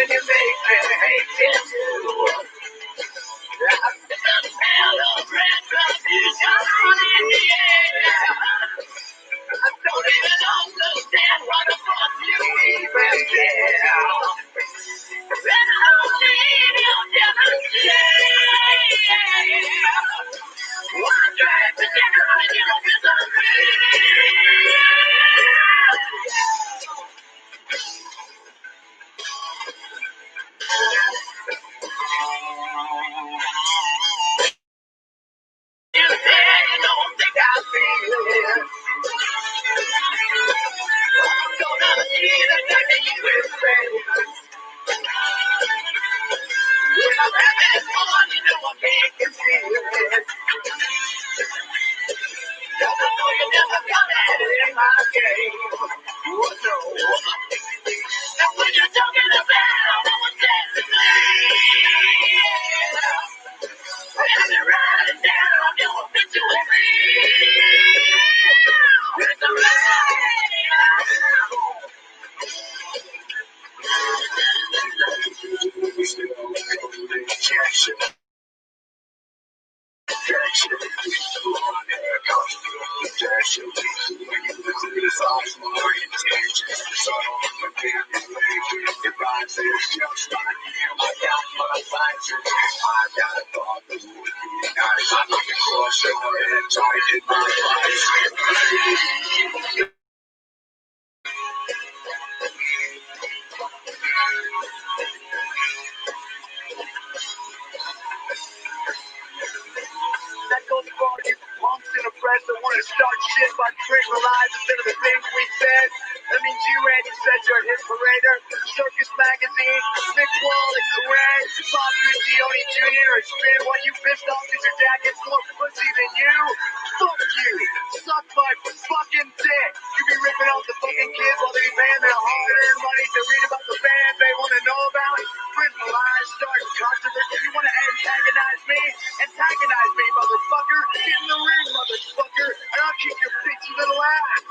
when you make me hate you too. The smell of retribution in the air. I don't even understand why the fuck you even care. And I don't need your demonstration. One drag the nigga and you don't disappear. You said you don't think I feel it. Don't understand the fact that you respect. When I'm having fun, you know I can't conceal it. Don't know you never got it in my game. Oh no. That's what you're talking about. I was dead to when you're riding down your obituary. It's a ride. That goes for all you punks in the press that want to start shit by creating lies instead of the things we said. That means you, Andy, said you're a hit parader. Circus Magazine, Nick Wall and Kerrang, Bob Guccione Jr. or Spin while you pissed off because your dad gets more pussy than you. Fuck you. Suck my fucking dick. You be ripping off the fucking kids while they be paying their hard-earned money to read about the band they want to know about. Printing lies, starting controversy. You want to antagonize me? Antagonize me, motherfucker. Get in the ring, motherfucker, and I'll kick your bitchy little ass.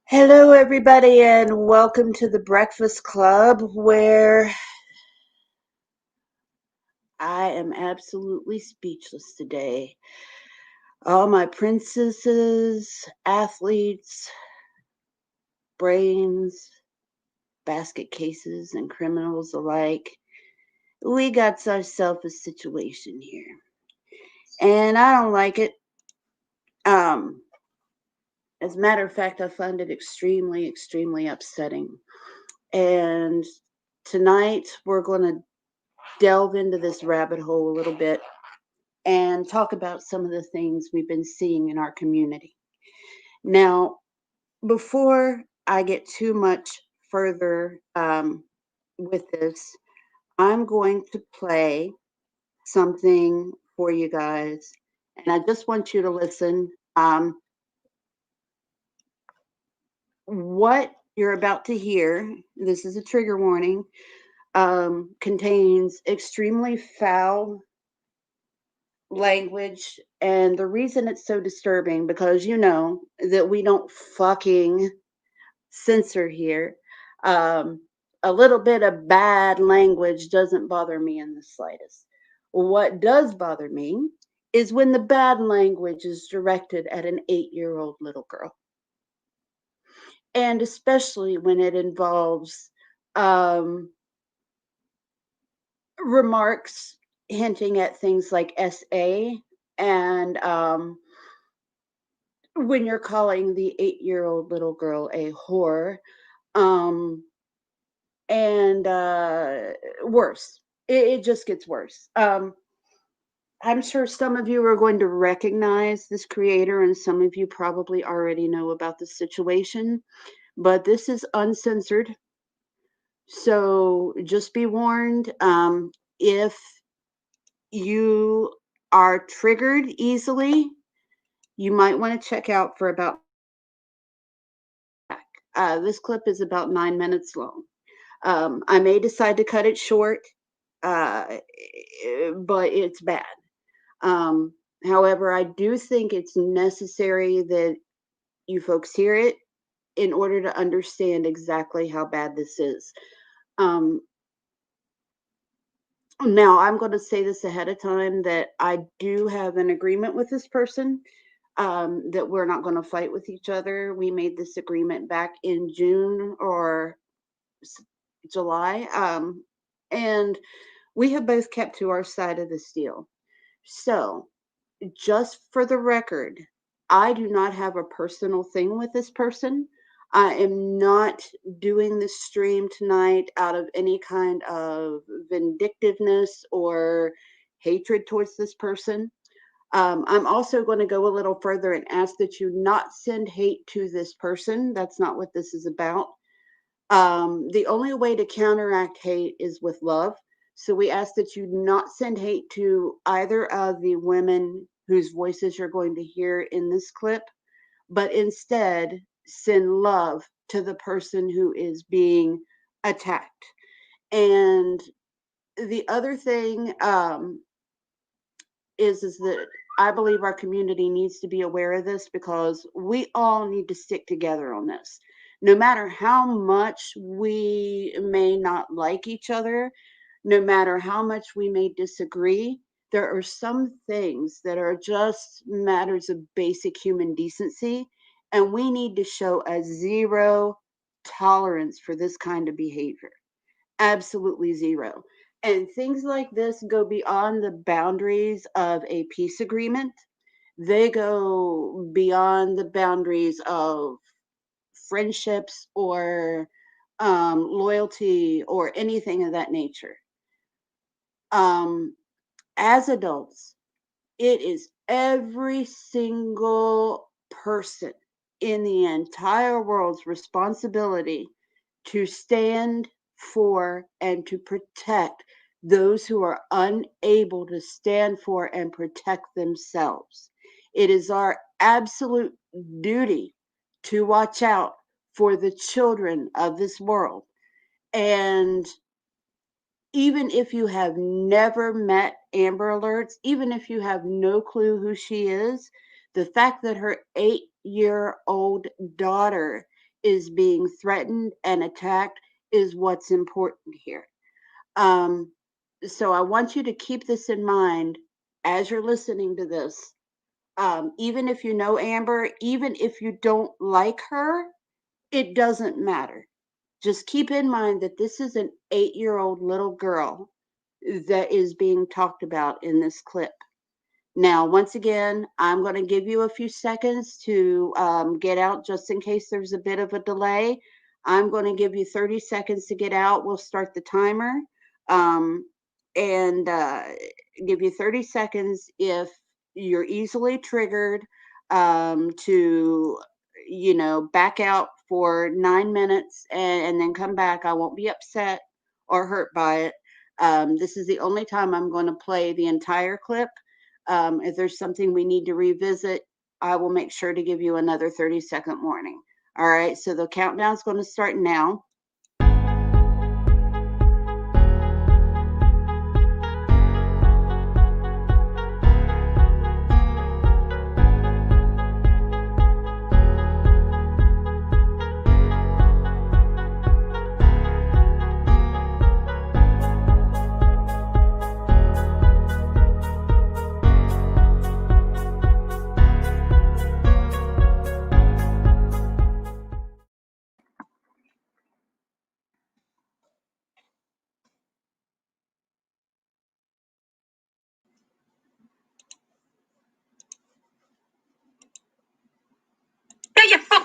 Hello, everybody, and welcome to the Breakfast Club, where I am absolutely speechless today. All my princesses, athletes, brains, basket cases, and criminals alike, we got ourselves a situation here. And I don't like it. As a matter of fact, I find it extremely, extremely upsetting. And tonight we're going to delve into this rabbit hole a little bit and talk about some of the things we've been seeing in our community. Now, before I get too much further with this, I'm going to play something for you guys, and I just want you to listen. What you're about to hear, this is a trigger warning, contains extremely foul language, and the reason it's so disturbing, because you know that we don't fucking censor here. A little bit of bad language doesn't bother me in the slightest. What does bother me is when the bad language is directed at an 8-year-old little girl. And especially when it involves remarks hinting at things like SA and when you're calling the 8-year-old little girl a whore, and worse. It just gets worse. I'm sure some of you are going to recognize this creator, and some of you probably already know about the situation, but this is uncensored. So just be warned. If you are triggered easily, you might want to check out for about. This clip is about 9 minutes long. I may decide to cut it short, but it's bad. However, I do think it's necessary that you folks hear it in order to understand exactly how bad this is. Now, I'm going to say this ahead of time that I do have an agreement with this person, that we're not going to fight with each other. We made this agreement back in June or July, and we have both kept to our side of this deal. So, just for the record, I do not have a personal thing with this person. I am not doing this stream tonight out of any kind of vindictiveness or hatred towards this person. I'm also going to go a little further and ask that you not send hate to this person. That's not what this is about. The only way to counteract hate is with love. So we ask that you not send hate to either of the women whose voices you're going to hear in this clip, but instead send love to the person who is being attacked. And the other thing is that I believe our community needs to be aware of this, because we all need to stick together on this. No matter how much we may not like each other, no matter how much we may disagree, there are some things that are just matters of basic human decency, and we need to show a zero tolerance for this kind of behavior. Absolutely zero. And things like this go beyond the boundaries of a peace agreement. They go beyond the boundaries of friendships or loyalty or anything of that nature. As adults, it is every single person in the entire world's responsibility to stand for and to protect those who are unable to stand for and protect themselves. It is our absolute duty to watch out for the children of this world. And even if you have never met Amber Alerts, even if you have no clue who she is, the fact that her 8-year-old daughter is being threatened and attacked is what's important here. So I want you to keep this in mind as you're listening to this. Even if you know Amber, even if you don't like her, it doesn't matter. Just keep in mind that this is an 8-year-old little girl that is being talked about in this clip. Now, once again, I'm going to give you a few seconds to get out, just in case there's a bit of a delay. I'm going to give you 30 seconds to get out. We'll start the timer, and give you 30 seconds if you're easily triggered, to back out for 9 minutes and then come back. I won't be upset or hurt by it. This is the only time I'm going to play the entire clip. If there's something we need to revisit, I will make sure to give you another 30-second warning. All right, so the countdown is going to start now.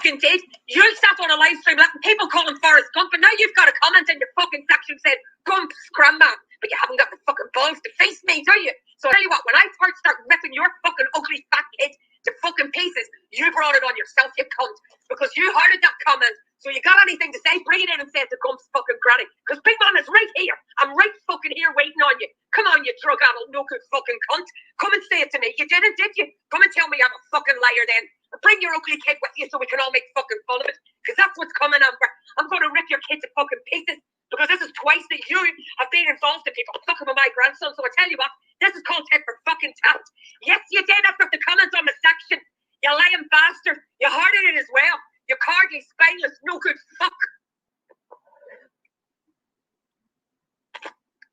fucking did. You sat on a live stream letting people call him Forrest Gump, and now you've got a comment in your fucking section saying Gump's grandma, but you haven't got the fucking balls to face me, do you? So I tell you what, when I first start ripping your fucking ugly fat kid to fucking pieces, you brought it on yourself, you cunt, because you heard that comment. So you got anything to say, bring it in and say it to Gump's fucking granny, because Big Man is right here. I'm right fucking here waiting on you. Come on, you drug-addled, no-good fucking cunt. Come and say it to me. You didn't, did you? Come and tell me I'm a fucking liar then. Bring your ugly kid with you so we can all make fucking fun of it, because that's what's coming, Amber. I'm going to rip your kid to fucking pieces, because this is twice that you have been involved in people fucking with my grandson. So I tell you what, this is called tit for fucking tat. Yes, you did after the comments on the section. You lying bastard. You hearted it as well. You cardly, spineless, no good fuck.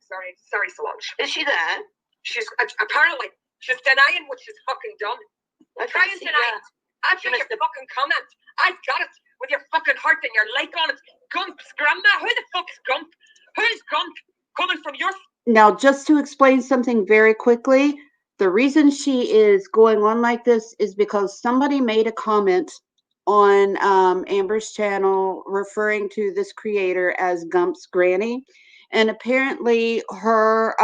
Sorry, Solange. Is she there? She's apparently she's denying what she's fucking done. Try and deny it. I've got your fucking comment. I've got it with your fucking heart and your like on it. Gump's grandma. Who the fuck's Gump? Who's Gump? Coming from your... Now, just to explain something very quickly, the reason she is going on like this is because somebody made a comment on Amber's channel referring to this creator as Gump's granny. And apparently her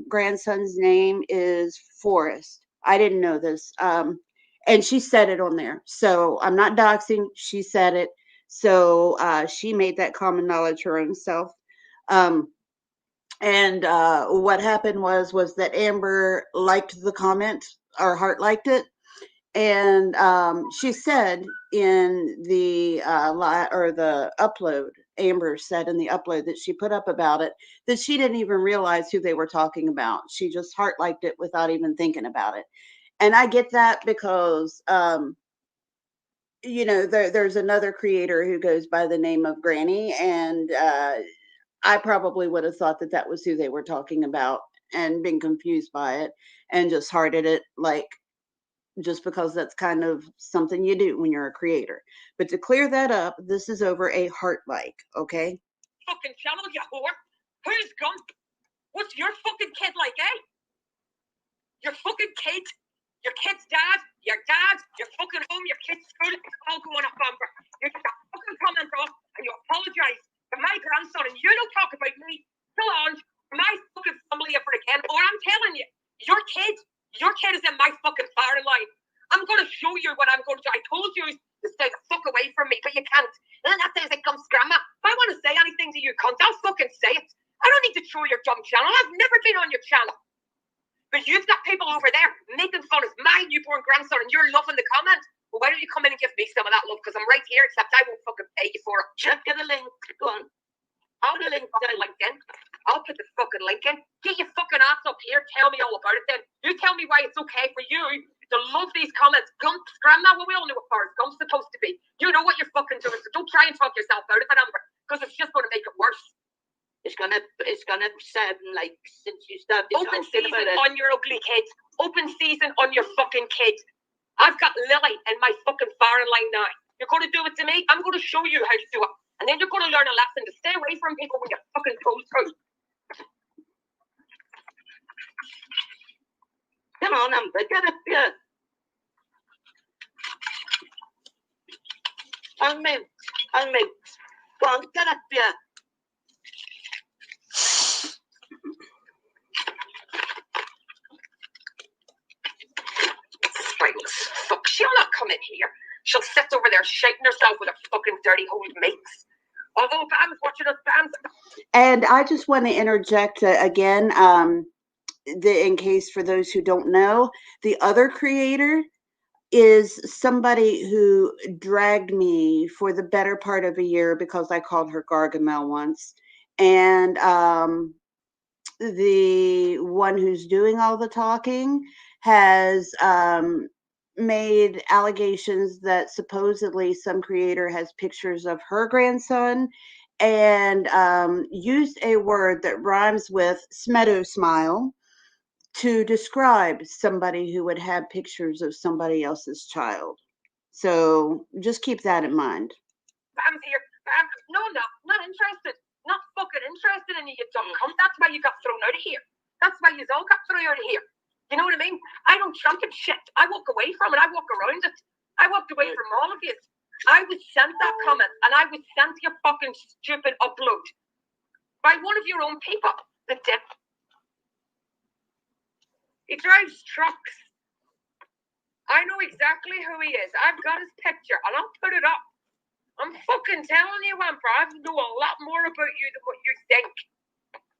grandson's name is Forrest. I didn't know this. And she said it on there. So I'm not doxing. She said it. So she made that common knowledge her own self. And what happened was that Amber liked the comment, or heart liked it. And she said in the the upload, Amber said in the upload that she put up about it, that she didn't even realize who they were talking about. She just heart liked it without even thinking about it. And I get that because, you know, there's another creator who goes by the name of Granny, and I probably would have thought that that was who they were talking about and been confused by it and just hearted it, like, just because that's kind of something you do when you're a creator. But to clear that up, this is over a heart like, okay? Fucking channel, you whore. Who's Gump? What's your fucking kid like, eh? Your fucking kid? Your kid's dad? Your fucking home, your kid's school, it's all going up, Amber. You get that fucking comment off and you apologize to my grandson, and you don't talk about me, Solange, my fucking family ever again, or I'm telling you, your kid is in my fucking firing line. I'm going to show you what I'm going to do. I told you to stay the fuck away from me, but you can't. And then that sounds like Gump's grandma. If I want to say anything to you, cunt, I'll fucking say it. I don't need to throw your dumb channel. I've never been on your channel. But you've got people over there making fun of my newborn grandson, and you're loving the comment. Well, why don't you come in and give me some of that love? Because I'm right here, except I won't fucking pay you for it. Check the link. Go on. I'll put the fucking link in. I'll put the fucking link in. Get your fucking ass up here. Tell me all about it then. You tell me why it's okay for you to love these comments. Gump's grandma, well, we all knew what Forrest Gump's supposed to be. You know what you're fucking doing, so don't try and talk yourself out of it, Amber, because it's just going to make it worse. It's gonna sound like, since you started open season on your ugly kid. Open season on your fucking kid. I've got Lily in my fucking firing line now. You're going to do it to me? I'm going to show you how to do it. And then you're going to learn a lesson to stay away from people when you're fucking toes through. Come on, Amber, get up here. I'll mute. Go on, get up here. Spineless fuck. She'll not come in here. She'll sit over there shaking herself with her fucking dirty old mates. Although Bam's watching us, Bam's... And I just want to interject again, in case for those who don't know, the other creator is somebody who dragged me for the better part of a year because I called her Gargamel once. And the one who's doing all the talking has made allegations that supposedly some creator has pictures of her grandson and used a word that rhymes with smedo smile to describe somebody who would have pictures of somebody else's child. So just keep that in mind. Bam's here. Bam, no, not interested. Not fucking interested in you, you dumb cunt. That's why you got thrown out of here. That's why you all got thrown out of here. You know what I mean? I don't champion shit. I walk away from it. I walk around it. I walked away from all of you. I was sent that comment, and I was sent your fucking stupid upload by one of your own people. The dip. He drives trucks. I know exactly who he is. I've got his picture, and I'll put it up. I'm fucking telling you, Amber, I know a lot more about you than what you think.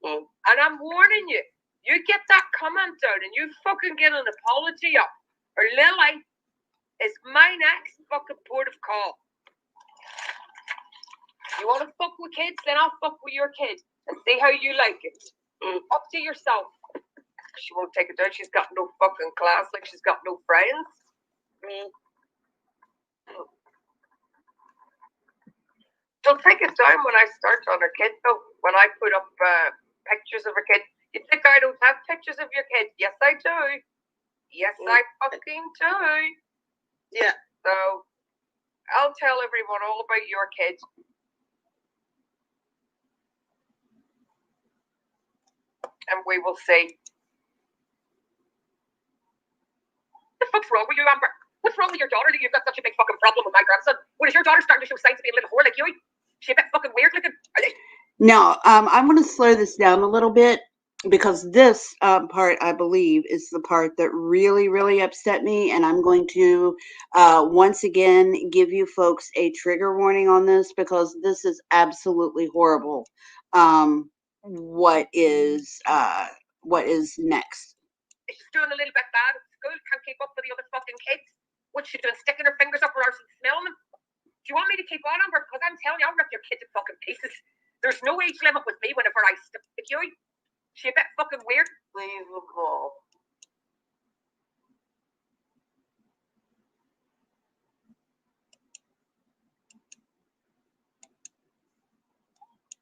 And I'm warning you, you get that comment out and you fucking get an apology up, or Lily is my next fucking port of call. You want to fuck with kids, then I'll fuck with your kid and see how you like it. Up to yourself. She won't take it down. She's got no fucking class, like she's got no friends. She'll take it down when I start on her kid, though. When I put up pictures of her kid. You think I don't have pictures of your kid? Yes, I do. Yes, I fucking do. Yeah. So, I'll tell everyone all about your kid. And we will see. What the fuck's wrong with you, Amber? What's wrong with your daughter that you've got such a big fucking problem with my grandson? What, is your daughter starting to show signs of being a little whore like you? She a bit fucking weird looking? Now, I'm going to slow this down a little bit because this part, I believe, is the part that really, really upset me. And I'm going to once again give you folks a trigger warning on this because this is absolutely horrible. What is next? She's doing a little bit bad at school, can't keep up with the other fucking kids. What's she doing, sticking her fingers up her arse and smelling them? Do you want me to keep on her? Because I'm telling you, I'll rip your kid to fucking pieces. There's no age limit with me whenever I stick you. She a bit fucking weird. Leave the ball.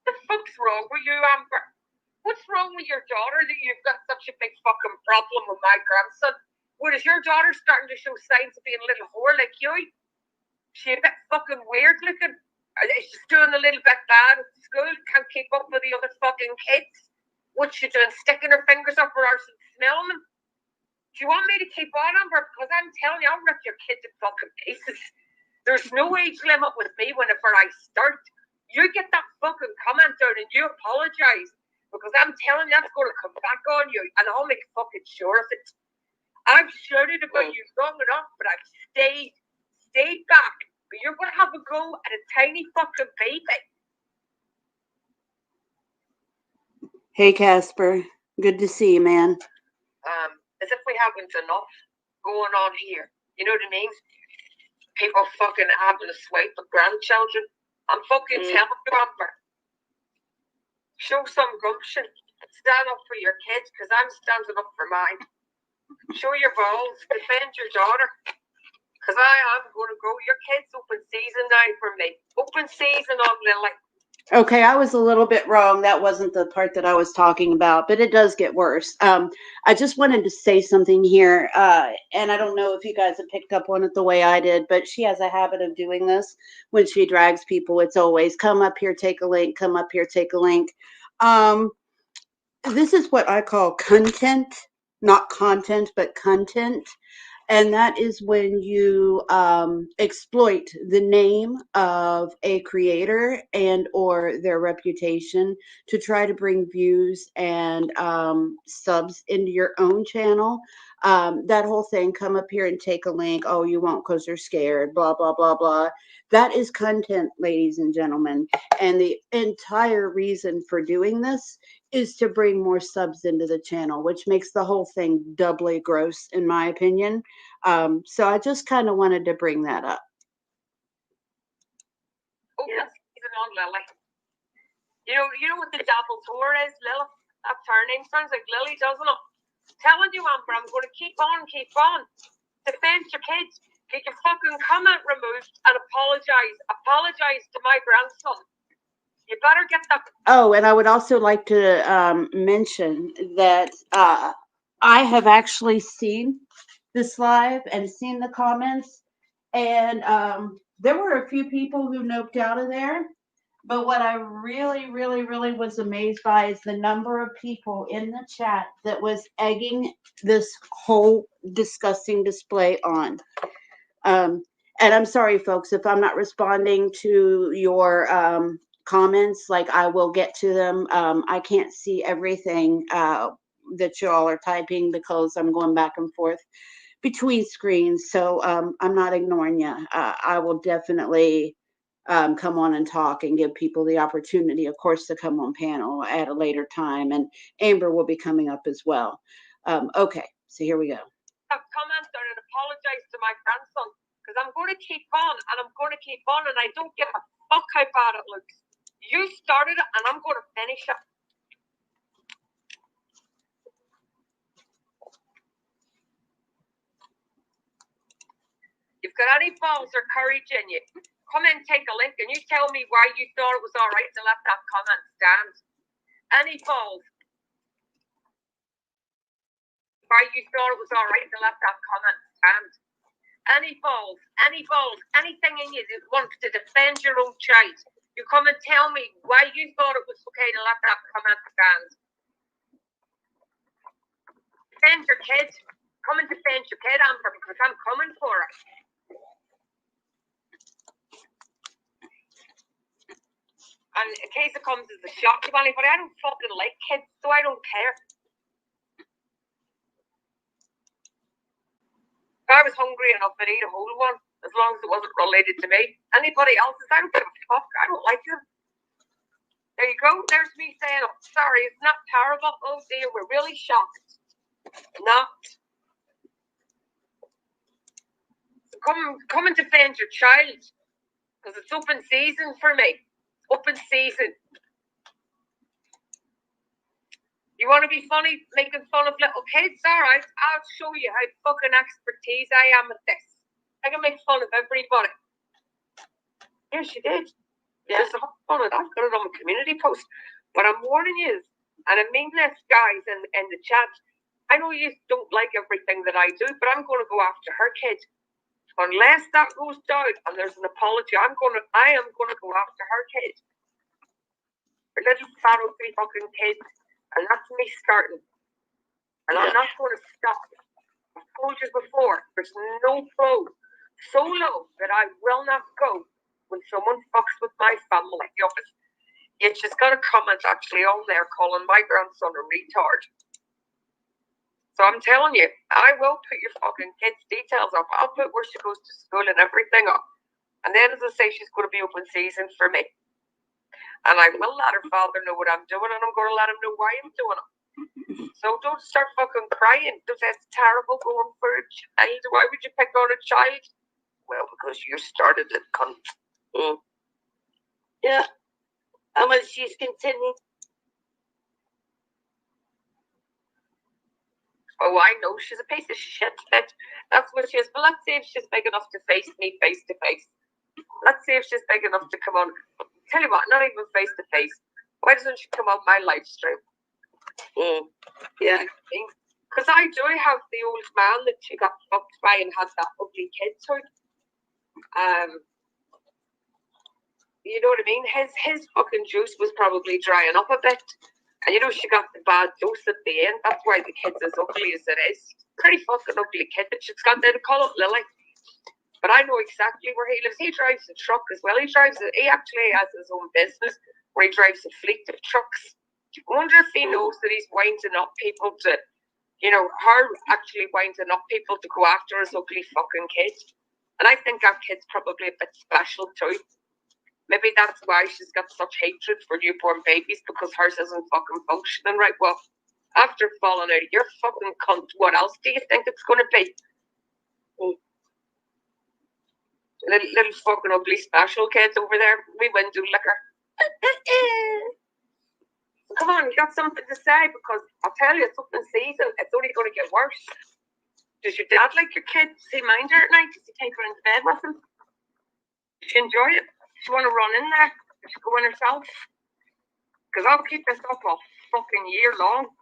What the fuck's wrong with you, Amber? What's wrong with your daughter that you've got such a big fucking problem with my grandson? What, is your daughter starting to show signs of being a little whore like you? She a bit fucking weird looking. She's doing a little bit bad at school, can't keep up with the other fucking kids. What's she doing, sticking her fingers up her arse and smelling them? Do you want me to keep on her? Because I'm telling you, I'll rip your kid to fucking pieces. There's no age limit with me whenever I start. You get that fucking comment out and you apologise. Because I'm telling you, that's going to come back on you. And I'll make fucking sure of it. I've shouted about you long enough, but I've stayed back. But you're going to have a go at a tiny fucking baby. Hey, Casper. Good to see you, man. As if we haven't enough going on here. You know what I mean? People fucking having a swipe with grandchildren. I'm fucking telling you, Amber. Show some gumption. Stand up for your kids, because I'm standing up for mine. Show your balls. Defend your daughter. Because I am going to go. Your kid's open season now for me. Open season on Lily. Okay, I was a little bit wrong. That wasn't the part that I was talking about, but it does get worse. I just wanted to say something here, and I don't know if you guys have picked up on it the way I did, but she has a habit of doing this when she drags people. It's always, come up here, take a link, come up here, take a link. This is what I call content, not content, but content. And that is when you exploit the name of a creator and or their reputation to try to bring views and subs into your own channel. That whole thing, come up here and take a link. Oh, you won't because they're scared, blah, blah, blah, blah. That is content, ladies and gentlemen. And the entire reason for doing this is to bring more subs into the channel, which makes the whole thing doubly gross, in my opinion. So I just kind of wanted to bring that up. Oh, yes, even on Lily. You know what the devil's whore is, Lily? That's her name. Sounds like Lily, doesn't it? Telling you, Amber, I'm going to keep on. Defend your kids. Get your fucking comment removed and apologise. Apologise to my grandson. You better get that. Oh, and I would also like to mention that I have actually seen this live and seen the comments, and there were a few people who noped out of there. But what I really, really, really was amazed by is the number of people in the chat that was egging this whole disgusting display on. And I'm sorry, folks, if I'm not responding to your comments, like I will get to them. I can't see everything that y'all are typing because I'm going back and forth between screens. So I'm not ignoring you. I will definitely come on and talk and give people the opportunity, of course, to come on panel at a later time. And Amber will be coming up as well. Okay, so here we go. I've commented and apologized to my grandson because I'm going to keep on and I'm going to keep on and I don't give a fuck how bad it looks. You started it and I'm going to finish it. You've got any balls or courage in you, come and take a link and you tell me why you thought it was all right to let that comment stand. Any balls? Why you thought it was all right to let that comment stand? Any balls, anything in you that wants to defend your own child, you come and tell me why you thought it was okay to let that comment stand. Defend your kid. Come and defend your kid, Amber, because I'm coming for it. And in case it comes as a shock to anybody, I don't fucking like kids, so I don't care. If I was hungry enough, I'd eat a whole one, as long as it wasn't related to me. Anybody else's, I don't give a fuck. I don't like them. There you go. There's me saying, oh, sorry, it's not terrible. Oh dear, we're really shocked. Not. So come and defend your child, because it's open season for me. Open season. You want to be funny, making fun of little kids? All right, I'll show you how fucking expertise I am at this. I can make fun of everybody. Yeah, she did. Yeah. There's a whole fun of that. I've got it on my community post. But I'm warning you, and I mean this, guys, in the chat. I know you don't like everything that I do, but I'm going to go after her kid. Unless that goes down and there's an apology, I am going to go after her kid. Her little fat ugly fucking kid. And that's me starting. And I'm not going to stop. I've told you before, there's no flow so low that I will not go when someone fucks with my family. You just got a comment actually on there calling my grandson a retard. So I'm telling you, I will put your fucking kid's details up. I'll put where she goes to school and everything up. And then, as I say, she's going to be open season for me. And I will let her father know what I'm doing, and I'm going to let him know why I'm doing it. So don't start fucking crying, because that's terrible going for a child. Why would you pick on a child? Well, because you started it, cunt. Yeah. And when she's continuing. Oh, I know, she's a piece of shit, bitch. That's what she is. But let's see if she's big enough to face me face to face. Let's see if she's big enough to come on. Tell you what, not even face to face. Why doesn't she come on my live stream? Yeah. Because I do have the old man that she got fucked by and had that ugly kid to. You know what I mean? His fucking juice was probably drying up a bit. And you know, she got the bad dose at the end. That's why the kid's as ugly as it is. Pretty fucking ugly kid, but she's got there to call it Lily. But I know exactly where he lives. He drives a truck as well. He actually has his own business where he drives a fleet of trucks. I wonder if he knows that he's winding up people to, her actually winding up people to go after his ugly fucking kid. And I think that kid's probably a bit special too. Maybe that's why she's got such hatred for newborn babies, because hers isn't fucking functioning right. Well, after falling out of your fucking cunt, what else do you think it's going to be? Little fucking ugly special kids over there. We window liquor. Come on, you got something to say, because I'll tell you, it's open season. It's only going to get worse. Does your dad like your kid? Does he mind her at night? Does he take her into bed with him? Does she enjoy it? Does she want to run in there? Does she go in herself? Because I'll keep this up all fucking year long.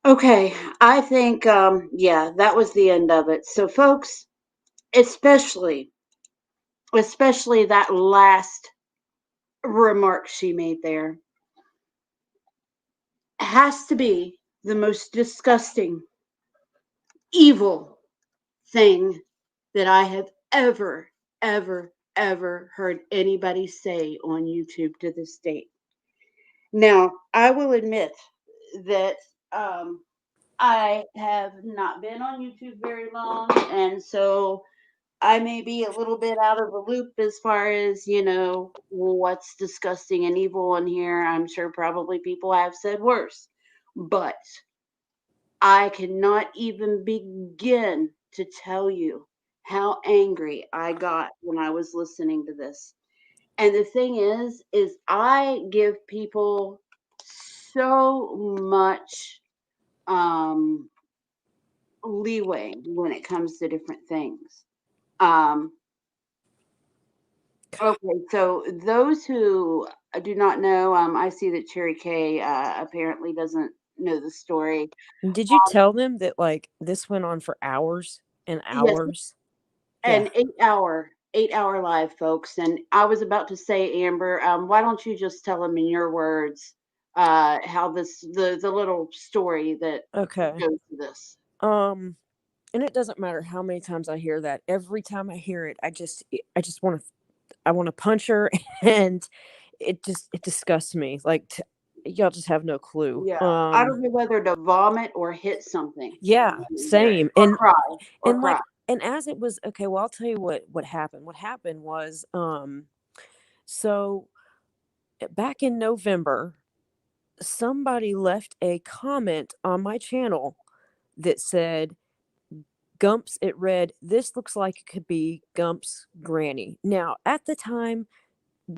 Okay, I think, that was the end of it. So, folks, especially that last remark she made there, has to be the most disgusting, evil thing that I have ever, ever heard anybody say on YouTube to this date. Now, I will admit that I have not been on YouTube very long, and so I may be a little bit out of the loop as far as, what's disgusting and evil on here. I'm sure probably people have said worse, but I cannot even begin to tell you how angry I got when I was listening to this. And the thing is I give people so much um leeway when it comes to different things. Um okay, so those who do not know, I see that Cherry K apparently doesn't know the story. Did you tell them that like this went on for hours and Yes, hours? an Yeah. 8 hour live, folks. And I was about to say, Amber, why don't you just tell them in your words how the little story that Okay. goes to this. And it doesn't matter how many times I hear that. Every time I hear it, I just want to punch her, and it disgusts me. Like y'all just have no clue. Yeah, I don't know whether to vomit or hit something Yeah, when you hear it, same. or cry, or And cry. like and as it was okay, well I'll tell you what happened. What happened was so back in November, somebody left a comment on my channel that said Gump's, it read, "This looks like it could be Gump's granny." Now, at the time,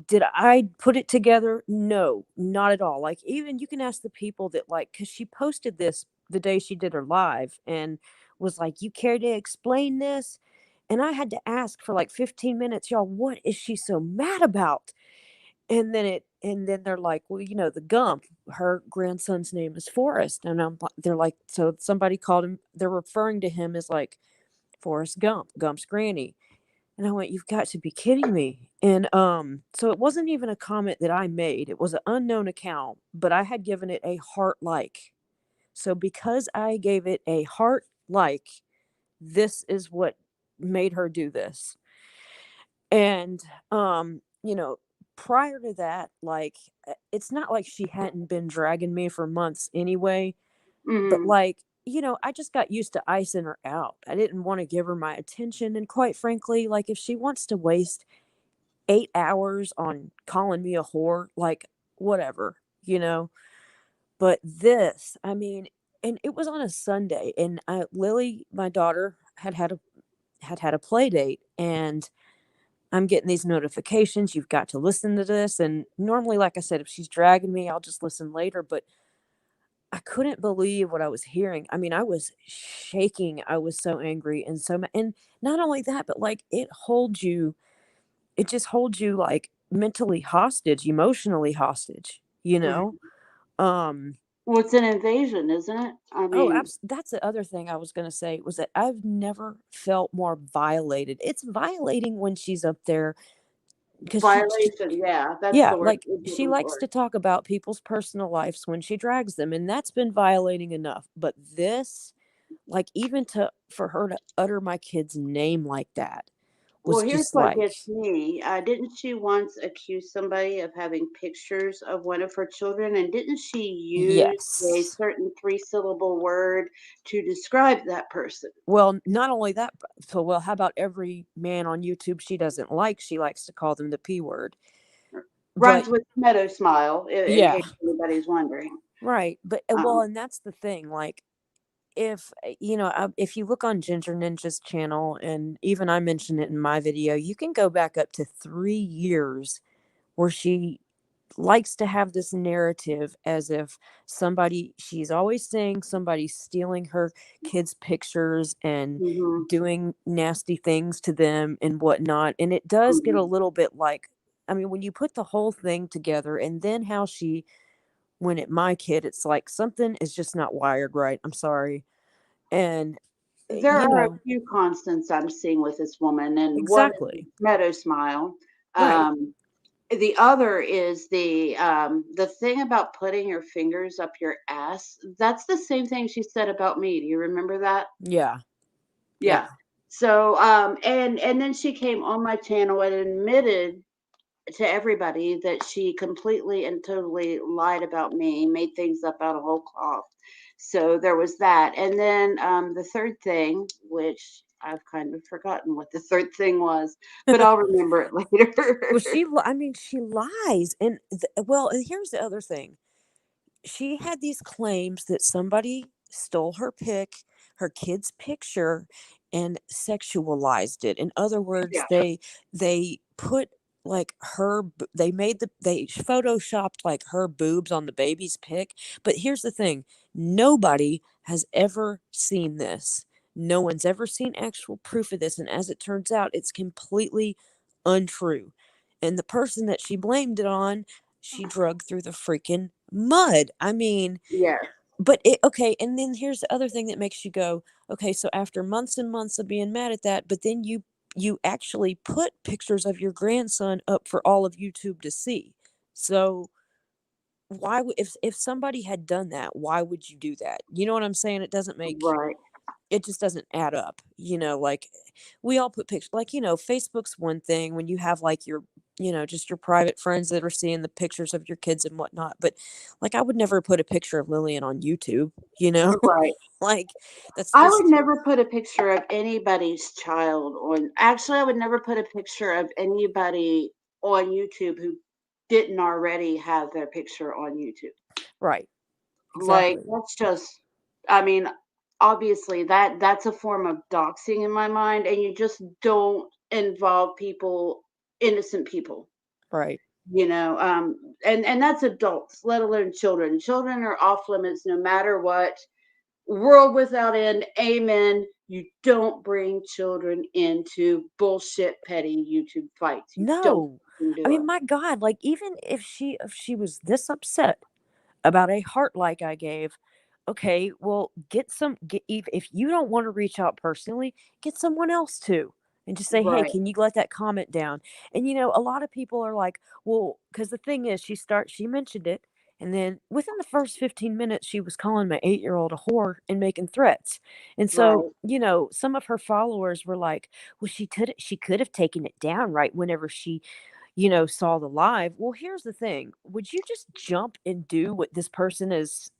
did I put it together? No, not at all. Like, even you can ask the people that, like, because she posted this the day she did her live and was like, "You care to explain this?" And I had to ask for like 15 minutes, y'all, what is she so mad about? And then they're like, well, the Gump, her grandson's name is Forrest. And they're like, so somebody called him, they're referring to him as like Forrest Gump, Gump's granny. And I went, you've got to be kidding me. And so it wasn't even a comment that I made. It was an unknown account, but I had given it a heart like. So because I gave it a heart like, this is what made her do this. And prior to that, like it's not like she hadn't been dragging me for months anyway, but Mm-hmm. like I just got used to icing her out. I didn't want to give her my attention, and quite frankly, like if she wants to waste 8 hours on calling me a whore, like whatever, but this, I mean, and it was on a Sunday, and Lily, my daughter, had a play date, and I'm getting these notifications. You've got to listen to this. And normally, like I said, if she's dragging me, I'll just listen later. But I couldn't believe what I was hearing. I mean, I was shaking. I was so angry and and not only that, but like it just holds you like mentally hostage, emotionally hostage, Mm-hmm. Um, Well, it's an invasion, isn't it? I mean, that's the other thing I was going to say was that I've never felt more violated. It's violating when she's up there because violation. Yeah, that's yeah, the word like we're she looking likes for. to talk about people's personal lives when she drags them, and that's been violating enough. But this, like, even for her to utter my kid's name like that Well, was here's just what like, gets me. Didn't she once accuse somebody of having pictures of one of her children? And didn't she use a yes. certain three-syllable word to describe that person? Well, not only that, so well, how about every man on YouTube she doesn't like? She likes to call them the P word. But Rhymes with tomato smile, in yeah, case anybody's wondering. right. But well, Um, and that's the thing. Like, if you look on Ginger Ninja's channel, and even I mentioned it in my video, you can go back up to 3 years where she likes to have this narrative as if she's always saying somebody's stealing her kids' pictures and mhm, doing nasty things to them and whatnot. And it does get a mhm. little bit like, I mean, when you put the whole thing together, and then how she went at my kid, it's like something is just not wired right. I'm sorry. And, There are a few constants I'm seeing with this woman, and one is the exactly. tomato smile. Right. Um, The other is the thing about putting your fingers up your ass. That's the same thing she said about me. Do you remember that? Yeah. Yeah. So and then she came on my channel and admitted to everybody that she completely and totally lied about me, made things up out of whole cloth. So there was that. And then the third thing, which I've kind of forgotten what the third thing was, but I'll remember it later. Well, I mean, she lies. And, well, and here's the other thing. She had these claims that somebody stole her kid's picture, and sexualized it. In other words, Yeah. they put like they photoshopped like her boobs on the baby's pic. But here's the thing, nobody has ever seen this. No one's ever seen actual proof of this, and as it turns out, it's completely untrue. And the person that she blamed it on, she drug through the freaking mud. I mean, Yeah. but okay, and then here's the other thing that makes you go, okay, so after months and months of being mad at that, but then you actually put pictures of your grandson up for all of YouTube to see. So why would, if somebody had done that, why would you do that? You know what I'm saying? Right. It just doesn't add up. Like, we all put pictures, like, Facebook's one thing when you have like your, just your private friends that are seeing the pictures of your kids and whatnot. But like, I would never put a picture of Lillian on YouTube, Right. like, that's I would just never put a picture of anybody's child on. Actually, I would never put a picture of anybody on YouTube who didn't already have their picture on YouTube. right. Like, Exactly. that's just, I mean, obviously that's a form of doxing in my mind, and you just don't involve people, innocent people, Right. and that's adults, let alone children. Children are off limits no matter what. World without end, amen. You don't bring children into bullshit petty YouTube fights. You don't No. I do mean, it. my God, like, even if she was this upset about a heart like I gave, okay, well, if you don't want to reach out personally, get someone else to, and just say, hey, Right. can you let that comment down? And a lot of people are like, well, because the thing is, she mentioned it, and then within the first 15 minutes, she was calling my 8-year-old a whore and making threats. And so, Right. some of her followers were like, well, she could have taken it down right whenever she saw the live. Well, here's the thing. Would you just jump and do what this person is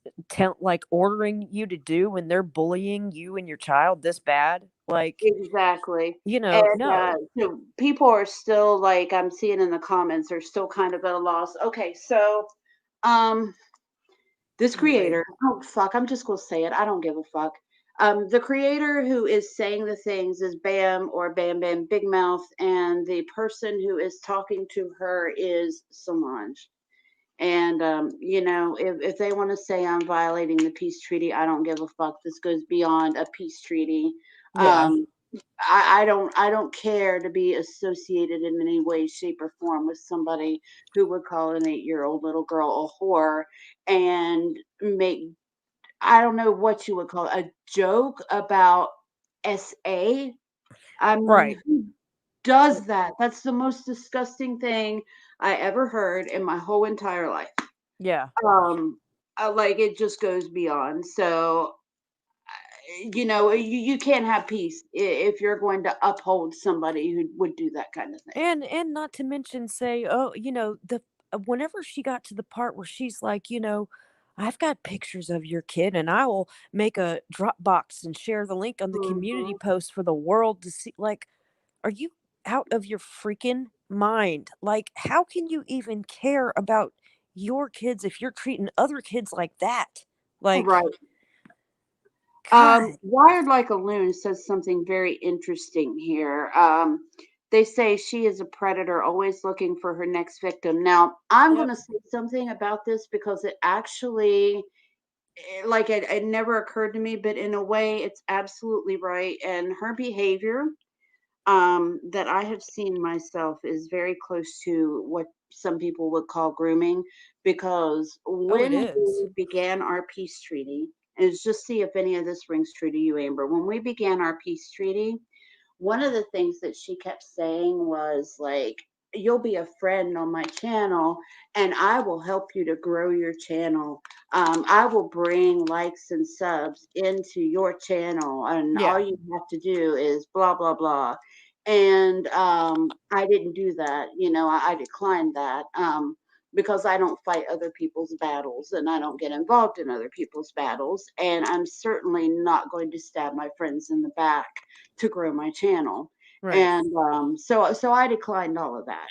like ordering you to do when they're bullying you and your child this bad? Like, Exactly. And no. so people are still like, I'm seeing in the comments, are still kind of at a loss. Okay, so um this Anyway, creator, oh fuck, I'm just gonna say it. I don't give a fuck. The creator who is saying the things is Bam or Bam Bam Big Mouth, and the person who is talking to her is Solange. And if they want to say I'm violating the peace treaty, I don't give a fuck. This goes beyond a peace treaty. yeah. Um, I don't care to be associated in any way, shape, or form with somebody who would call an 8-year-old little girl a whore and make, I don't know what you would call it, a joke about SA. I mean, Right. who does that? That's the most disgusting thing I ever heard in my whole entire life. Yeah. Um, like, it just goes beyond. So, you can't have peace if you're going to uphold somebody who would do that kind of thing. And not to mention say, oh, the whenever she got to the part where she's like, I've got pictures of your kid, and I will make a Dropbox and share the link on the community Mhm. post for the world to see. Like, are you out of your freaking mind? Like, how can you even care about your kids if you're treating other kids like that? Like, Right. God. Wired Like a Loon says something very interesting here. They say she is a predator, always looking for her next victim. Now, I'm going Yep. to say something about this because it actually, like, it never occurred to me, but in a way, it's absolutely right. And her behavior, that I have seen myself, is very close to what some people would call grooming. Because Oh, it when is. we began our peace treaty, and just see if any of this rings true to you, Amber. When we began our peace treaty, one of the things that she kept saying was like, you'll be a friend on my channel, and I will help you to grow your channel. I will bring likes and subs into your channel, and all Yeah. you have to do is blah blah blah. And I didn't do that. I declined that. Because I don't fight other people's battles and I don't get involved in other people's battles. And I'm certainly not going to stab my friends in the back to grow my channel. Right. And so I declined all of that.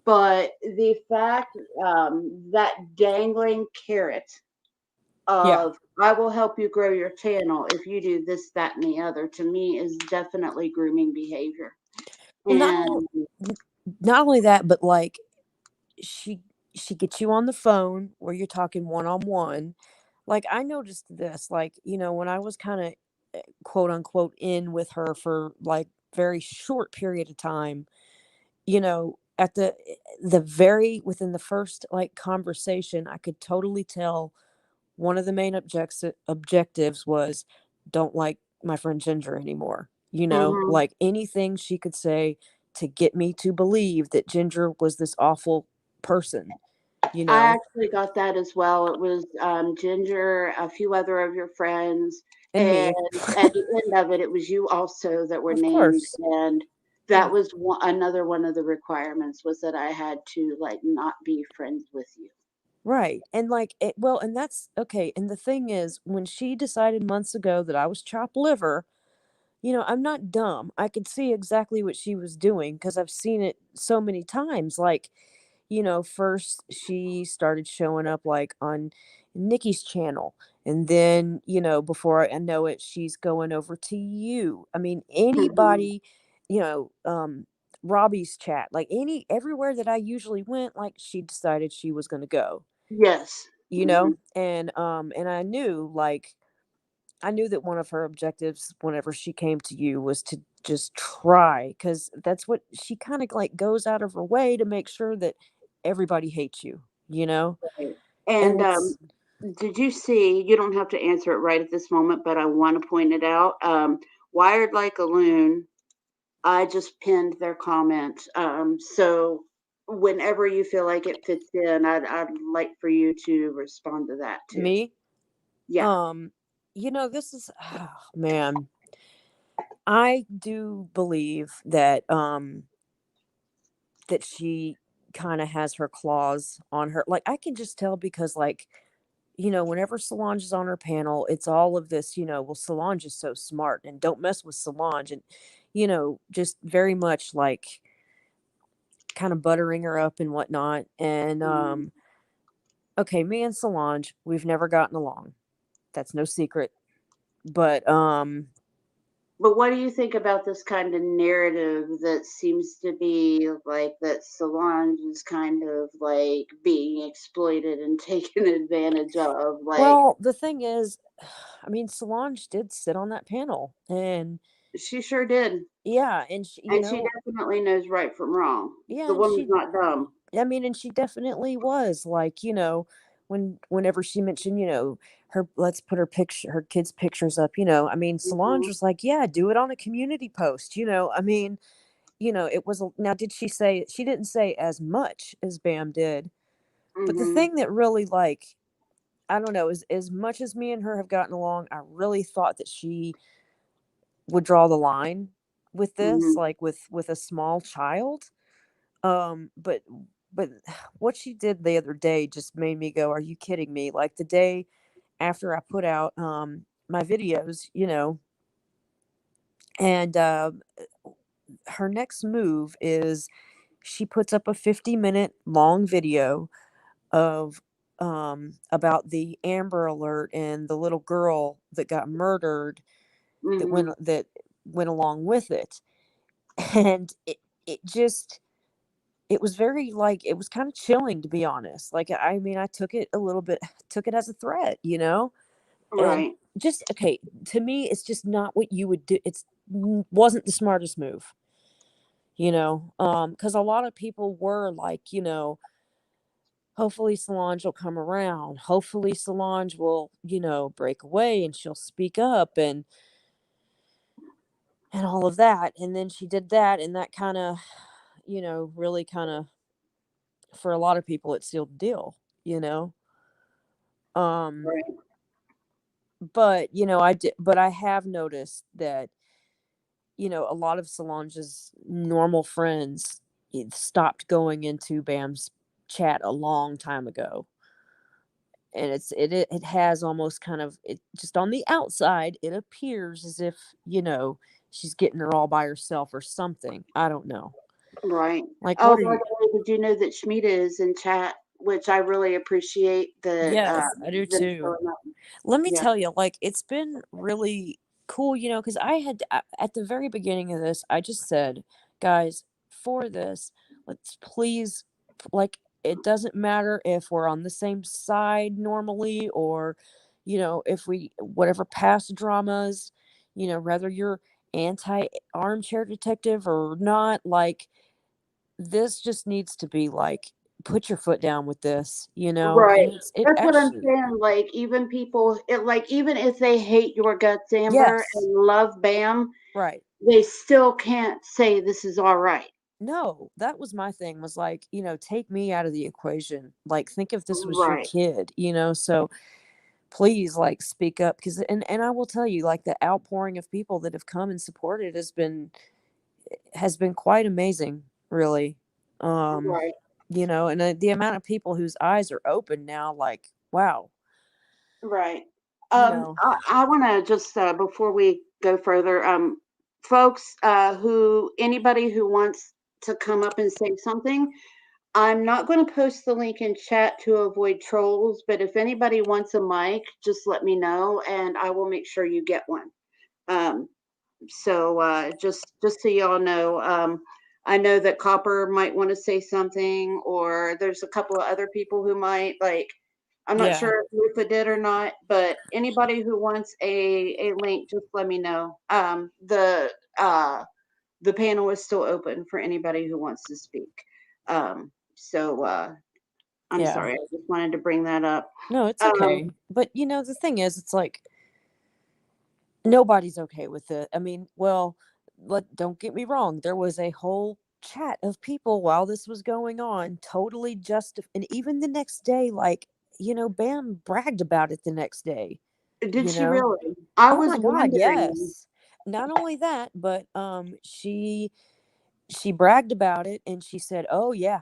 But the fact that dangling carrot Yeah. of I will help you grow your channel if you do this, that, and the other, to me is definitely grooming behavior. Well, And not only that, but like she gets you on the phone where you're talking one on one. Like I noticed this, like, when I was kind of quote unquote in with her for like very short period of time, at the very within the first like conversation, I could totally tell one of the main objectives was don't like my friend Ginger anymore. mhm. Like anything she could say to get me to believe that Ginger was this awful person, you I know, actually got that as well. It was Ginger, a few other of your friends, and and me. at the end of it, it was you also that were Of named, course. and that Yeah. was another one of the requirements was that I had to like not be friends with you. Right. And like well, and that's okay. And the thing is, when she decided months ago that I was chopped liver, I'm not dumb. I could see exactly what she was doing because I've seen it so many times. Like, first she started showing up like on Nikki's channel. And then, before I know it, she's going over to you. I mean, Mhm. anybody, you know, um, Robbie's chat, like everywhere that I usually went, like she decided she was going to go, Yes. Hmm. and I knew that one of her objectives whenever she came to you was to just try, because that's what she kind of like goes out of her way to make sure that everybody hates you, Right. and And it's did you see? You don't have to answer it right at this moment, but I want to point it out. Wired like a loon. I just pinned their comment. So whenever you feel like it fits in, I'd like for you to respond to that too. me. Yeah. Um, this is oh, man. I do believe that she kind of has her claws on her. Like I can just tell because like whenever Solange is on her panel, it's all of this, well, Solange is so smart and don't mess with Solange. And, just very much like kind of buttering her up and whatnot. And, Mhm. okay, me and Solange, we've never gotten along. That's no secret. But, But what do you think about this kind of narrative that seems to be like that Solange is kind of like being exploited and taken advantage of? Like, well, the thing is, I mean, Solange did sit on that panel and she sure did. yeah. And she, And she definitely knows right from wrong. yeah. The And woman's she not dumb. I mean, and she definitely was like, whenever she mentioned, her, let's put her kids' pictures up, I mean, Solange Mhm. was like, yeah, do it on a community post, I mean, it was, now, did she didn't say as much as Bam did, but the Mhm. thing that really, like, I don't know, is as much as me and her have gotten along, I really thought that she would draw the line with this, Mhm. like with a small child. But but what she did the other day just made me go, "Are you kidding me?" Like the day after I put out my videos, and her next move is she puts up a 50-minute long video of about the Amber Alert and the little girl that got murdered Mhm. that went along with it. And it just it was very like it was kind of chilling, to be honest. Like I mean, I took it a little bit took it as a threat, and Right. just okay, to me it's just not what you would do. Wasn't the smartest move, because a lot of people were like, hopefully Solange will come around, hopefully Solange will, break away and she'll speak up and all of that. And then she did that, and that kind of really kind of, for a lot of people, it sealed the deal, Right. But, I have noticed that, a lot of Solange's normal friends stopped going into Bam's chat a long time ago. And it has almost kind of, it just on the outside, it appears as if, she's getting her all by herself or something. I don't know. Right. Like, Oh, what are by you? the way, did you know that Shmita is in chat, which I really appreciate that Yes, I do them too. showing up. Let me Yeah. tell you, like, it's been really cool, because I had, at the very beginning of this, I just said, guys, for this, let's please, like, it doesn't matter if we're on the same side normally, or, if we, whatever past dramas, whether you're anti-armchair detective or not, like, this just needs to be, like, put your foot down with this, Right. and it That's what I'm actually, saying. Like, even people, like, even if they hate your guts, Amber, yes, and love Bam, right. they still can't say this is all right. No, that was my thing, was like, take me out of the equation. Like, think if this was your Right. kid, so please, like, speak up, because, and I will tell you, like, the outpouring of people that have come and supported has been quite amazing, really. Right. And the amount of people whose eyes are open now, like, wow, Right. you know, I want to just before we go further, folks, anybody who wants to come up and say something, I'm not going to post the link in chat to avoid trolls, but if anybody wants a mic, just let me know and I will make sure you get one. So just so y'all know, I know that Copper might want to say something, or there's a couple of other people who might. Like, I'm not yeah, sure if Lupa did or not, but anybody who wants a link, just let me know. The panel is still open for anybody who wants to speak. So I'm yeah. sorry, I just wanted to bring that up. No, it's Um, okay. But, the thing is, it's like, nobody's okay with it. I mean, well, don't get me wrong. There was a whole chat of people while this was going on, totally and even the next day, like, Bam bragged about it the next day, did you she know? really? I Oh was my God, wondering. yes. Not only that, but she bragged about it, and she said, "Oh yeah,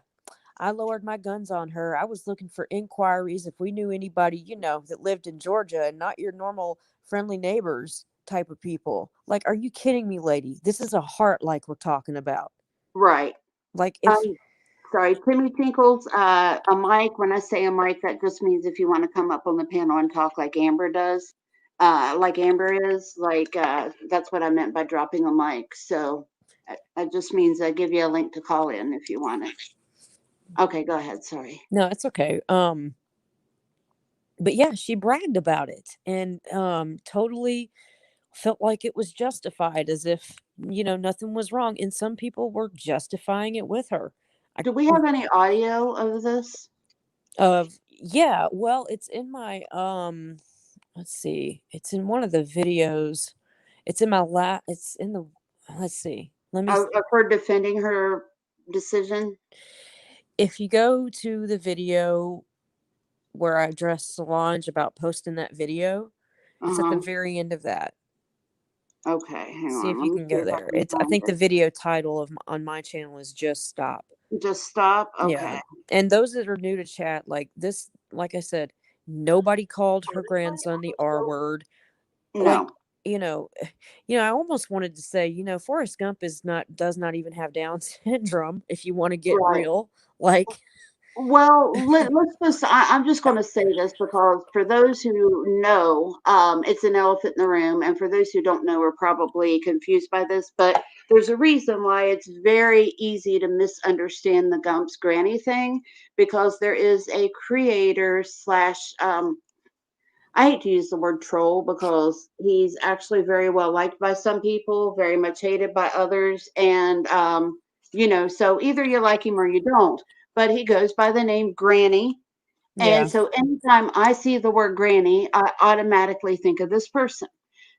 I lowered my guns on her. I was looking for inquiries if we knew anybody, that lived in Georgia and not your normal friendly neighbors type of people." Like, are you kidding me, lady? This is a heart, like, we're talking about. Right. Like, if, Um, Sorry, Timmy Tinkles, a mic. When I say a mic, that just means if you want to come up on the panel and talk like Amber does, like Amber is, like that's what I meant by dropping a mic. So it just means I give you a link to call in if you want it. Okay, go ahead. Sorry. no, it's okay. But yeah, she bragged about it, and totally felt like it was justified, as if, nothing was wrong. And some people were justifying it with her. I Do we have any audio of this? Yeah, well, it's in my let's see. It's in one of the videos. It's in it's in the, let's see. Let me, Of her defending her decision? if you go to the video where I addressed Solange about posting that video, it's at the Uh-huh. very end of that. Okay, hang See on. if Let you me can see go if I there. can I find think the it. video title on my channel is Just Stop. Just stop? Yeah. Okay. And those that are new to chat, like this, like I said, nobody called her grandson the R word. Like, No. you know, I almost wanted to say, Forrest Gump does not even have Down syndrome, if you want to get Right. real. Like, Well, let's just, I'm just going to say this because for those who know, it's an elephant in the room. And for those who don't know, are probably confused by this, but there's a reason why it's very easy to misunderstand the Gump's granny thing, because there is a creator slash, I hate to use the word troll because he's actually very well liked by some people, very much hated by others. And, so either you like him or you don't. But he goes by the name Granny. And yeah, so anytime I see the word Granny, I automatically think of this person.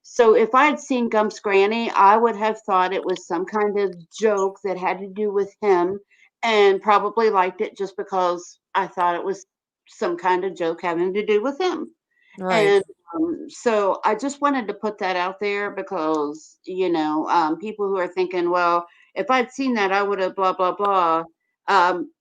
So if I had seen Gump's Granny, I would have thought it was some kind of joke that had to do with him, and probably liked it just because I thought it was some kind of joke having to do with him. Right. And so I just wanted to put that out there because, people who are thinking, well, if I'd seen that, I would have blah, blah, blah. Um,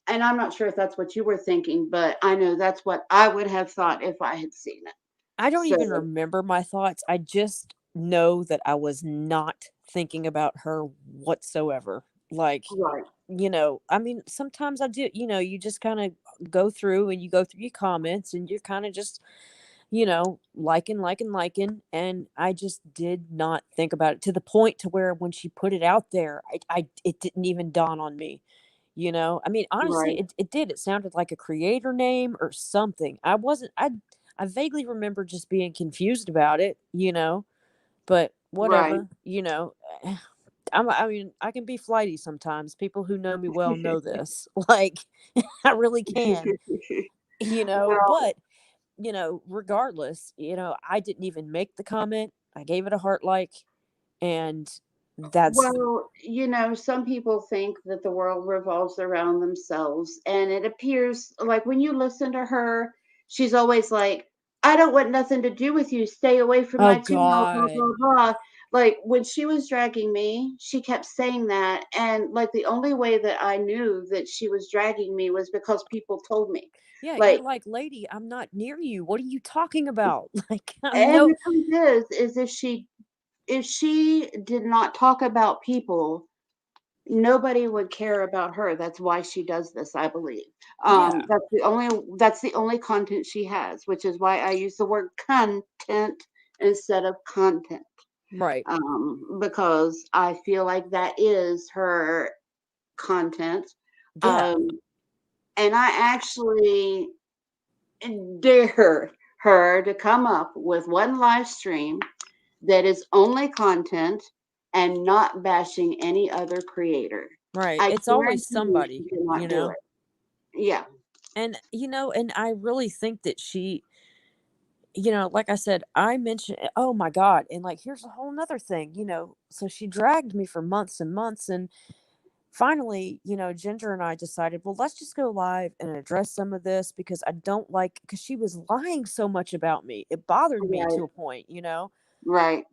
and I'm not sure if that's what you were thinking, but I know that's what I would have thought if I had seen it. I don't So, even remember my thoughts. I just know that I was not thinking about her whatsoever. Like, right, I mean, sometimes I do, you just kind of go through and you go through your comments and you're kind of just, liking. And I just did not think about it to the point to where when she put it out there, it didn't even dawn on me. I mean, honestly, right, it did. It sounded like a creator name or something. I vaguely remember just being confused about it, but right. whatever, I mean, I can be flighty sometimes. People who know me well know this. Like, I really can, Well, but, regardless, I didn't even make the comment. I gave it a heart like, and that's, some people think that the world revolves around themselves, and it appears like when you listen to her, she's always like, I don't want nothing to do with you. Stay away from oh my channel, blah, God. blah, blah. Like when she was dragging me, she kept saying that. And like the only way that I knew that she was dragging me was because people told me. Yeah, you're Like, like, lady, I'm not near you. What are you talking about? Like, I'm and no, the truth is if she did not talk about people, nobody would care about her. That's why she does this, I believe. yeah, That's the only content she has, which is why I use the word content instead of content. right. Because I feel like that is her content. Yeah, Um, and I actually dare her to come up with one live stream that is only content and not bashing any other creator. right. I It's guarantee always you she somebody, cannot do it. Yeah, and I really think that she, like I said, I mentioned, oh my God. And like, here's a whole nother thing, so she dragged me for months and months. And finally, Ginger and I decided, well, let's just go live and address some of this because I don't like, because she was lying so much about me. It bothered me right, to a point. right,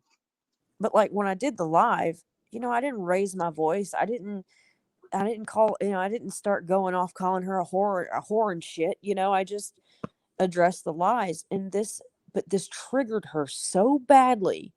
But like when I did the live, I didn't raise my voice. I didn't call, I didn't start going off calling her a whore and shit. I just addressed the lies. But this triggered her so badly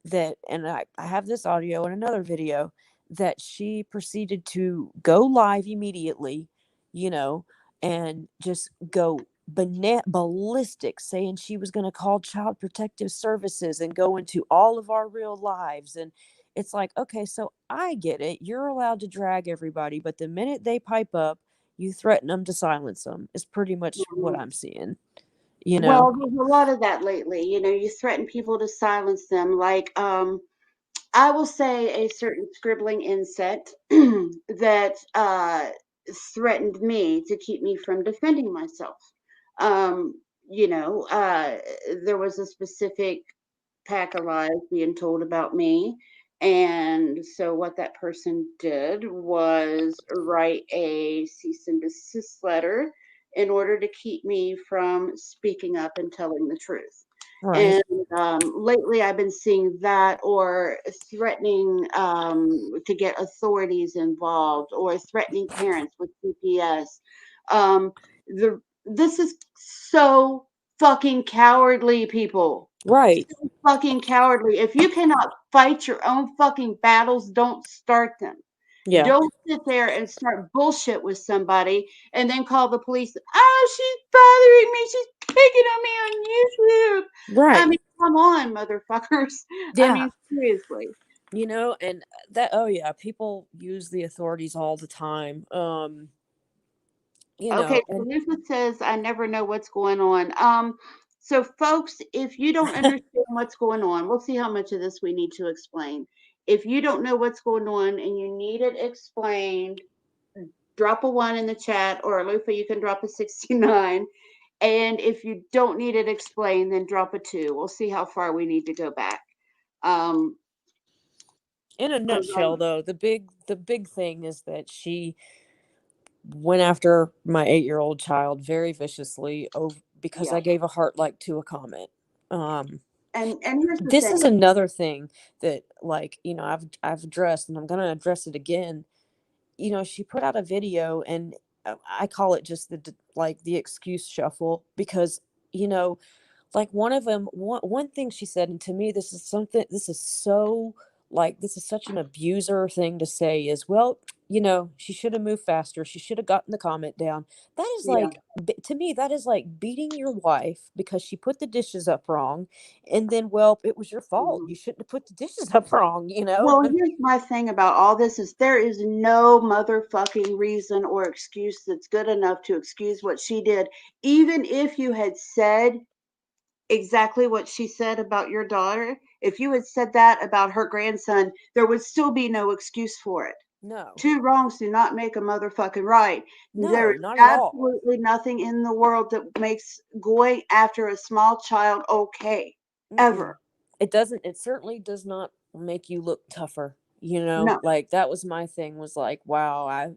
that, and I have this audio and another video, that she proceeded to go live immediately, you know, and just go ballistic, saying she was going to call Child Protective Services and go into all of our real lives. And it's like, okay, so I get it. You're allowed to drag everybody, but the minute they pipe up, you threaten them to silence them, is pretty much what mhm. I'm seeing, you know? Well, there's a lot of that lately. You threaten people to silence them. Like, I will say a certain scribbling insect that threatened me to keep me from defending myself. Um, there was a specific pack of lies being told about me. And so what that person did was write a cease and desist letter in order to keep me from speaking up and telling the truth. Right. And lately, I've been seeing that, or threatening to get authorities involved, or threatening parents with CPS. This is so fucking cowardly, people. Right. So fucking cowardly. If you cannot fight your own fucking battles, don't start them. Yeah. Don't sit there and start bullshit with somebody and then call the police. Oh, she's bothering me. She's picking on me on YouTube. I Right. mean, come on, motherfuckers. I Yeah. mean, seriously. And that, oh yeah, people use the authorities all the time. Okay, so And Elizabeth says, I never know what's going on. So folks, if you don't understand what's going on, we'll see how much of this we need to explain. If you don't know what's going on and you need it explained, drop a 1 in the chat, or Lufa, you can drop a 69. And if you don't need it explained, then drop a 2. We'll see how far we need to go back. In a nutshell, though, the big thing is that she went after my 8-year-old child very viciously because I gave a heart like to a comment. And here's the this thing. is another thing that, like, you know, I've addressed, and I'm gonna address it again. You know, she put out a video, and I call it just the excuse shuffle, because, you know, like, one thing she said, and to me, this is such an abuser thing to say, is, well, you know, she should have moved faster. She should have gotten the comment down. That is like, to me, that is like beating your wife because she put the dishes up wrong. And then, well, it was your fault. You shouldn't have put the dishes up wrong, you know? Well, here's my thing about all this is there is no motherfucking reason or excuse that's good enough to excuse what she did. Even if you had said exactly what she said about your daughter, if you had said that about her grandson, there would still be no excuse for it. No. 2 wrongs do not make a motherfucking right. No, there is not at all. absolutely nothing in the world that makes going after a small child okay. Ever. It doesn't. It certainly does not make you look tougher. You know, No. like, that was my thing, was like, wow,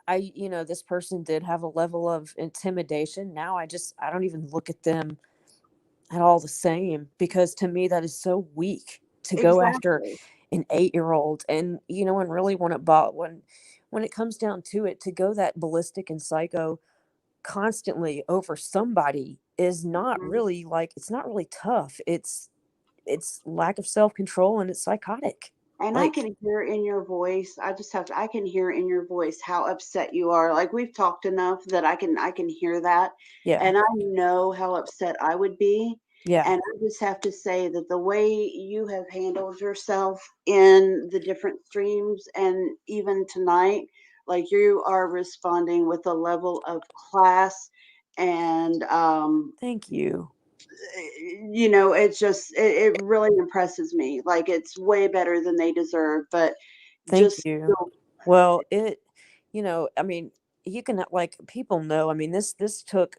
this person did have a level of intimidation. Now I don't even look at them at all the same, because to me that is so weak to go after an 8-year-old. And, you know, and really when it comes down to it, to go that ballistic and psycho constantly over somebody is not really, like, it's not really tough. It's lack of self-control, and it's psychotic. And I can hear in your voice, I can hear in your voice how upset you are. Like, we've talked enough that I can hear that. Yeah. And I know how upset I would be. Yeah. And I just have to say that the way you have handled yourself in the different streams, and even tonight, like, you are responding with a level of class and thank you. You know, it's just it really impresses me. Like, it's way better than they deserve. But thank you. Well, you know, I mean, you can, like, people know, I mean, this took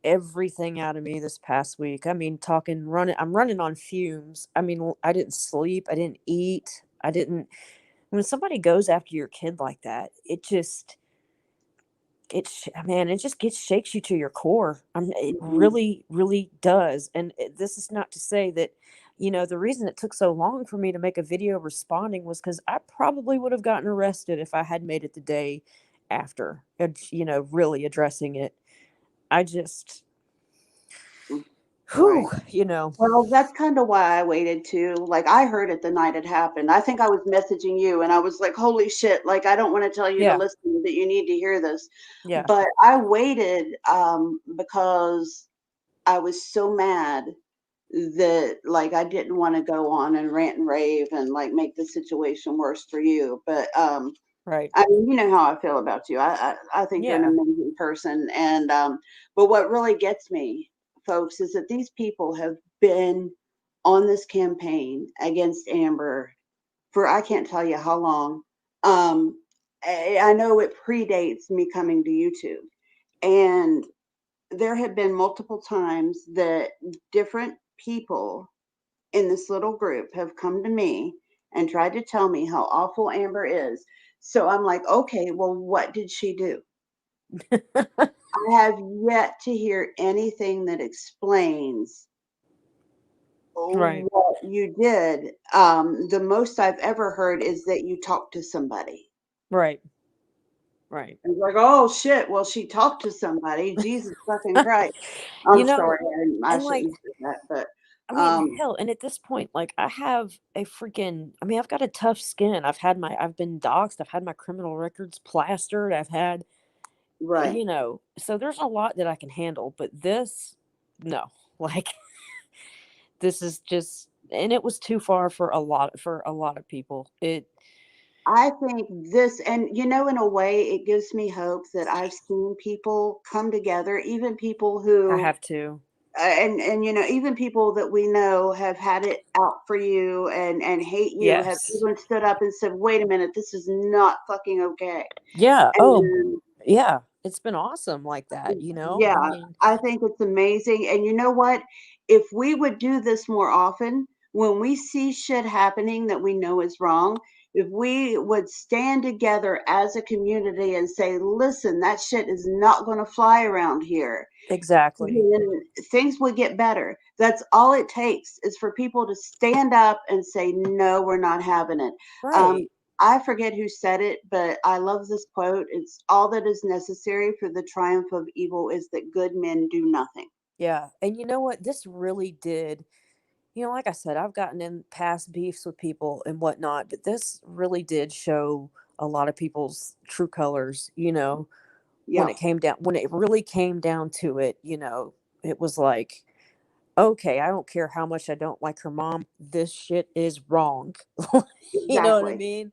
everything out of me this past week. I mean, I'm running on fumes. I mean, I didn't sleep, I didn't eat, when somebody goes after your kid like that, it just shakes you to your core. It really, really does. And this is not to say that, you know, the reason it took so long for me to make a video responding was because I probably would have gotten arrested if I had made it the day after, you know, really addressing it. I just, you know. Well, that's kind of why I waited too. Like, I heard it the night it happened. I think I was messaging you, and I was like, holy shit, like, I don't want to tell you to listen, but you need to hear this. Yeah. But I waited because I was so mad that, like, I didn't want to go on and rant and rave and, like, make the situation worse for you. But right. I mean, you know how I feel about you. I think you're an amazing person. And but what really gets me, folks, is that these people have been on this campaign against Amber for, I can't tell you how long. I know it predates me coming to YouTube. And there have been multiple times that different people in this little group have come to me and tried to tell me how awful Amber is. So I'm like, okay, well, what did she do? I have yet to hear anything that explains what you did. The most I've ever heard is that you talked to somebody. Right. It's like, oh shit, well, she talked to somebody. Jesus fucking Christ. I'm sorry, I shouldn't say that, but I mean, hell, and at this point, like, I have I've got a tough skin. I've been doxxed. I've had my criminal records plastered. I've had, you know, so there's a lot that I can handle, but this, no, like, this is just, and it was too far for a lot of people. I think this, and, you know, in a way, it gives me hope that I've seen people come together, even people who I have to. And you know, even people that we know have had it out for you and hate you, have even stood up and said, wait a minute, this is not fucking okay. Yeah. And yeah. it's been awesome like that, you know? Yeah, I mean, I think it's amazing. And you know what? If we would do this more often, when we see shit happening that we know is wrong, if we would stand together as a community and say, listen, that shit is not going to fly around here, exactly. then things would get better. That's all it takes is for people to stand up and say, no, we're not having it. Right. I forget who said it, but I love this quote. It's all that is necessary for the triumph of evil is that good men do nothing. Yeah. And you know what? This really did, you know, like I said, I've gotten in past beefs with people and whatnot, but this really did show a lot of people's true colors, you know, Yeah, when it really came down to it, you know, it was like, okay, I don't care how much I don't like her mom. This shit is wrong. You know what I exactly. mean?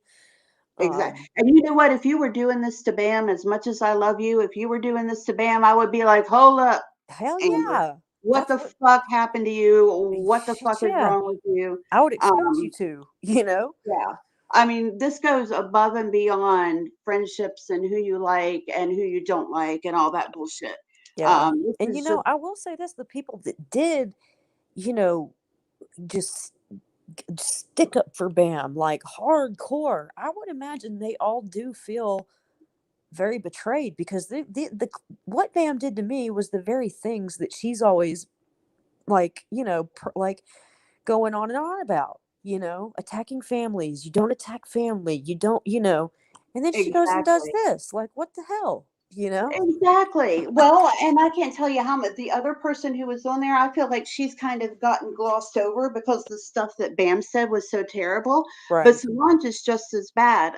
Exactly. And you know what? If you were doing this to Bam, as much as I love you, if you were doing this to Bam, I would be like, hold up, Hell Amber. yeah. What That's the what, fuck happened to you? What the shit, fuck is yeah. wrong with you? I would expect you Um, to, you know? Yeah. I mean, this goes above and beyond friendships and who you like and who you don't like and all that bullshit. Yeah. This And, you is know, just I will say this, the people that did, you know, just stick up for Bam, like hardcore, I would imagine they all do feel very betrayed because the what Bam did to me was the very things that she's always like, you know, like going on and on about, you know, attacking families. You don't attack family. You don't, you know, and then she goes and does exactly. this. Like, what the hell, you know? Exactly. Well, and I can't tell you how much the other person who was on there, I feel like she's kind of gotten glossed over because the stuff that Bam said was so terrible. But Right. Solange is just as bad.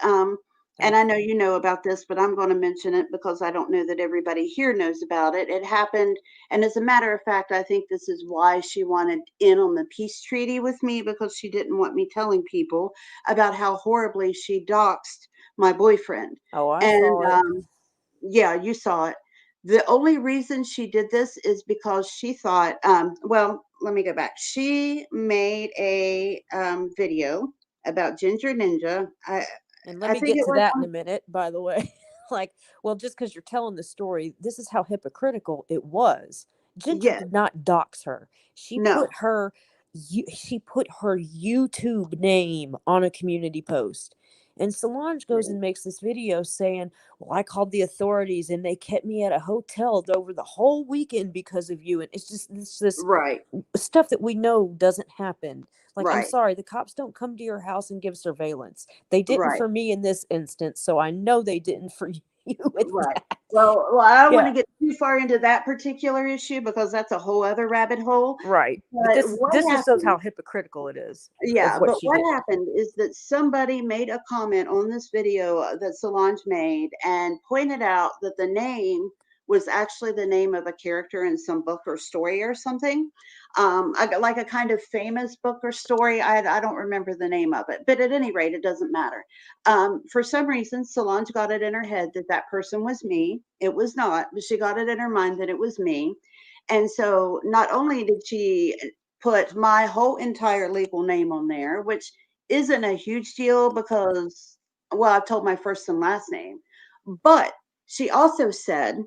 And I know Absolutely. you know about this, but I'm going to mention it because I don't know that everybody here knows about it. It happened, and as a matter of fact, I think this is why she wanted in on the peace treaty with me because she didn't want me telling people about how horribly she doxed my boyfriend. Oh, I And saw it. yeah, you saw it. The only reason she did this is because she thought, well, let me go back. She made a video about Ginger Ninja. And let I me think get it to was that in on, a minute, by the way. Like, well, just because you're telling the story, this is how hypocritical it was. Ginger yes, did not dox her. no, She put her YouTube name on a community post. And Solange goes and makes this video saying, well, I called the authorities and they kept me at a hotel over the whole weekend because of you. And it's this right, stuff that we know doesn't happen. Like, I'm right, sorry, the cops don't come to your house and give surveillance. They didn't right. for me in this instance, so I know they didn't for you with Right. that. Well, I don't want Yeah, to get too far into that particular issue because that's a whole other rabbit hole. right. But But what this just shows happened? how hypocritical it is of Yeah, what but she what did. happened is that somebody made a comment on this video that Solange made and pointed out that the name was actually the name of a character in some book or story or something. Like a kind of famous book or story. I don't remember the name of it, but at any rate, it doesn't matter. For some reason, Solange got it in her head that that person was me. It was not, but she got it in her mind that it was me. And so not only did she put my whole entire legal name on there, which isn't a huge deal because, well, I told my first and last name. But she also said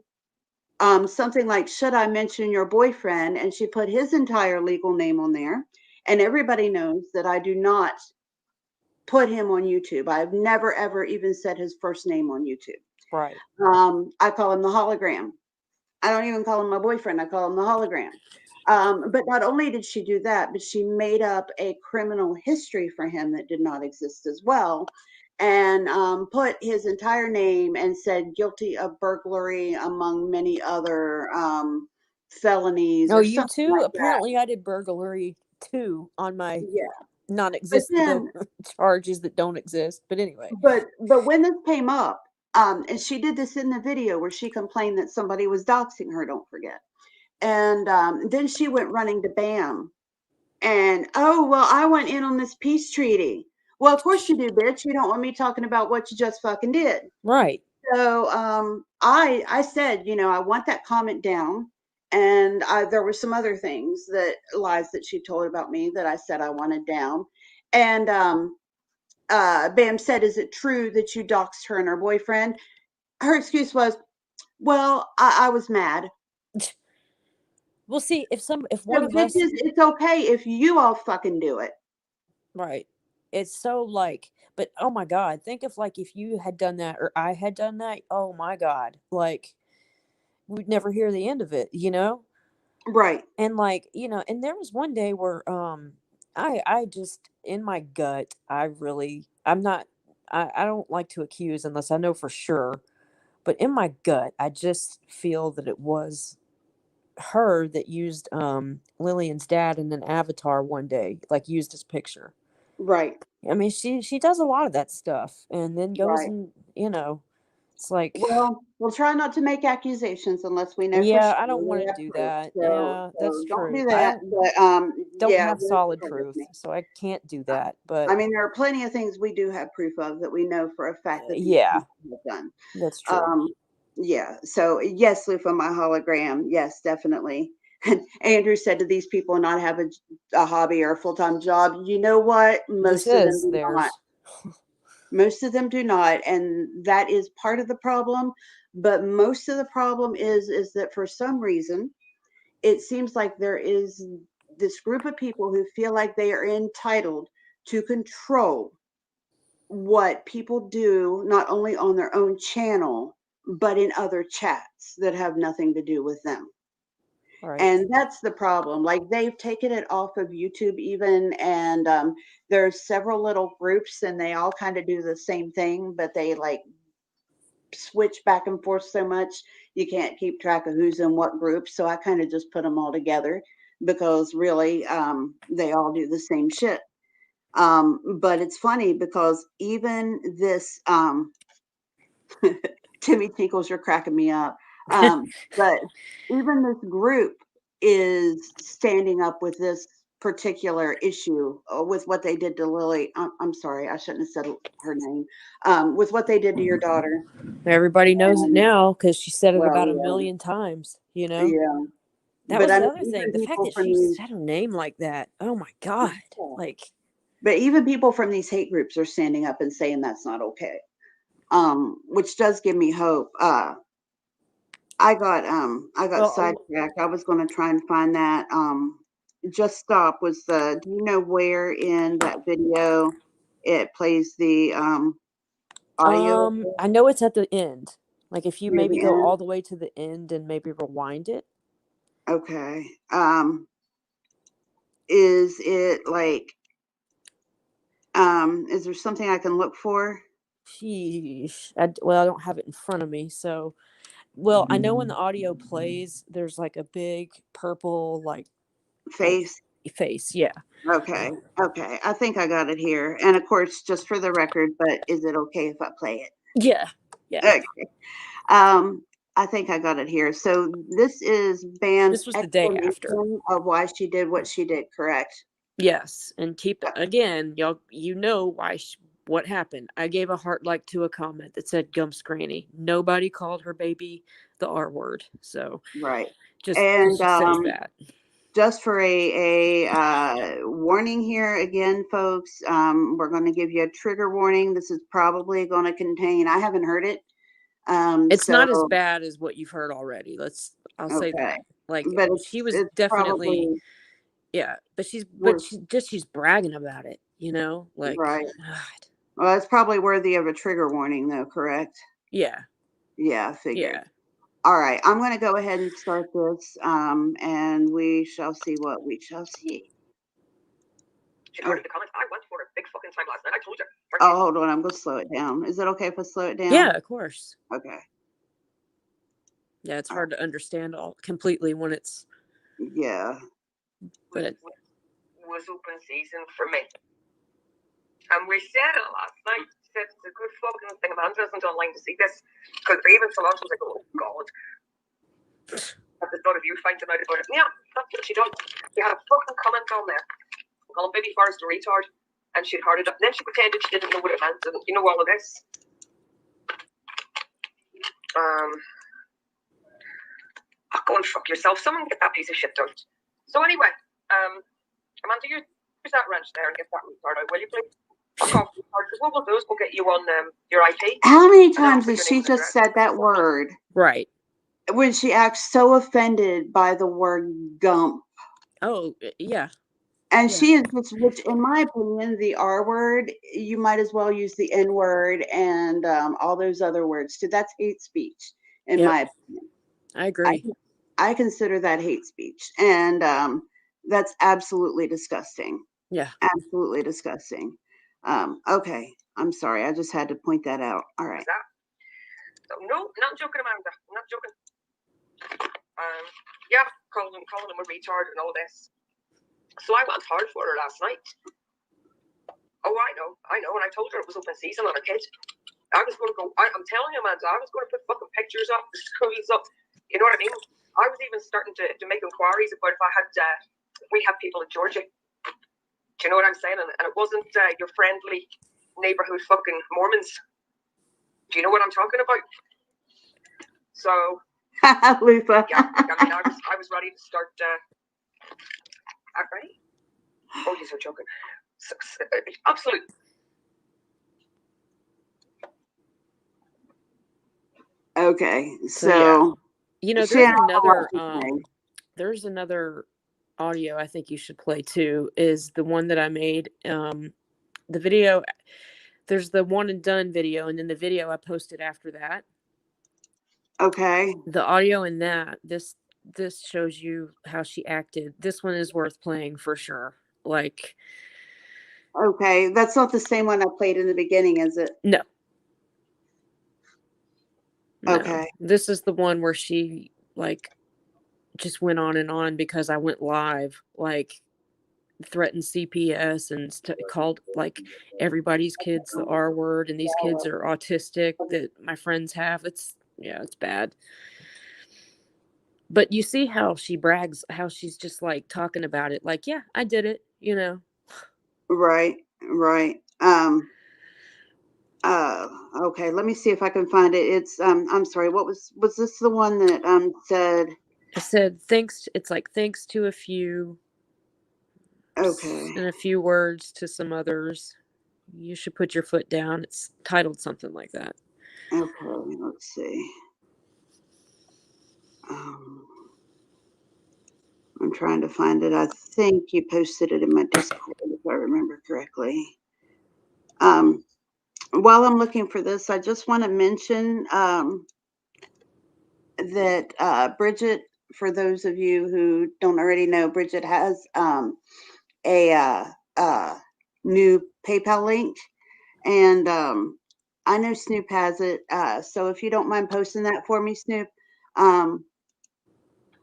something like, should I mention your boyfriend? And she put his entire legal name on there. And everybody knows that I do not put him on YouTube. I've never, ever even said his first name on YouTube. Right. I call him the hologram. I don't even call him my boyfriend. I call him the hologram. But not only did she do that, but she made up a criminal history for him that did not exist as well, and put his entire name and said guilty of burglary among many other felonies Oh, or you something too? like that. Apparently, I did burglary too on my Yeah. But non-existent then, charges that don't exist. But anyway, but when this came up, and she did this in the video where she complained that somebody was doxing her. Don't forget. And then she went running to Bam. And, oh, well, I went in on this peace treaty. Well, of course you do, bitch. You don't want me talking about what you just fucking did. right. So I said, you know, I want that comment down. And there were some other things that lies that she told about me that I said I wanted down. And Bam said, is it true that you doxed her and her boyfriend? Her excuse was, Well, I was mad. We'll see if So one of us, it's okay if you all fucking do it. right. It's so like, but oh my God, think of like if you had done that or I had done that, oh my God, like we'd never hear the end of it, you know? Right. And like, you know, and there was one day where I just in my gut, I'm not I don't like to accuse unless I know for sure, but in my gut, I just feel that it was her that used Lillian's dad in an avatar one day, like used his picture. Right. I mean, she does a lot of that stuff and then goes Right. and, you know, it's like, Well, we'll try not to make accusations unless we know for yeah, sure. I don't want We to have do proof. that. So, Yeah, that's so don't true. do I that. But don't yeah, have just solid forgive proof, me. so I can't do Uh, that. But I mean, there are plenty of things we do have proof of that we know for a fact that these yeah, people have done. that's true. Yeah. So yes, Lufa, my hologram. Yes, definitely. And Andrew said, do these people not have a hobby or a full-time job? You know what? This Most of them is do not. theirs. Most of them do not, and that is part of the problem. But most of the problem is that for some reason, it seems like there is this group of people who feel like they are entitled to control what people do, not only on their own channel, but in other chats that have nothing to do with them. Right. And that's the problem. Like they've taken it off of YouTube even, and there's several little groups, and they all kind of do the same thing, but they like switch back and forth so much you can't keep track of who's in what group. So I kind of just put them all together because really they all do the same shit. But it's funny because even this Timmy Tinkles, you're cracking me up. But even this group is standing up with this particular issue with what they did to Lily. I'm sorry, I shouldn't have said her name. With what they did to your daughter. Everybody knows it And, now because she said it well, about a yeah, million times, you know? yeah. That But was I the mean, other even thing. The fact people that from she these, said her name like that. Oh my God. Like, but even people from these hate groups are standing up and saying that's not okay. Which does give me hope. I got well, sidetracked. I was going to try and find that. Just stop was the. Do you know where in that video it plays the audio I know it's at the end. Like, if you near maybe the go end? all the way to the end and maybe rewind it. Okay. Is it like is there something I can look for? Sheesh. Well, I don't have it in front of me, so. Well, I know when the audio plays, there's like a big purple like Face. face. Yeah. Okay. Okay. I think I got it here. And of course, just for the record, but is it okay if I play it? Yeah. Yeah. Okay. I think I got it here. So this is Bam's This was the day after. explanation of why she did what she did, correct? Yes, and keep again, y'all. You know why? What happened? I gave a heart like to a comment that said "Gumps Granny." Nobody called her baby the R word, so Right. just And says that. just for a warning here again, folks, we're going to give you a trigger warning. This is probably going to contain. I haven't heard it. It's So not as bad as what you've heard already. I'll say okay, that. Like but she was it's definitely, probably yeah, but she's bragging about it, you know, like right. God. Well, it's probably worthy of a trigger warning, though, correct? Yeah. Yeah, I figured. Yeah. All right, I'm going to go ahead and start this, and we shall see what we shall see. She heard the comment. I went for a big fucking time last night. I told you. Oh, hold on. I'm going to slow it down. Is it okay if I slow it down? Yeah, of course. Okay. Yeah, it's hard to understand all completely when it's. Yeah. But it was open season for me. And we said it last night. Said it's a good fucking thing. Amanda isn't online to see this. Because even so much was like, oh God. At the thought of you finding out about it. Yeah, that's what she done. She had a fucking comment on there. Calling Baby Forrest a retard. And she'd heard it up. And then she pretended she didn't know what it meant. And you know all of this. Go and fuck yourself. Someone get that piece of shit done. So anyway, Amanda, use that wrench there and get that retard out, will you please? Fuck off, retard, because what we'll do is we'll get you on your IP. How many times has she just said that word? Right. when she acts so offended by the word gump. Oh, yeah. And Yeah. she is, which in my opinion, the R word, you might as well use the N word and all those other words too. That's hate speech, in Yep. my opinion. I agree. I consider that hate speech. And that's absolutely disgusting. Yeah. Absolutely disgusting. Okay. I'm sorry. I just had to point that out. All right. So, no, not joking, Amanda. I'm not joking. Yeah, calling him a retard and all this. So I went hard for her last night. Oh, I know. And I told her it was open season on a kid. I was going to go, I'm telling you, Amanda, I was going to put fucking pictures up, the schools up. You know what I mean? I was even starting to make inquiries about if we have people in Georgia. Do you know what I'm saying? And it wasn't your friendly neighborhood fucking Mormons. Do you know what I'm talking about? So, Luther. yeah, I mean, I was ready to start. Ready? Oh, you're joking. Absolute. Okay, So, yeah. So You know, she had a lot there's to another say. there's another audio I think you should play too, is the one that I made. The video, there's the one and done video, and then the video I posted after that. Okay. The audio in that, this shows you how she acted. This one is worth playing for sure. Like, Okay, that's not the same one I played in the beginning, is it? no. Okay. This is the one where she like just went on and on because I went live, like threatened CPS and called like everybody's kids the R word, and these kids are autistic that my friends have. It's bad. But you see how she brags, how she's just like talking about it, like, yeah, I did it, you know. Right. Okay, let me see if I can find it. It's I'm sorry, what was this the one that said It said thanks to a few, okay. and a few words to some others. You should put your foot down. It's titled something like that. Okay, let's see. I'm trying to find it. I think you posted it in my Discord, if I remember correctly. While I'm looking for this, I just want to mention that Bridget, for those of you who don't already know, Bridget has a new PayPal link, and I know Snoop has it. So if you don't mind posting that for me, Snoop,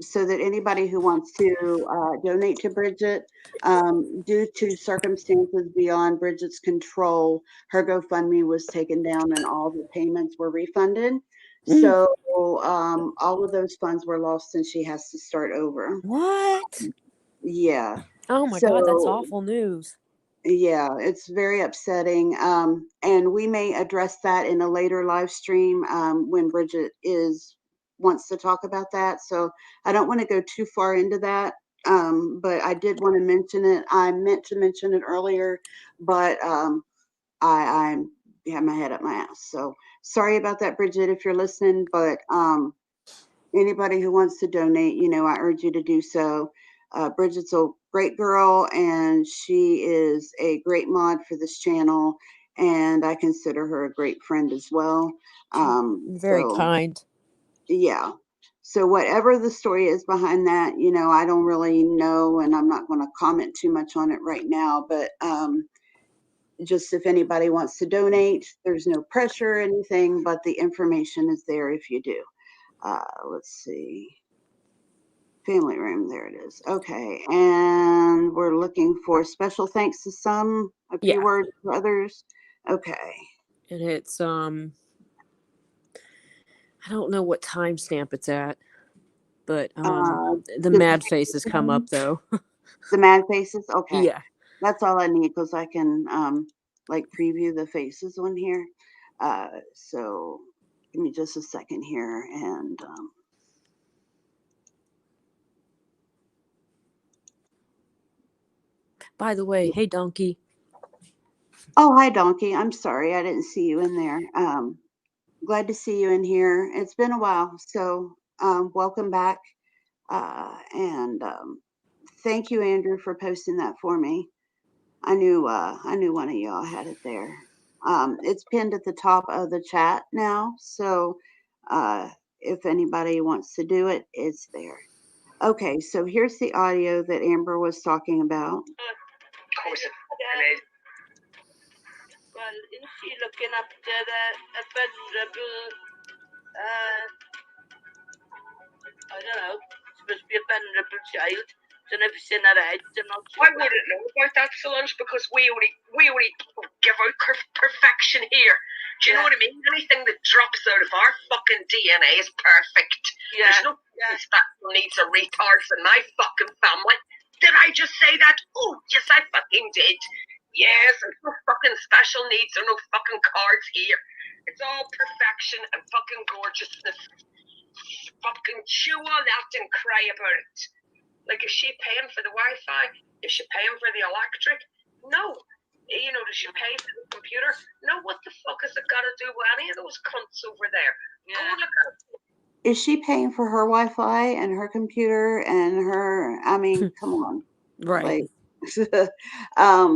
so that anybody who wants to donate to Bridget, due to circumstances beyond Bridget's control, her GoFundMe was taken down and all the payments were refunded. So all of those funds were lost and she has to start over. What? Yeah. Oh my God, that's awful news. Yeah, it's very upsetting. And we may address that in a later live stream when Bridget wants to talk about that. So I don't want to go too far into that. But I did want to mention it. I meant to mention it earlier, but I had my head up my ass. So sorry about that, Bridget, if you're listening. But anybody who wants to donate, I urge you to do so. Bridget's a great girl, and she is a great mod for this channel, and I consider her a great friend as well. Very kind. Yeah. So whatever the story is behind that, I don't really know, and I'm not going to comment too much on it right now, but just if anybody wants to donate, there's no pressure or anything, but the information is there if you do. Let's see. Family room, there it is. Okay, and we're looking for special thanks to some, a few words for others. Okay. And it's I don't know what timestamp it's at, but the mad faces come up though. The mad faces? Okay. Yeah. That's all I need because I can like preview the faces on here. So give me just a second here and by the way, hey Donkey. Oh, hi Donkey. I'm sorry I didn't see you in there. Glad to see you in here. It's been a while, so welcome back. And thank you, Andrew, for posting that for me. I knew one of y'all had it there. It's pinned at the top of the chat now, so if anybody wants to do it, it's there. Okay, so here's the audio that Amber was talking about. Well, is she looking after a vulnerable, I don't know, supposed to be a vulnerable child? Don't know if it's in her head. I wouldn't know about that, Solange, because we only give out perfection here. Do you know what I mean? Anything that drops out of our fucking DNA is perfect. There's no special needs or retards in my fucking family. Did I just say that? Oh, yes, I fucking did. Yes, there's no fucking special needs or no fucking cards here. It's all perfection and fucking gorgeousness. Fucking chew on that and cry about it. Like, is she paying for the Wi-Fi? Is she paying for the electric? No. You know, does she pay for the computer? No, what the fuck has it got to do with any of those cunts over there? Go and look at it. Is she paying for her Wi-Fi and her computer and her, I mean, come on. Right. Like,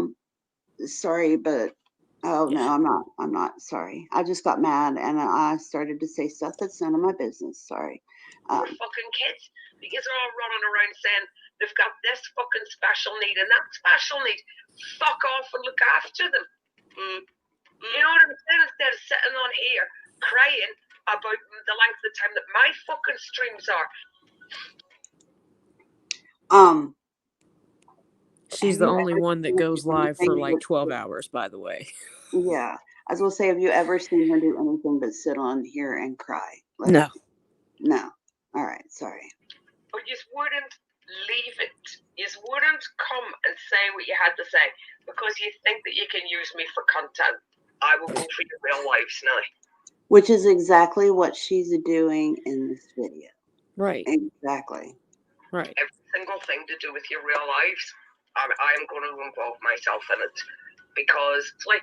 sorry, but, oh no, I'm not sorry. I just got mad and I started to say stuff that's none of my business. Sorry. Fucking kids. Because they're all running around saying they've got this fucking special need and that special need. Fuck off and look after them. You know what I'm saying? Instead of sitting on here crying about the length of time that my fucking streams are. She's the only one that goes live for like 12 hours, by the way. Yeah. I was going to say, have you ever seen her do anything but sit on here and cry? Like, No. No. All right. Sorry. But you wouldn't leave it. You wouldn't come and say what you had to say because you think that you can use me for content. I will go for your real lives now. Which is exactly what she's doing in this video. Right. Exactly. Right. Every single thing to do with your real lives, I'm going to involve myself in it because it's like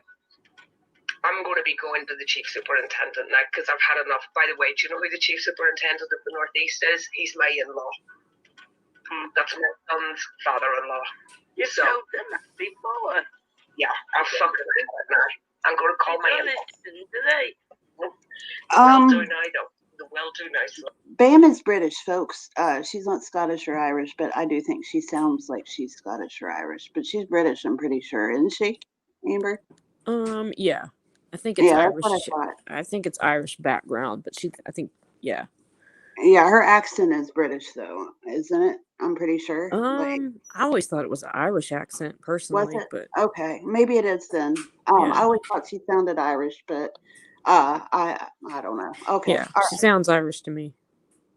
I'm going to be going to the chief superintendent now because I've had enough. By the way, do you know who the chief superintendent of the Northeast is? He's my in-law. That's my son's father-in-law. You told them that before. Yeah, I'm fucking it now. I'm going to call my in-law. Listen, do they? Well do now, though. The well do now. Bam is British, folks. She's not Scottish or Irish, but I do think she sounds like she's Scottish or Irish. But she's British, I'm pretty sure, isn't she, Amber? Yeah. I think it's Irish. That's what I thought. I think it's Irish background, but yeah. Yeah, her accent is British though, isn't it? I'm pretty sure. I always thought it was an Irish accent personally, but okay, maybe it is then. I always thought she sounded Irish, but I don't know. Okay. Yeah, she sounds Irish to me.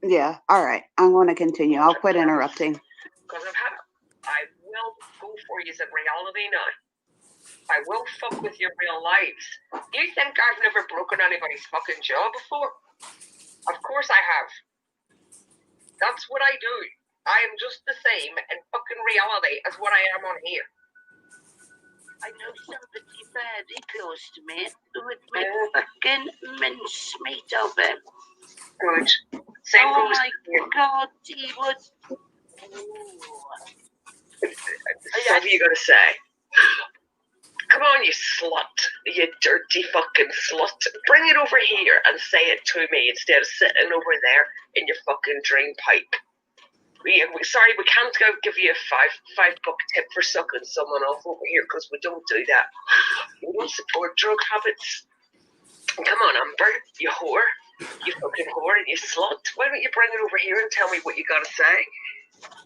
Yeah. All right. I'm going to continue. I'll quit interrupting. Because I will go for you in reality now. I will fuck with your real lives. You think I've never broken anybody's fucking jaw before? Of course I have. That's what I do. I am just the same in fucking reality as what I am on here. I know somebody very close to me who would make fucking mincemeat of him. Good. Same oh goes my God, he would. What are you going to say? Come on, you slut. You dirty fucking slut. Bring it over here and say it to me instead of sitting over there in your fucking drain pipe. Sorry, we can't give you a $5 tip for sucking someone off over here because we don't do that. We don't support drug habits. Come on, Amber, you whore. You fucking whore and you slut. Why don't you bring it over here and tell me what you got to say?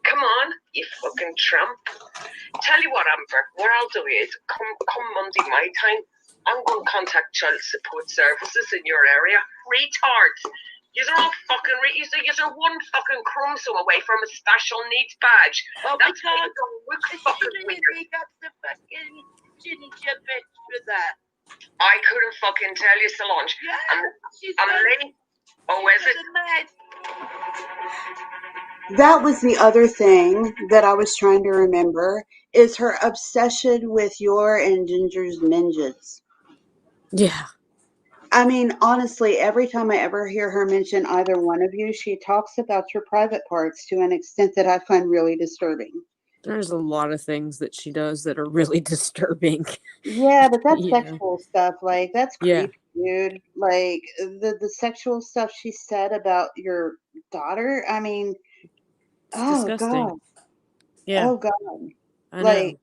Come on, you fucking tramp. Tell you what, Amber, what I'll do is, come Monday my time, I'm going to contact child support services in your area. Retards. You're all fucking, you're one fucking chromosome away from a special needs badge. Oh That's my God. fucking weird. Got the fucking ginger bitch for that. I couldn't fucking tell you, Solange. Yeah, I'm late. Oh, is it? That was the other thing that I was trying to remember is her obsession with your and Ginger's ninjas. Yeah. I mean, honestly, every time I ever hear her mention either one of you, she talks about your private parts to an extent that I find really disturbing. There's a lot of things that she does that are really disturbing. Yeah, but that's You know? sexual stuff. Like, that's Yeah, creepy, dude. Like, the sexual stuff she said about your daughter. I mean, it's oh disgusting. God. Yeah, Oh God. I Like,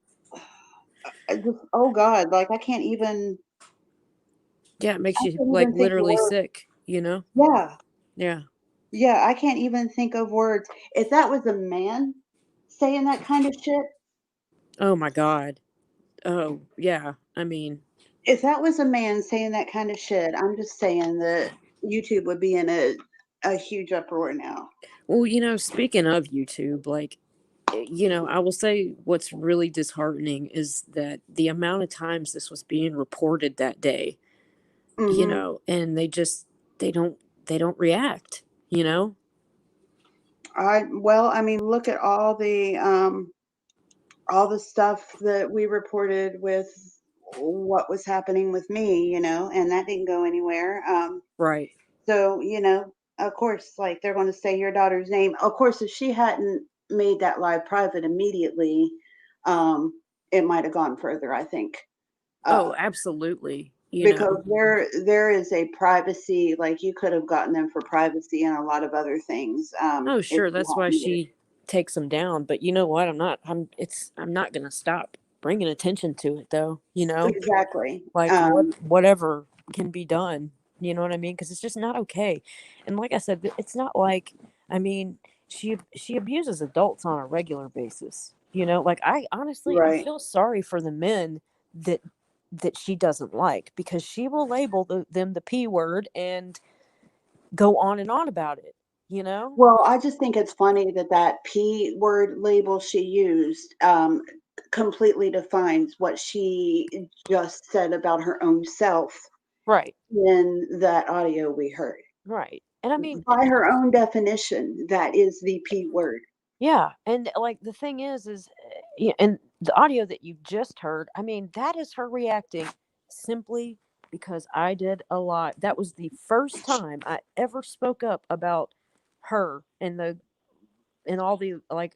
know. oh God. Like, I can't even. Yeah, it makes I you can't like even think of literally words. sick, you know? Yeah. Yeah. Yeah, I can't even think of words. If that was a man saying that kind of shit, Oh my God. Oh, yeah. I mean, if that was a man saying that kind of shit, I'm just saying that YouTube would be in a huge uproar now. well, speaking of YouTube, like, I will say what's really disheartening is that the amount of times this was being reported that day, Hmm. and they don't they don't react, you know? I mean, look at all the stuff that we reported with what was happening with me, and that didn't go anywhere. Right. So, of course, like they're going to say your daughter's name. Of course, if she hadn't made that live private immediately, um, it might have gone further, I think. Oh, Uh, absolutely. because there is a privacy, like you could have gotten them for privacy and a lot of other things. Oh, If sure, you that's why hadn't made it. she takes them down, but you know what? I'm not going to stop bringing attention to it though, Exactly. like whatever can be done, you know what I mean? Because it's just not okay. And like I said, it's not like, I mean, she abuses adults on a regular basis, like I honestly I Right. feel sorry for the men that she doesn't like, because she will label them the P word and go on and on about it, you know. Well, I just think it's funny that that P word label she used completely defines what she just said about her own self Right. in that audio we heard. Right. And I mean, By her own definition, that is the P word. yeah, and like the thing is yeah, and the audio that you just heard, I mean, that is her reacting simply because I did a lot. That was the first time I ever spoke up about her and all the like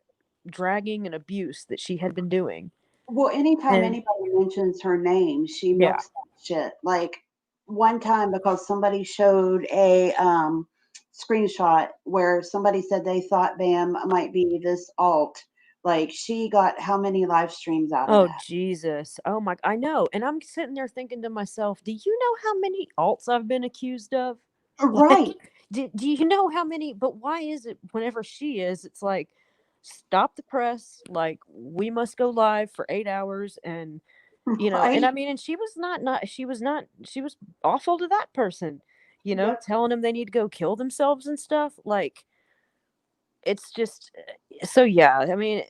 dragging and abuse that she had been doing. Well, anytime And anybody mentions her name, she yeah. milks that shit. Like one time, because somebody showed a screenshot where somebody said they thought Bam might be this alt. Like she got how many live streams out of Oh that? Jesus. Oh my, I know. And I'm sitting there thinking to myself, do you know how many alts I've been accused of? Right. Like, do you know how many? But why is it whenever she is, it's like, stop the press. Like, we must go live for 8 hours. And, and Right. I mean, and she was she was awful to that person, Yep. telling them they need to go kill themselves and stuff. Like, it's just, so yeah. I mean,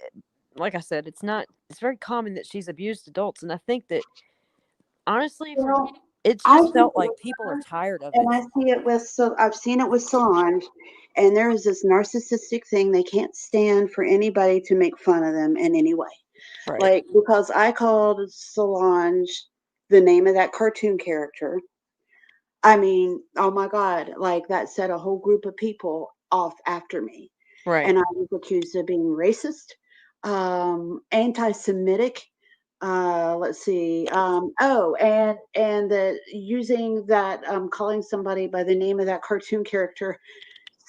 like I said, it's very common that she's abused adults. And I think that, honestly, Well, it's I just see it felt like with people are her, tired of and it. I see it with so I've seen it with Solange, and there is this narcissistic thing they can't stand for anybody to make fun of them in any way. Right. Like, because I called Solange the name of that cartoon character. I mean, oh my God, like that set a whole group of people off after me. Right. And I was accused of being racist, anti-Semitic. Let's see. And that using that, calling somebody by the name of that cartoon character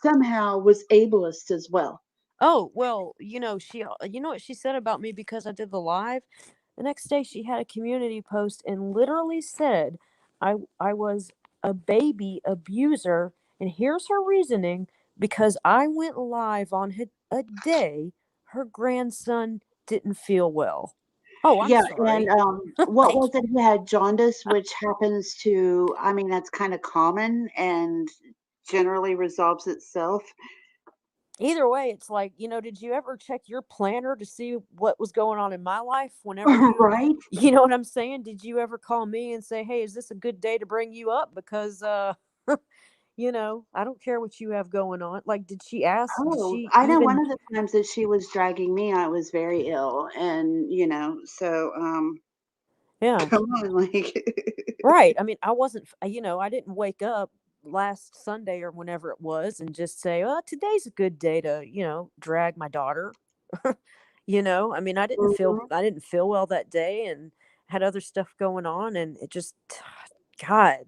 somehow was ableist as well. Oh, well, you know what she said about me because I did the live? The next day she had a community post and literally said I was a baby abuser, and here's her reasoning: because I went live on a day her grandson didn't feel well. Oh, I'm Yeah, and, sorry. what Like, was it? He had jaundice, which happens to I mean, that's kinda common and generally resolves itself. either way, it's like, did you ever check your planner to see what was going on in my life whenever you, Right? you know what I'm saying? Did you ever call me and say, "Hey, is this a good day to bring you up because I don't care what you have going on." Like, did she ask? Did Oh, she I know one even of the times that she was dragging me, I was very ill, and, so, Yeah. Come on, like. Right. I mean, I wasn't, I didn't wake up last Sunday or whenever it was and just say, "Oh, today's a good day to, drag my daughter." I mean, Mhm. I didn't feel well that day and had other stuff going on, and it just God,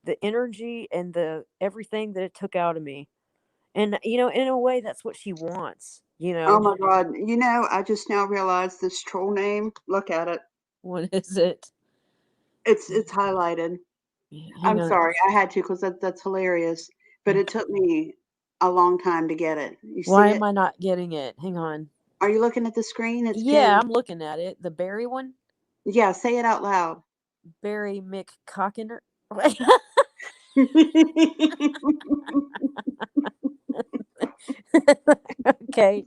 the energy and the everything that it took out of me. And in a way that's what she wants. Oh my God. I just now realized this troll name. Look at it. What is it? It's highlighted. Hang I'm on. sorry. I had to because that's hilarious. But it took me a long time to get it. You Why see am it? I not getting it? Hang on. Are you looking at the screen? It's Yeah, pinned. I'm looking at it. The berry one? Yeah, say it out loud. Barry McCockiner. Okay.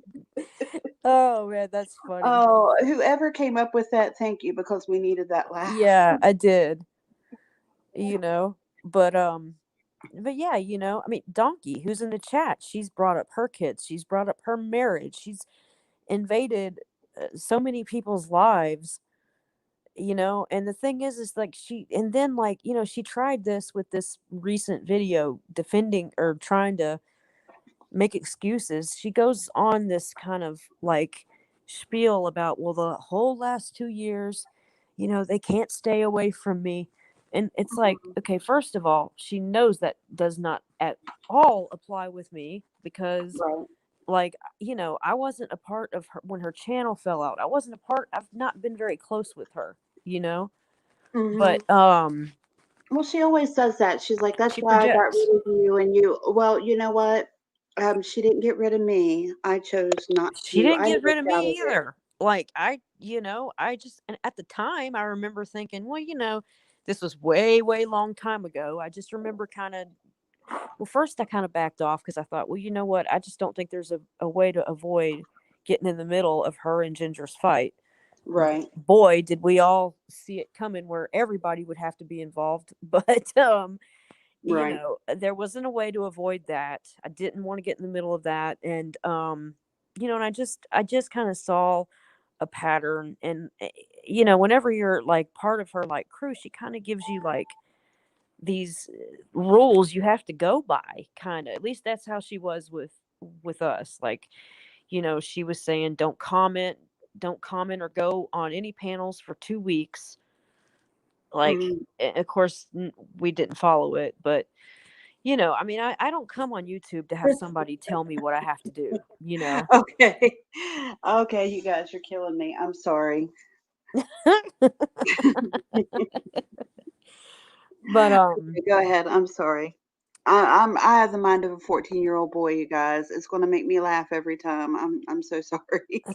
Oh man, that's funny. Oh, whoever came up with that, thank you, because we needed that laugh. Yeah, I did. You know, but yeah, I mean, Donkey, who's in the chat, she's brought up her kids. She's brought up her marriage. She's invaded so many people's lives. And the thing is like and then like, she tried this with this recent video defending or trying to make excuses. She goes on this kind of like spiel about, well, the whole last 2 years, they can't stay away from me. And it's like, okay, first of all, she knows that does not at all apply with me because, Right. like, I wasn't a part of her when her channel fell out. I've not been very close with her, you know? Hmm. But Well, she always does that. She's like, "That's she why I got projects. rid of you." And you, well, you know what? She didn't get rid of me. I chose not She to. didn't I get never rid of shouted me it. either. Like I just and at the time I remember thinking, well, this was way, way long time ago. I just remember kind of well, first I kind of backed off because I thought, well, you know what? I just don't think there's a way to avoid getting in the middle of her and Ginger's fight. Right. Boy, did we all see it coming where everybody would have to be involved. But Right. there wasn't a way to avoid that. I didn't want to get in the middle of that. And and I just kind of saw a pattern. And whenever you're like part of her like crew, she kind of gives you like these rules you have to go by, kind of. At least that's how she was with us. Like, she was saying don't comment or go on any panels for 2 weeks. Like, Mhm. of course, we didn't follow it, but I mean, I don't come on YouTube to have somebody tell me what I have to do. Okay. Okay, you guys, you're killing me. I'm sorry. But Okay, go ahead. I'm sorry. I have the mind of a 14-year-old boy, you guys. It's gonna make me laugh every time. I'm so sorry.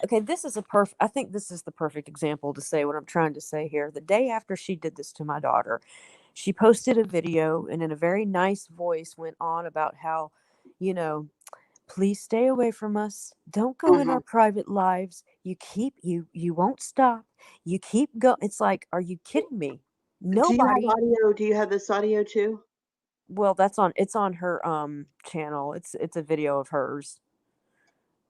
okay, this is I think this is the perfect example to say what I'm trying to say here. The day after she did this to my daughter, she posted a video and in a very nice voice went on about how, you know, please stay away from us. Don't go in Uh-huh. our private lives. You won't stop. You keep go. It's like, are you kidding me? Do you have Nobody. audio? Do you have this audio too? Well, it's on her channel. It's a video of hers.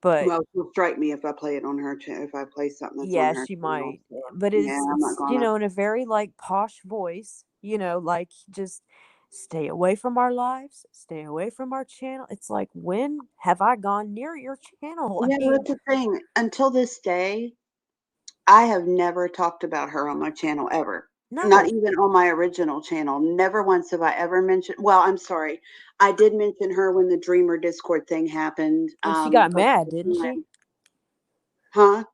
But Well, she'll strike me if I play it on her if I play something that's on yeah, her she channel. might. So, But yeah, I'm not it's gonna. in a very like posh voice, like just stay away from our lives, stay away from our channel. It's like, when have I gone near your channel? I Yeah, mean, that's the thing. Until this day, I have never talked about her on my channel ever. Not no. even on my original channel. Never once have I ever mentioned. Well, I'm sorry. I did mention her when the Dreamer Discord thing happened. And she got But mad, didn't she? huh?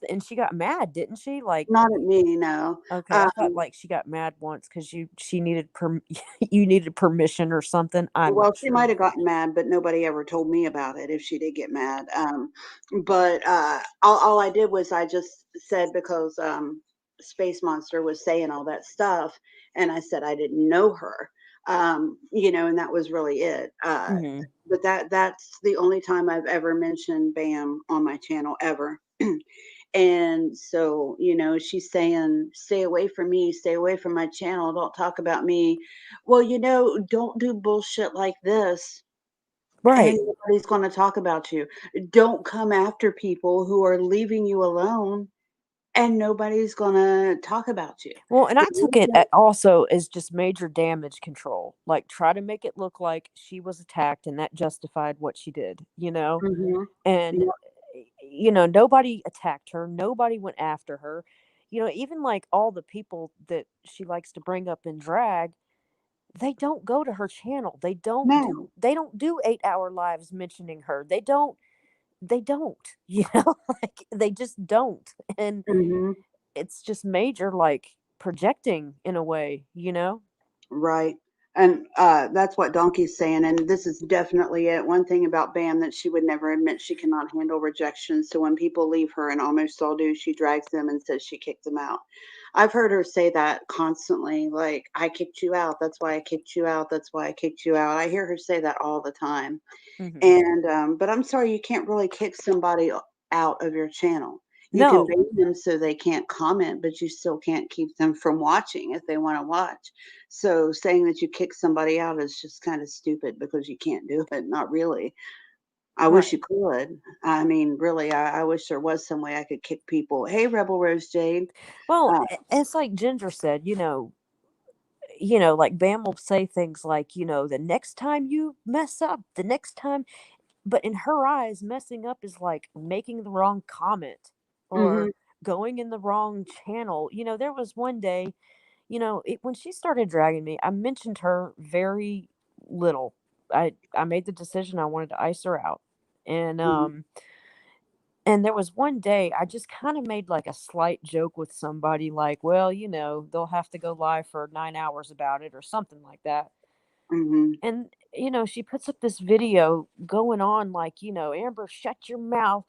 And she got mad, didn't she? Like, Not at me, no. okay, I thought Um, like she got mad once because she needed you needed permission or something. I'm Well, not she sure. might have gotten mad, but nobody ever told me about it if she did get mad. But all I did was I just said because Space Monster was saying all that stuff, and I said I didn't know her, and that was really it. Hmm. But that's the only time I've ever mentioned Bam on my channel ever. And so, she's saying, stay away from me, stay away from my channel, don't talk about me. Well, don't do bullshit like this and Right. nobody's going to talk about you. Don't come after people who are leaving you alone and nobody's gonna talk about you. Well, and I The took it reason- also as just major damage control. Like, try to make it look like she was attacked and that justified what she did, you know? Mhm. And, Yeah. nobody attacked her, nobody went after her. Even like all the people that she likes to bring up in drag, they don't go to her channel. No. They don't do 8-hour lives mentioning her. They don't, like they just don't. And Mhm. it's just major like projecting in a way. Right. And that's what Donkey's saying. And this is definitely it. One thing about Bam that she would never admit, she cannot handle rejection. So when people leave her, and almost all do, she drags them and says she kicked them out. I've heard her say that constantly, like, I kicked you out. That's why I kicked you out. That's why I kicked you out. I hear her say that all the time. Hmm. And but I'm sorry, you can't really kick somebody out of your channel. You can No. ban them so they can't comment, but you still can't keep them from watching if they want to watch. So saying that you kick somebody out is just kind of stupid because you can't do it. Not really. I wish you Right. could. I mean, really, I wish there was some way I could kick people. Hey, Rebel Rose Jade. Well, Uh, it's like Ginger said, like Bam will say things like, the next time you mess up, the next time, but in her eyes, messing up is like making the wrong comment mm-hmm, or going in the wrong channel. There was one day, when she started dragging me, I mentioned her very little. I made the decision I wanted to ice her out. And mm-hmm, and there was one day I just kind of made like a slight joke with somebody like, well, they'll have to go live for 9 hours about it or something like that. mm-hmm. And she puts up this video going on like, Amber, shut your mouth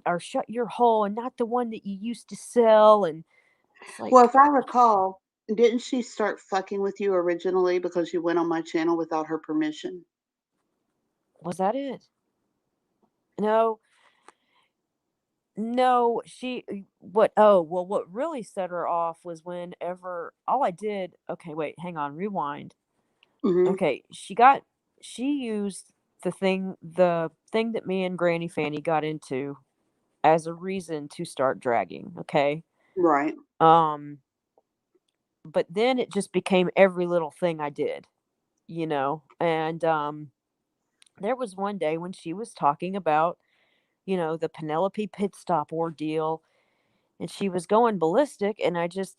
or shut your hole and not the one that you used to sell. And it's Well, like, if I recall, didn't she start fucking with you originally because you went on my channel without her permission? was that it? No, no, what really set her off was whenever all I did, okay, wait, hang on, rewind. Mm-hmm. Okay, she used the thing that me and Granny Fanny got into as a reason to start dragging, okay? Right. Um but then it just became every little thing I did. And there was one day when she was talking about, the Penelope pit stop ordeal, and she was going ballistic, and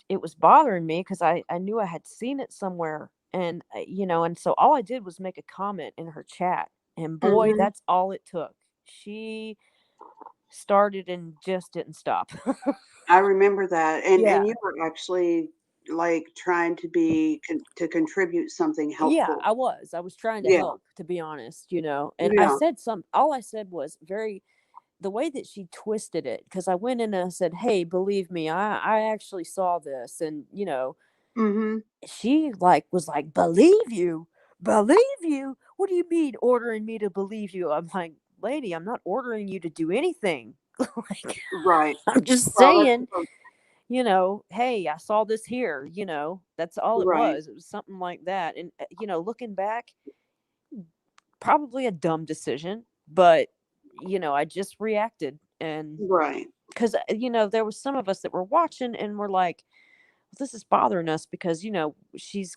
it was bothering me because I knew I had seen it somewhere. And and so all I did was make a comment in her chat, and boy, Mm-hmm. that's all it took. She started and just didn't stop. I remember that, and Yeah. you were actually like trying to to contribute something Yeah, helpful. I was trying to Yeah. help, to be honest. And I Yeah. said all I said was very the way that she twisted it, because I went in and I said, hey, believe me, I actually saw this. And Mm-hmm. she like was like, believe you, what do you mean ordering me to believe you? I'm like, lady, I'm not ordering you to do anything. Like, Right. I'm just Well, that's saying, hey, I saw this here. That's all it right. was. It was something like that. And looking back, probably a dumb decision, but I just reacted. And Right. because there was some of us that were watching and were like, this is bothering us because she's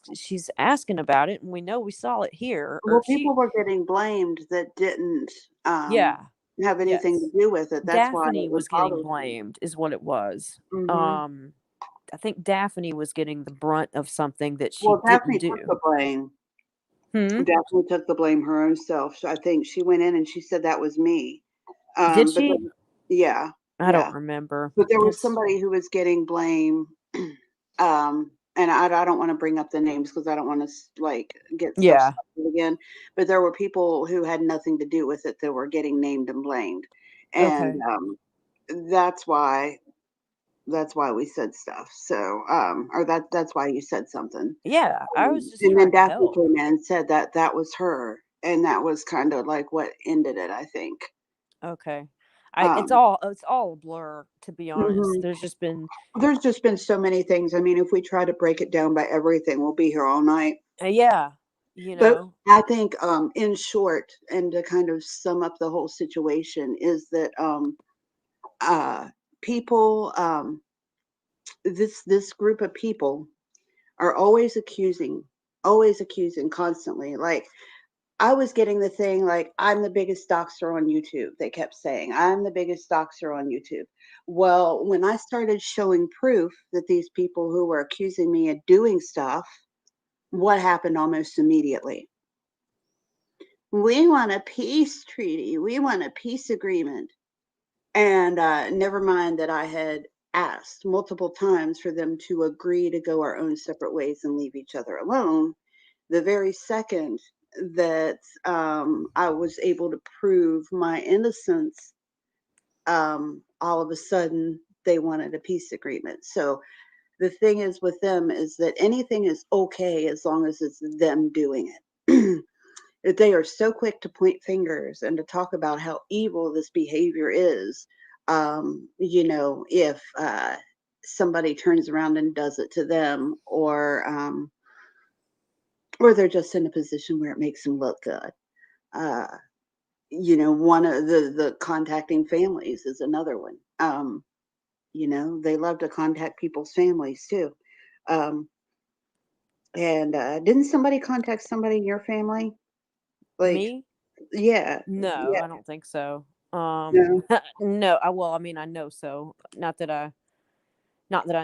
asking about it, and we know we saw it here, or Well, she. people were getting blamed that didn't Yeah. have anything to Yes. do with it. That's why Daphne it was was getting bothersome. blamed is what it was. Mm-hmm. I think Daphne was getting the brunt of something that she Well, didn't Daphne took do. the blame. Hmm. Daphne took the blame her own self. So I think she went in and she said that was me. Did But she? then, yeah, I yeah. don't remember. But there was It's somebody who was getting blame, and I don't want to bring up the names because I don't want to like get stuff Yeah. started again. But there were people who had nothing to do with it that were getting named and blamed, and Okay. that's why we said stuff. So or that's why you said something. Yeah, I was just And then trying to Daphne help. came in and said that that was her, and that was kind of like what ended it, I think. Okay. It's Um, all a blur, to be honest. mhm. There's just been There's just been so many things. I mean, if we try to break it down by everything, we'll be here all night. yeah, But I think, in short, and to kind of sum up the whole situation, is that uh, people this group of people are always accusing constantly. Like, I was getting the thing like, I'm the biggest doxer on YouTube. They kept saying, I'm the biggest doxer on YouTube. Well, when I started showing proof that these people who were accusing me of doing stuff, what happened almost immediately? We want a peace treaty. We want a peace agreement. And never mind that I had asked multiple times for them to agree to go our own separate ways and leave each other alone. The very second that I was able to prove my innocence, all of a sudden they wanted a peace agreement. So the thing is with them is that anything is okay as long as it's them doing it. They are so quick to point fingers and to talk about how evil this behavior is. If somebody turns around and does it to them, or they're just in a position where it makes them look good. Uh, one of the contacting families is another one. They love to contact people's families too. Um, and didn't somebody contact somebody in your family? Like, Me? yeah, No, yeah, I don't think so. no. No, well, I mean, I know so. Not that I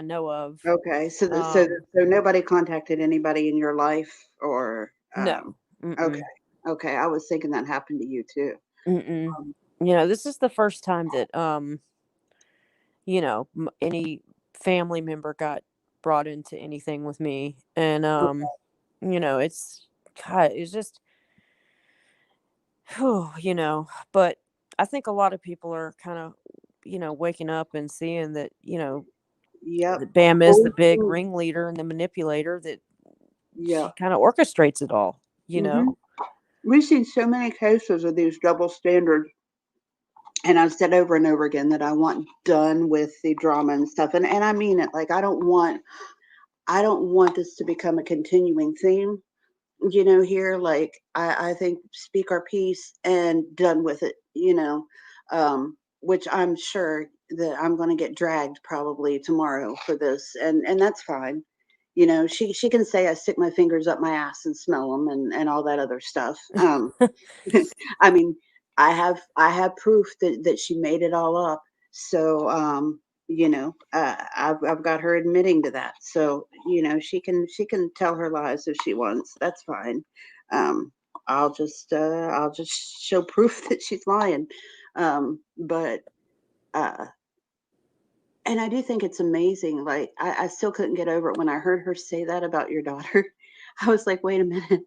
know of. Okay, so Um, nobody contacted anybody in your life, or no. okay, Mm-mm. okay. I was thinking that happened to you too. Mm-mm. Um, This is the first time that any family member got brought into anything with me, and it's God, it's just, but I think a lot of people are kind of, waking up and seeing that, yep. that Bam is Well, the big ringleader and the manipulator, that yeah. she kind of orchestrates it all, hmm We've seen so many cases of these double standards, and I've said over and over again that I want done with the drama and stuff, and I mean it. Like, I don't want this to become a continuing theme. Here, like, I think speak our piece and done with it. Which I'm sure that I'm going to get dragged probably tomorrow for this, and that's fine. She can say I stick my fingers up my ass and smell them and all that other stuff. I mean, I have proof that she made it all up. So I've got her admitting to that. So she can tell her lies if she wants. That's fine. Um, I'll just show proof that she's lying. But uh, and I do think it's amazing. Like, I still couldn't get over it when I heard her say that about your daughter. I was like, wait a minute.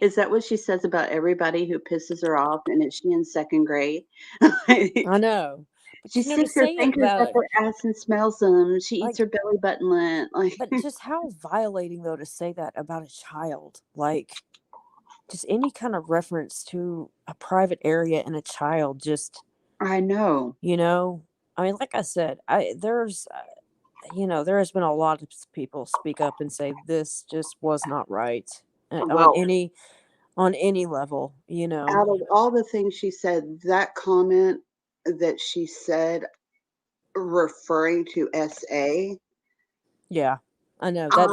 Is that what she says about everybody who pisses her off, and is she in second grade? I Like, know, but she to sticks her say it fingers about up it, her ass and smells them. She eats like, her belly button lint. Like, but just how violating though to say that about a child, like, just any kind of reference to a private area and a child, just, I know. you know, I mean, like I said, there has been a lot of people speak up and say this just was not right, Well, on any level, out of all the things she said, that comment that she said referring to SA, Yeah, I know I,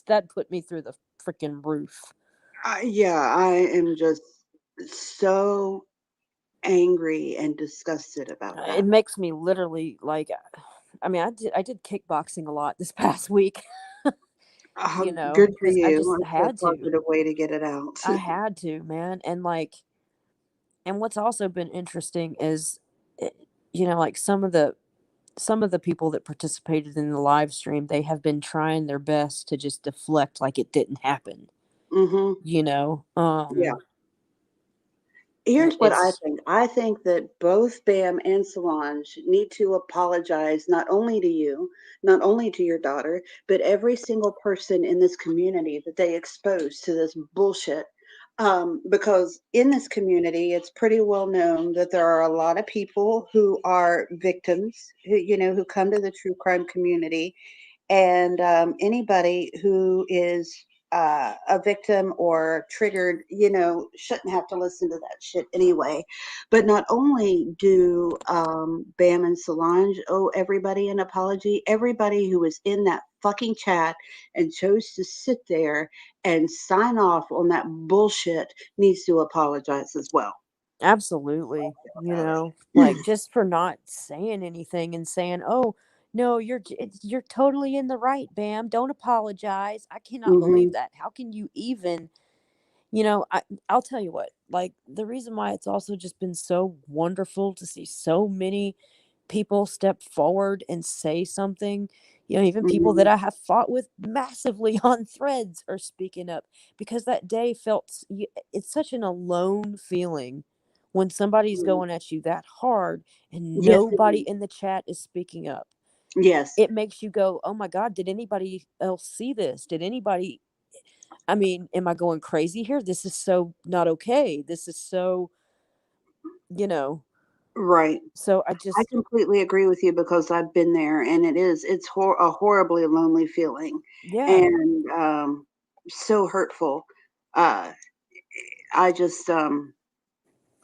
that put me through the freaking roof. yeah, I am just so angry and disgusted about It that. makes me literally, like, I mean, I did kickboxing a lot this past week, Good for because I you. just That's a had to. positive way to get it out. I had to, man. And like, and what's also been interesting is, eh, like some of the people that participated in the live stream, they have been trying their best to just deflect like it didn't happen. hmm You know, Yeah. Here's what I it's think. I think that both Bam and Solange need to apologize not only to you, not only to your daughter, but every single person in this community that they exposed to this bullshit. Because in this community, it's pretty well known that there are a lot of people who are victims, who come to the true crime community, and anybody who is a victim or triggered, shouldn't have to listen to that shit anyway. But not only do Bam and Solange owe everybody an apology, everybody who was in that fucking chat and chose to sit there and sign off on that bullshit needs to apologize as well. Absolutely. Like just for not saying anything and saying, "Oh, no, you're totally in the right, Bam. Don't apologize. I cannot believe that. How can you even?" I'll tell you what, like the reason why it's also just been so wonderful to see so many people step forward and say something, even people that I have fought with massively on threads are speaking up, because that day it's such an alone feeling when somebody's going at you that hard and Yes, nobody in the chat is speaking up. Yes. It makes you go, oh my God, did anybody else see this? Am I going crazy here? This is so not okay. This is so, Right. so I completely agree with you because I've been there, and it's a horribly lonely feeling, yeah. and so hurtful. Uh, I just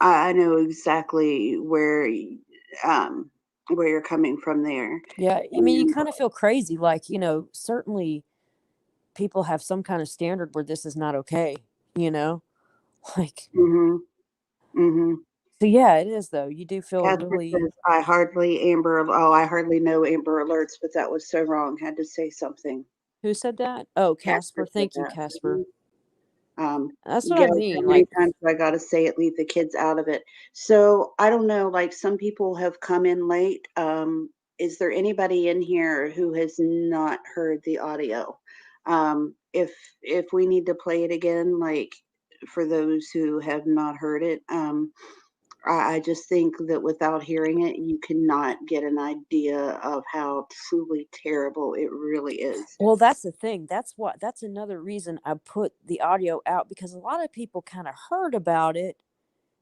I know exactly where you're coming from there. Yeah. I mean, you And kind of feel crazy. Like, certainly people have some kind of standard where this is not okay, like, mhm, mhm. so yeah, it is though. You do feel Casper really. says, I hardly know Amber Alerts, but that was so wrong. Had to say something. Who said that? Oh, Casper Casper. said Thank you, that. Casper. That's what I Gail, how mean. many Like, times do I got to say it? Leave the kids out of it. So I don't know. Like some people have come in late. Is there anybody in here who has not heard the audio? If we need to play it again, like for those who have not heard it, I just think that without hearing it, you cannot get an idea of how truly terrible it really is. well, that's the thing. That's another reason I put the audio out, because a lot of people kind of heard about it,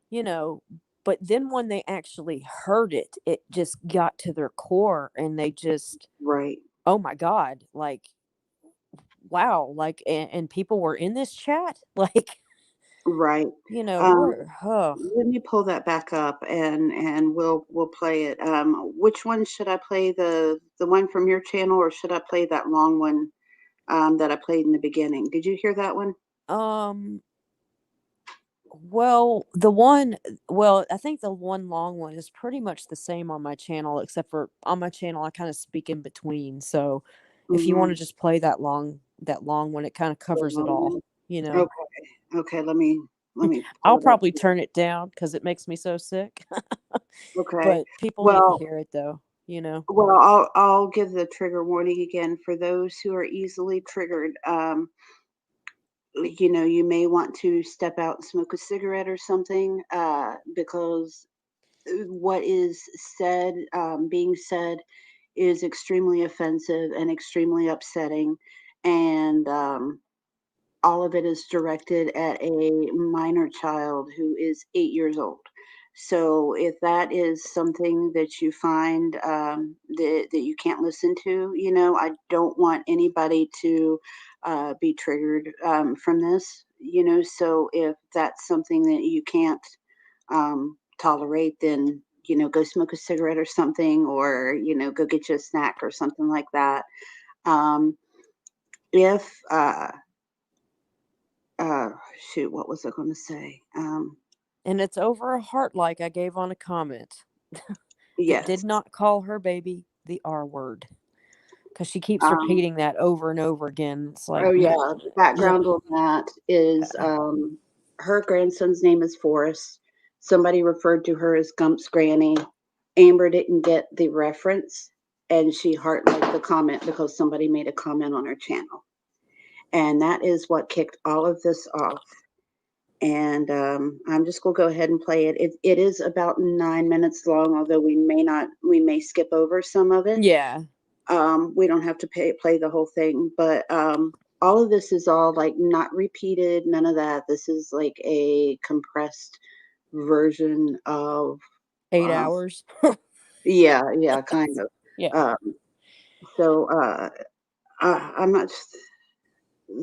you know, but then when they actually heard it, it just got to their core and they just, Right. oh my God, like, wow, like, and people were in this chat, like, Right. Um, we're, oh, Let me pull that back up and we'll play it. Which one should I play? The one from your channel, or should I play that long one that I played in the beginning? Did you hear that one? um, I think the one long one is pretty much the same on my channel, except for on my channel, I kind of speak in between. So if you want Mm-hmm. to just play that long one, it kind of The covers it long all, one. you know. Okay. Okay. Let me pull I'll it up. probably turn it down because it makes me so sick, Okay. but people need to Well, hear it though. I'll give the trigger warning again for those who are easily triggered. You may want to step out and smoke a cigarette or something, because what is being said, is extremely offensive and extremely upsetting, and all of it is directed at a minor child who is 8 years old. So if that is something that you find that you can't listen to, I don't want anybody to be triggered from this. So if that's something that you can't tolerate, then go smoke a cigarette or something, or go get you a snack or something like that. If shoot, what was I going to say? And it's over a heart like I gave on a comment that did Yes. not call her baby the R word, because she keeps Um, repeating that over and over again. It's like, oh yeah, the yeah, background on that is her grandson's name is Forrest. Somebody referred to her as Gump's granny. Amber didn't get the reference, and she heart liked the comment because somebody made a comment on her channel, and that is what kicked all of this off. And I'm just going to go ahead and play it. It is about 9 minutes long, although we may skip over some of it. yeah. We don't have to play the whole thing, but all of this is all like not repeated, none of that. This is like a compressed version of 8 hours. yeah, kind of. Yeah. So I'm not.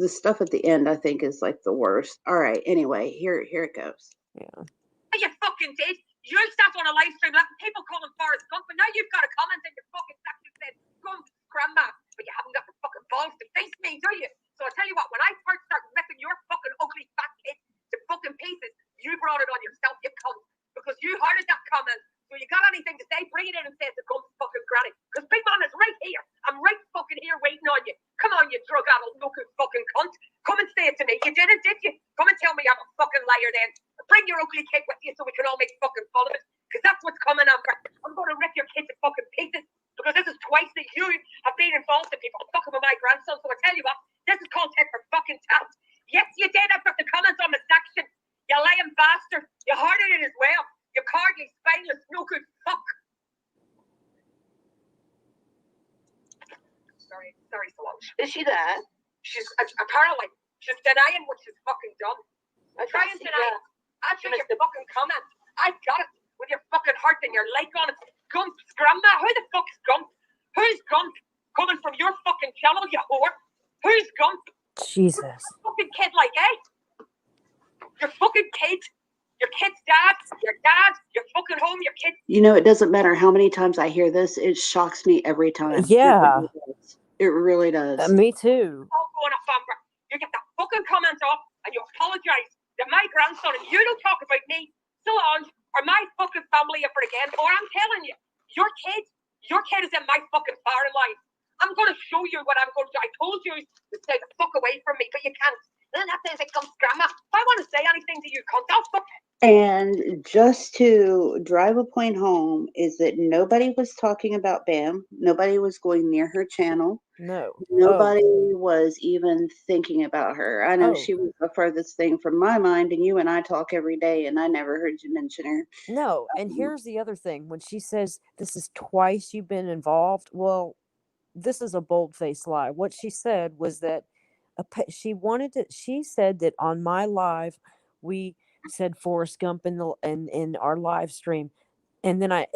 the stuff at the end, I think, is like the worst. All right. Anyway, here it goes. Yeah. You fucking did. You sat on a live stream letting people call him Forrest Gump, but now you've got a comment in your fucking section saying Gump, grandma, but you haven't got the fucking balls to face me, do you? So I tell you what, when I first started ripping your fucking ugly fat kid to fucking pieces, you brought it on yourself, you cunt, because you heard that comment. So you got anything to say, bring it in and say it's a Gump's fucking granny. Because Big Man is right here. I'm right fucking here waiting on you. Come on, you drug-addled looking fucking cunt. Come and say it to me. You did it, did you? Come and tell me I'm a fucking liar then. Bring your ugly kid with you so we can all make fucking fun of it. Because that's what's coming, Amber. I'm going to rip your kid to fucking pieces. Because this is twice that you have been involved in people fucking with my grandson. So I tell you what, this is called tit for fucking tat. Yes, you did. I've got the comments on the section. You lying bastard. You hearted it as well. You cardly, spineless, no good fuck. Sorry, Solange. Is she there? She's apparently she's denying what she's fucking done. Try and deny it. I'll show your fucking comment. I got it with your fucking heart and your like on it. Gump's grandma. Who the fuck's Gump? Who's Gump? Coming from your fucking channel, you whore. Who's Gump? Jesus. Your fucking kid, like, eh? Your fucking kid. Your kid's dad. Your dad. Your fucking home. Your kid. You know, it doesn't matter how many times I hear this. It shocks me every time. Yeah. It really does. Me too. All going up, Amber. You get that fucking comment off and you apologize to my grandson and you don't talk about me, Solange, or my fucking family ever again. Or I'm telling you, your kid is in my fucking firing line. I'm going to show you what I'm going to do. I told you to stay the fuck away from me, but you can't. And then that says it comes grandma. If I want to say anything to you, cunt, I'll fuck. And just to drive a point home is that nobody was talking about Bam. Nobody was going near her channel. No. Nobody was even thinking about her. I know she was the furthest thing from my mind, and you and I talk every day, and I never heard you mention her. No. And here's the other thing. When she says this is twice you've been involved, well, this is a bold-faced lie. What she said was that she said that on my live, we said Forrest Gump in our live stream, and then I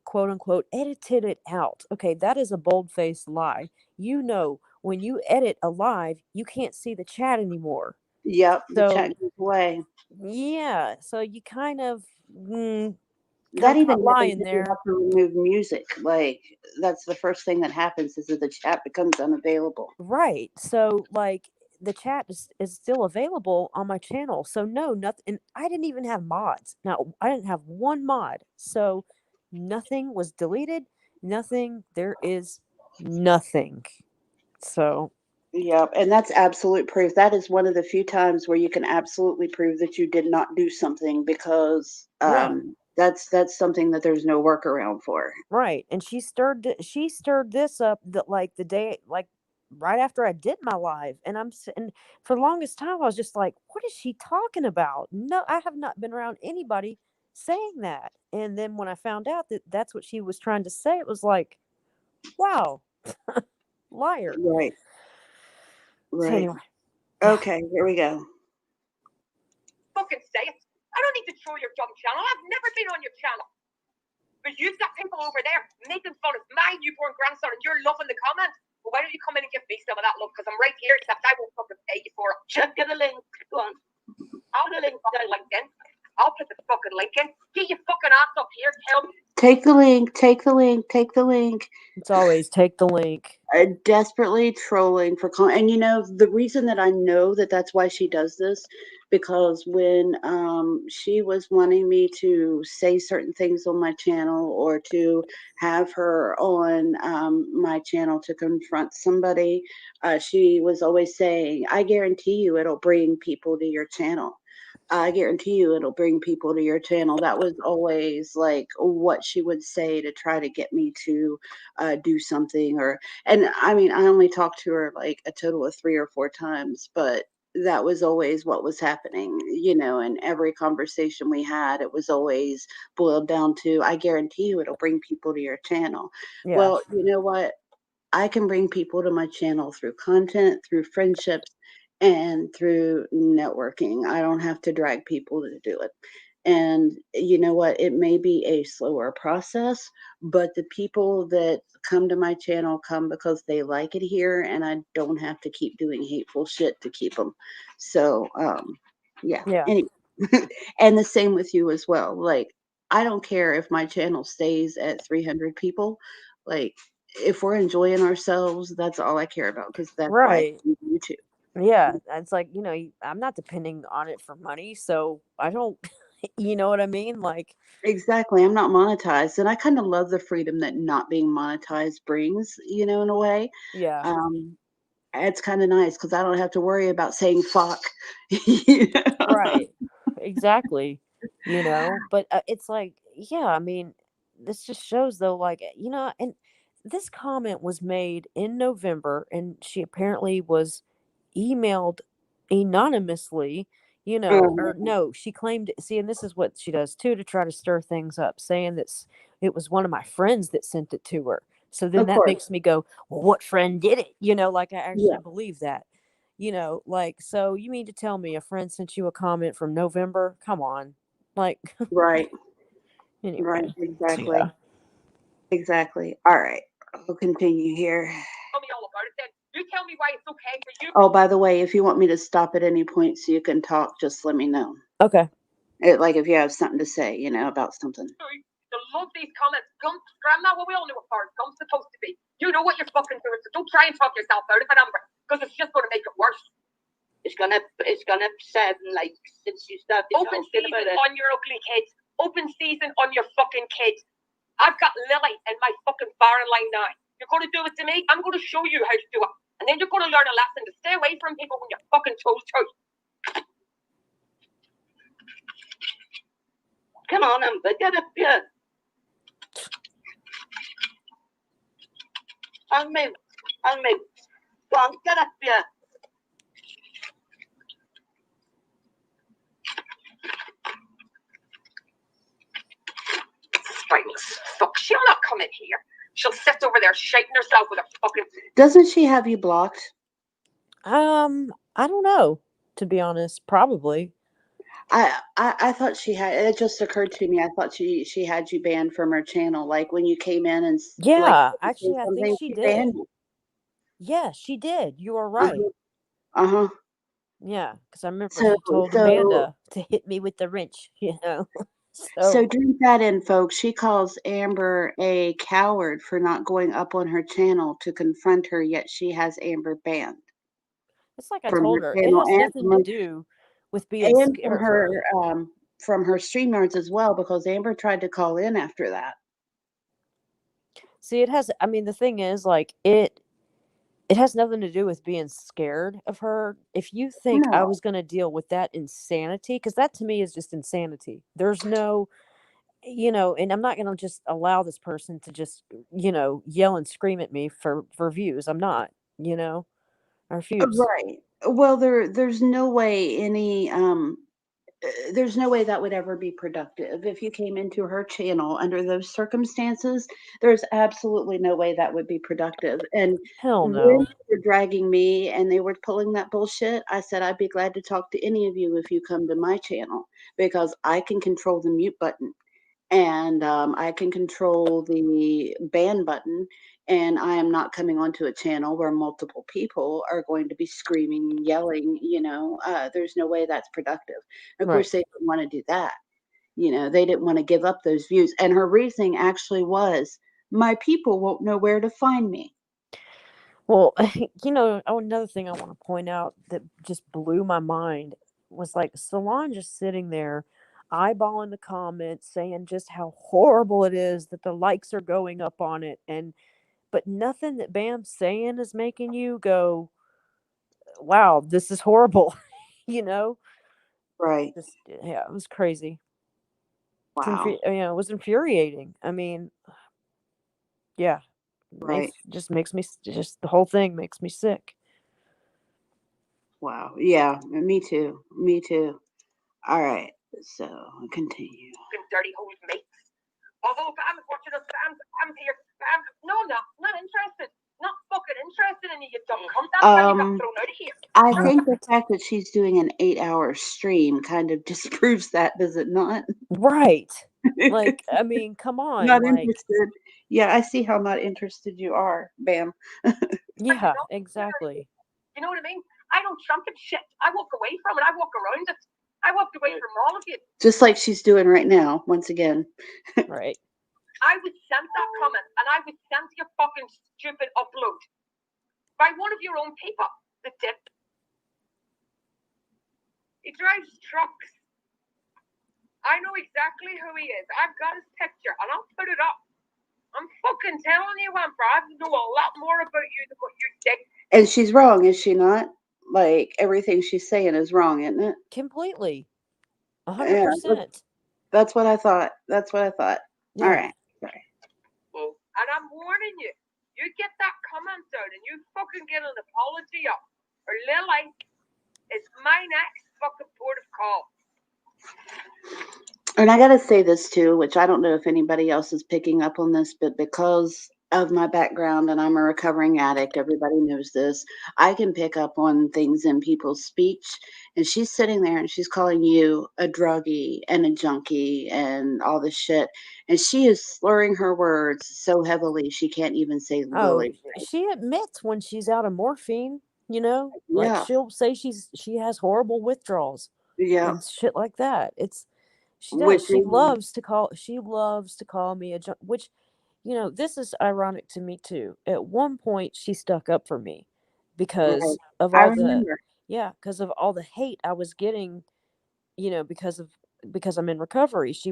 quote unquote edited it out. Okay, that is a bold-faced lie. You know, when you edit a live, you can't see the chat anymore. Yep, the chat goes away. Yeah, so you kind of that even lying there. You have to remove music. Like that's the first thing that happens is that the chat becomes unavailable. Right. So like the chat is still available on my channel. So no, nothing. And I didn't even have mods. Now I didn't have one mod. So nothing was deleted. Nothing. There is nothing. So. Yep. And that's absolute proof. That is one of the few times where you can absolutely prove that you did not do something because that's something that there's no workaround for. Right. And she stirred this up the day, like right after I did my live, and for the longest time I was just like, what is she talking about? No, I have not been around anybody saying that. And then when I found out that that's what she was trying to say, it was like, wow, liar. Right. So anyway. Okay, here we go. Fucking say it. I don't need to show your dumb channel. I've never been on your channel. But you've got people over there making fun of my newborn grandson and you're loving the comments. Well, why don't you come in and give me some of that love? Because I'm right here, except I won't fucking pay you for it. Just get the link. Go on. I'll put the link on LinkedIn. I'll put the fucking link in. Get your fucking ass up here. Tell me. Take the link. Take the link. Take the link. It's always take the link. Desperately trolling for and you know the reason that I know that that's why she does this, because when she was wanting me to say certain things on my channel or to have her on my channel to confront somebody, she was always saying, I guarantee you it'll bring people to your channel. I guarantee you it'll bring people to your channel. That was always like what she would say to try to get me to do something. And I mean, I only talked to her like a total of 3 or 4 times, but that was always what was happening, you know, and every conversation we had, it was always boiled down to, I guarantee you it'll bring people to your channel. Yeah. Well, you know what? I can bring people to my channel through content, through friendships, and through networking. I don't have to drag people to do it. And you know what? It may be a slower process, but the people that come to my channel come because they like it here, and I don't have to keep doing hateful shit to keep them. So, yeah. Yeah. Anyway, and the same with you as well. Like, I don't care if my channel stays at 300 people. Like, if we're enjoying ourselves, that's all I care about, because that's why I Right. do YouTube. Yeah. It's like, I'm not depending on it for money, so I don't, you know what I mean? Like, Exactly. I'm not monetized. And I kind of love the freedom that not being monetized brings, in a way. yeah. Um, it's kind of nice because I don't have to worry about saying fuck. You know? Right. Exactly. But it's like, yeah, I mean, this just shows though, like, and this comment was made in November, and she apparently was emailed anonymously, or Mhm. no, she claimed, see, and this is what she does too to try to stir things up, saying that it was one of my friends that sent it to her. So then Of that course. makes me go, well, what friend did it? Like I actually Yeah. believe that. Like, so you mean to tell me a friend sent you a comment from November? Come on. Like, Right. Right. anyway. So, Exactly. yeah. Exactly. All right. I'll continue here. Tell me all about it then. You tell me why it's okay for you. Oh, by the way, if you want me to stop at any point so you can talk, just let me know. Okay. Like if you have something to say, about something. To love these comments. Grandma, well, we all knew what far Gump's supposed to be. You know what you're fucking doing, so don't try and talk yourself out of it, Amber, because it's just going to make it worse. It's gonna sound like since you started Open talking season about it. on your ugly kids. Open season on your fucking kids. I've got Lily in my fucking firing line now. You're going to do it to me? I'm going to show you how to do it. And then you're going to learn a lesson to stay away from people when you're fucking toes out. Come on, Amber, get up here. I'll move. Go on, get up here. Spineless fuck. She'll not come in here. She'll sit over there shaking herself with her fucking... Doesn't she have you blocked? I don't know, to be honest. Probably. I thought she had. It just occurred to me. I thought she had you banned from her channel. Like when you came in and like Yeah, said actually, I think something, she she did. banned you. Yeah, she did. You are Uh right. huh. Uh-huh. Yeah, because I remember So she told so Amanda to hit me with the wrench, so So, drink that in, folks. She calls Amber a coward for not going up on her channel to confront her. Yet she has Amber banned it's like I from her told her, it channel has nothing to do with being and scared of her. from her StreamYards as well, because Amber tried to call in after that. See, I mean, the thing is, like, it has nothing to do with being scared of her. If you think I No. was going to deal with that insanity, because that to me is just insanity. There's no, and I'm not going to just allow this person to just, yell and scream at me for views. I'm not, I refuse. Right. Well, there's no way there's no way that would ever be productive. If you came into her channel under those circumstances, there's absolutely no way that would be productive. And Hell when no. they were dragging me and they were pulling that bullshit, I said I'd be glad to talk to any of you if you come to my channel, because I can control the mute button, and I can control the ban button, and I am not coming onto a channel where multiple people are going to be screaming, yelling. There's no way that's productive. Of Right. course, they didn't want to do that. They didn't want to give up those views. And her reasoning actually was, my people won't know where to find me. Well, another thing I want to point out that just blew my mind was like Solange just sitting there eyeballing the comments, saying just how horrible it is that the likes are going up on it, but nothing that Bam's saying is making you go, wow, this is horrible. Right. Just, yeah, it was crazy. Wow. It was infuriating. I mean, yeah, Right. makes me, just the whole thing makes me sick. Wow. Yeah. Me too. Me too. All right. So continue. Dirty old mates. Although Bam's watching us, Bam's here. Bam, no, not interested. Not fucking interested in you dumb cunt. That's why you got thrown out of here. I think the fact that she's doing an 8-hour stream kind of disproves that, does it not? Right. Like, I mean, come on. Not Like, interested. Yeah, I see how not interested you are, Bam. yeah, exactly. You know what I mean? I don't trumpet shit. I walk away from it. I walk around it. I walked away from all of it. Just like she's doing right now, once again. Right. I was sent that comment, and I was sent your fucking stupid upload by one of your own people that did. He drives trucks. I know exactly who he is. I've got his picture, and I'll put it up. I'm fucking telling you, Amber, I know a lot more about you than what you think. And she's wrong, is she not? Like, everything she's saying is wrong, isn't it? Completely. Yeah, 100%. that's what I thought. That's what I thought. Yeah. All right. Sorry. And I'm warning you, you get that comment out and you fucking get an apology up, or Lily is my next fucking port of call. And I got to say this too, which I don't know if anybody else is picking up on this, but because of my background and I'm a recovering addict, everybody knows this. I can pick up on things in people's speech. And she's sitting there and she's calling you a druggie and a junkie and all this shit. And she is slurring her words so heavily she can't even say Oh, Lily. she admits when she's out of morphine, you know, like Yeah. she'll say she has horrible withdrawals Yeah. and shit like that. She does. Which She is- loves to call me a which, you know, this is ironic to me too. At one point, she stuck up for me because Right. of I all the remember. because of all the hate I was getting, you know, because I'm in recovery. She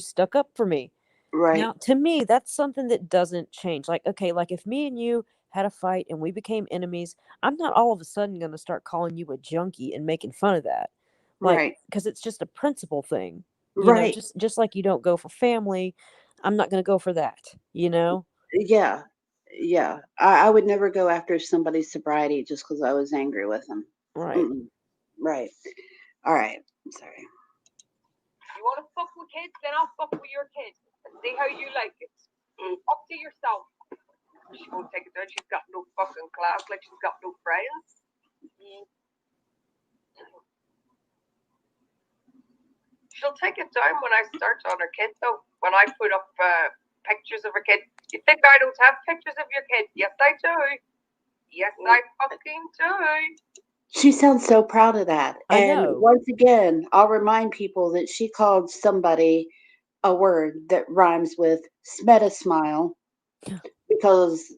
stuck up for me. Right. Now, to me, that's something that doesn't change. Like, okay, like if me and you had a fight and we became enemies, I'm not all of a sudden going to start calling you a junkie and making fun of that. Like, Right. because it's just a principle thing. You know, Right. just like you don't go for family, I'm not going to go for that, you know? Yeah. Yeah. I would never go after somebody's sobriety just because I was angry with them. Right. Mm-mm. Right. All right. I'm sorry. You want to fuck with kids, then I'll fuck with your kids and see how you like it. Up to yourself. She won't take it down. She's got no fucking class, like she's got no friends. She'll take it down when I start on her kid, though. When I put up pictures of her kid. You think I don't have pictures of your kid? Yes, I do. Yes, I fucking do. She sounds so proud of that. I And know. once again, I'll remind people that she called somebody a word that rhymes with smeta smile because,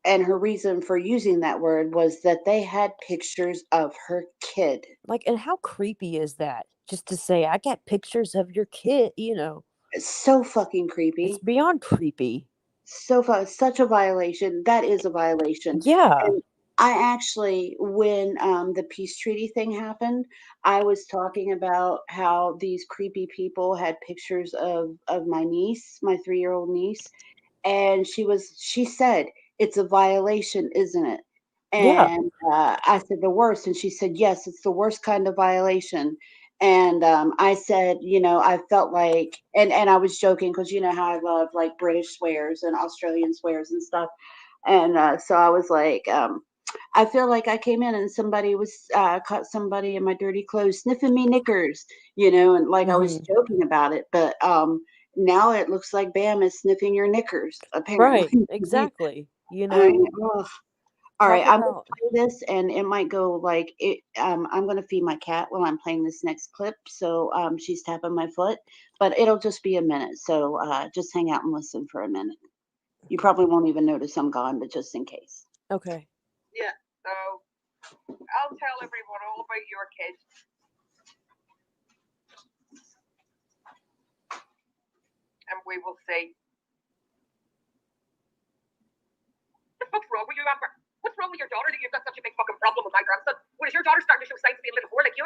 and her reason for using that word was that they had pictures of her kid. Like, and how creepy is that? Just to say, I got pictures of your kid, you know? It's so fucking It's creepy. beyond creepy. Such a violation. That is a violation. Yeah. And I actually, when the peace treaty thing happened, I was talking about how these creepy people had pictures of my niece, my 3-year-old niece, and she said it's a violation, isn't it? Yeah. And I said the worst, and she said yes, it's the worst kind of violation. And I said, you know, I felt like, and I was joking because you know how I love like British swears and Australian swears and stuff. And so I was like, I feel like I came in and somebody was caught somebody in my dirty clothes sniffing me knickers, you know, and like I was joking about it. But now it looks like Bam is sniffing your knickers, apparently. Right. Exactly. You know? All right, Talk I'm gonna about play this, and it might go like it. I'm gonna feed my cat while I'm playing this next clip, so she's tapping my foot, but it'll just be a minute. So just hang out and listen for a minute. You probably won't even notice I'm gone, but just in case. okay. Yeah, so I'll tell everyone all about your kids. And we will see. What the fuck's wrong with you, Amber? What's wrong with your daughter that you've got such a big fucking problem with my grandson? What is your daughter starting to show signs of being a little whore like you?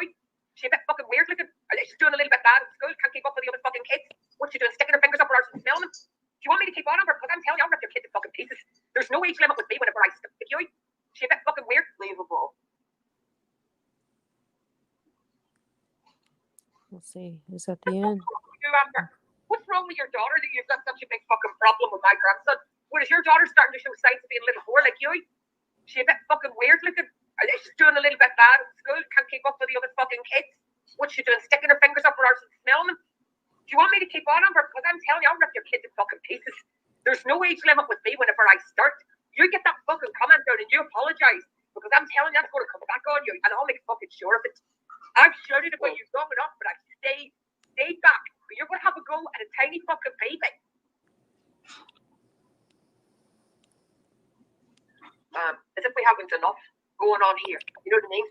She a bit fucking weird looking? She's doing a little bit bad at school, can't keep up with the other fucking kids. What's she doing, sticking her fingers up her arse and smelling them? Do you want me to keep on Amber? Because I'm telling you, I'll rip your kid to fucking pieces. There's no age limit with me whenever I stick with you. She a bit fucking weird? Leavable. Let's see. Is that the end? What's wrong with your daughter that you've got such a big fucking problem with my grandson? What is your daughter starting to show signs of being a little whore like you? She a bit fucking weird looking? She's doing a little bit bad at school, can't keep up with the other fucking kids. What's she doing? Sticking her fingers up her arse and smelling them? Do you want me to keep on her? Because I'm telling you, I'll rip your kids in fucking pieces. There's no age limit with me whenever I start. You get that fucking comment out and you apologise. Because I'm telling you, that's going to come back on you. And I'll make fucking sure of it. I've shouted about you long enough, but I've stayed back. But you're going to have a go at a tiny fucking baby. As if we haven't enough going on here. You know what I mean?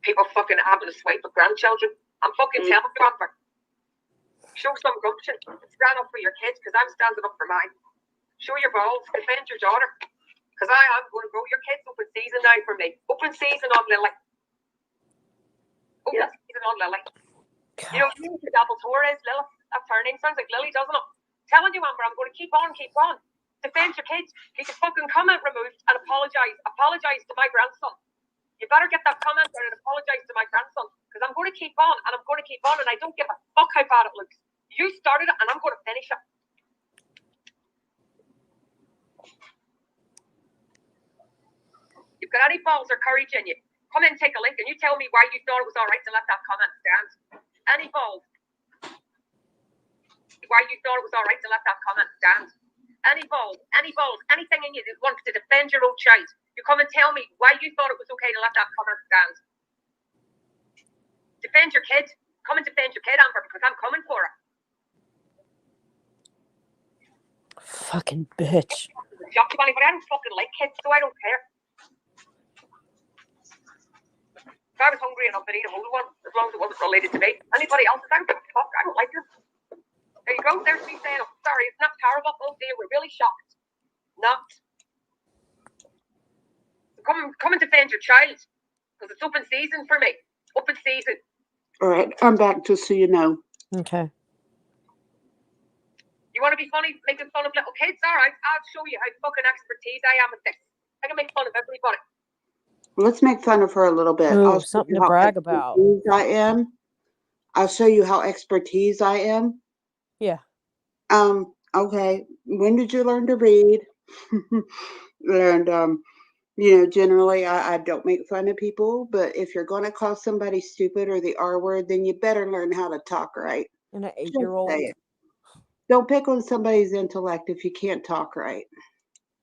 People fucking having a swipe with grandchildren. I'm fucking telling you, Amber. Show some gumption. Stand up for your kids, because I'm standing up for mine. Show your balls. Defend your daughter. Because I am going to go. Your kid's open season now for me. Open season on Lily. Open season on Lily. God. You know, the double Torres, Lily. That's her name. Sounds like Lily, doesn't it? Telling you, Amber, I'm going to keep on. Defend your kids. Get your fucking comment removed and apologise. Apologise to my grandson. You better get that comment out and apologise to my grandson. Because I'm going to keep on, and I'm going to keep on, and I don't give a fuck how bad it looks. You started it, and I'm going to finish it. You've got any balls or courage in you? Come in, take a link, and you tell me why you thought it was all right to let that comment stand. Any balls? Why you thought it was all right to let that comment stand? Any balls, anything in you that wants to defend your own child, you come and tell me why you thought it was okay to let that comment stand. Defend your kid. Come and defend your kid, Amber, because I'm coming for her. Fucking bitch. Shock to anybody. I don't fucking like kids, so I don't care. If I was hungry enough, I'd eat a whole one, as long as it wasn't related to me. Anybody else, I don't give a fuck. I don't like them. There you go. There's me saying, oh, sorry, it's not terrible. Oh dear, we're really shocked. Not. Come and defend your child, because it's open season for me. Open season. All right, I'm back, just so you know. Okay. You want to be funny, making fun of little kids? All right, I'll show you how fucking expertise I am at this. I can make fun of everybody. Let's make fun of her a little bit. Ooh, something to brag about. I'll show you how expertise I am. Yeah. Okay. When did you learn to read? And generally I don't make fun of people, but if you're going to call somebody stupid or the R word, then you better learn how to talk right. And an 8-year-old. Don't pick on somebody's intellect if you can't talk right.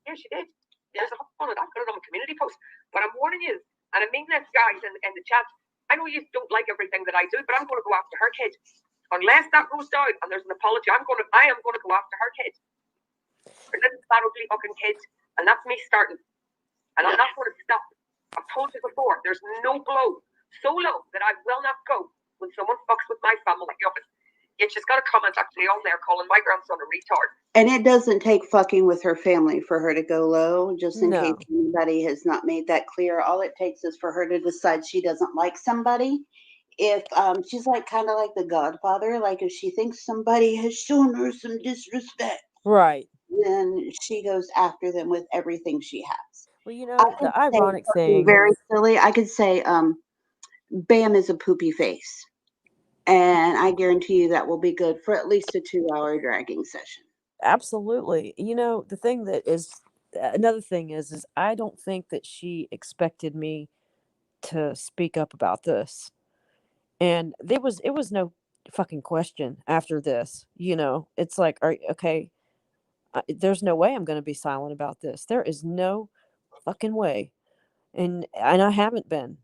Yeah, she did. There's a whole fun of that. Put it on a community post. But I'm warning you, and I mean this, guys, in the chat. I know you don't like everything that I do, but I'm going to go after her kid. Unless that goes down and there's an apology, I am going to go after her kid. For little fat ugly fucking kids, and that's me starting. And I'm not going to stop. I've told you before, there's no blow so low that I will not go when someone fucks with my family. You just got a comment actually on there calling my grandson a retard. And it doesn't take fucking with her family for her to go low, just in case anybody has not made that clear. All it takes is for her to decide she doesn't like somebody. If she's like kind of like the Godfather, like if she thinks somebody has shown her some disrespect, right, then she goes after them with everything she has. Well, the ironic thing, very silly. I could say, Bam is a poopy face. And I guarantee you that will be good for at least a 2-hour dragging session. Absolutely. The thing that is, another thing is I don't think that she expected me to speak up about this. And it was no fucking question after this. It's like, okay, there's no way I'm going to be silent about this. There is no fucking way. And I haven't been.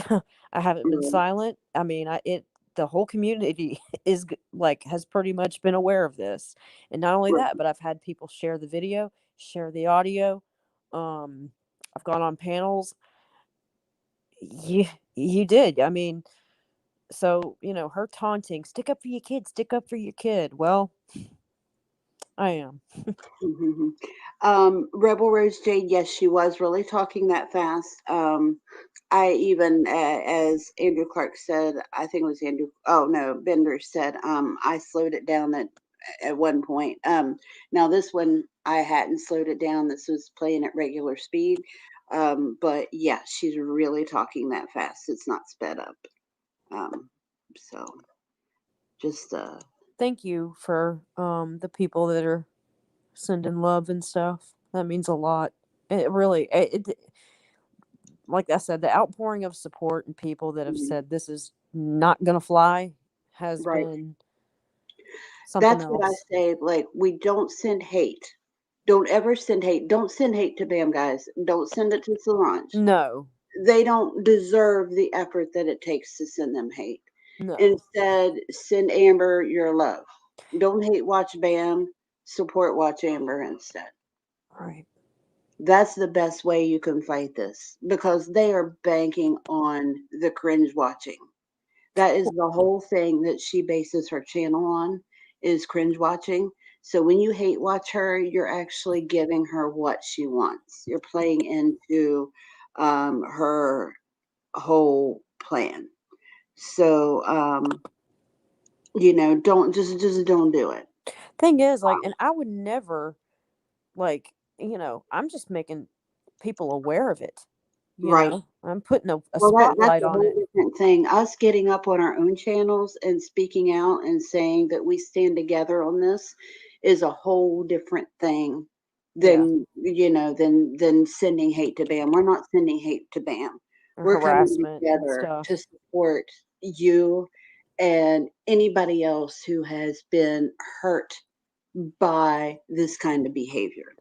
I haven't been silent. I mean, the whole community has pretty much been aware of this. And not only that, but I've had people share the video, share the audio. I've gone on panels. You did. I mean, so, her taunting, stick up for your kid. Well, I am. Rebel Rose Jade, yes, she was really talking that fast. I even, as Andrew Clark said, I think it was Bender said, I slowed it down at one point. Now this one, I hadn't slowed it down. This was playing at regular speed. But yeah, she's really talking that fast. It's not sped up. So just, thank you for, the people that are sending love and stuff. That means a lot. It really, like I said, the outpouring of support and people that have Mhm. said this is not going to fly has Right. been something That's what I else. say. Like, we don't send hate. Don't ever send hate. Don't send hate to Bam, guys. Don't send it to Solange. No, They don't deserve the effort that it takes to send them hate. no. Instead, send Amber your love. Don't hate watch Bam, support watch Amber instead. Right. That's the best way you can fight this because they are banking on the cringe watching. That is the whole thing that she bases her channel on is cringe watching. So when you hate watch her, you're actually giving her what she wants. You're playing into her whole plan. So don't don't do it. Thing is, like, and I would never, like, I'm just making people aware of it. Right. I'm putting a Well, that's spotlight a on whole it. different thing. Us getting up on our own channels and speaking out and saying that we stand together on this is a whole different thing Yeah. than sending hate to BAM. We're not sending hate to BAM. Or We're coming harassment and together to stuff. support you and anybody else who has been hurt by this kind of behavior.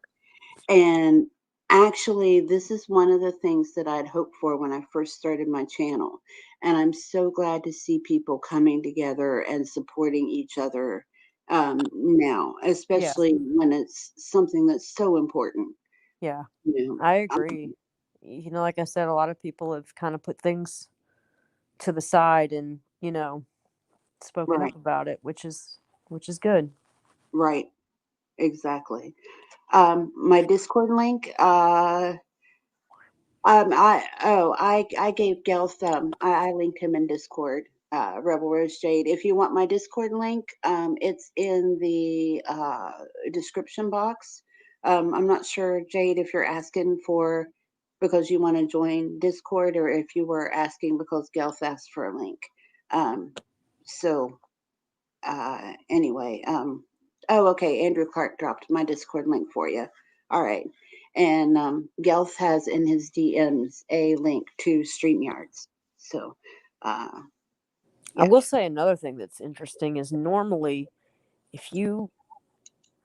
And actually, this is one of the things that I'd hoped for when I first started my channel. And I'm so glad to see people coming together and supporting each other now, Yeah. especially when it's something that's so important. Yeah. You I know, agree. Like I said, a lot of people have kind of put things to the side and, spoken right, up about it, which is good. right, exactly. My Discord link, I gave Gelf I linked him in Discord, Rebel Rose Jade. If you want my Discord link, it's in the description box. I'm not sure, Jade, if you're asking for because you want to join Discord or if you were asking because Gelf asked for a link. So anyway, oh, okay. Andrew Clark dropped my Discord link for you. All right. And Gelf has in his DMs a link to StreamYards. So, I yeah. will say another thing that's interesting is normally if you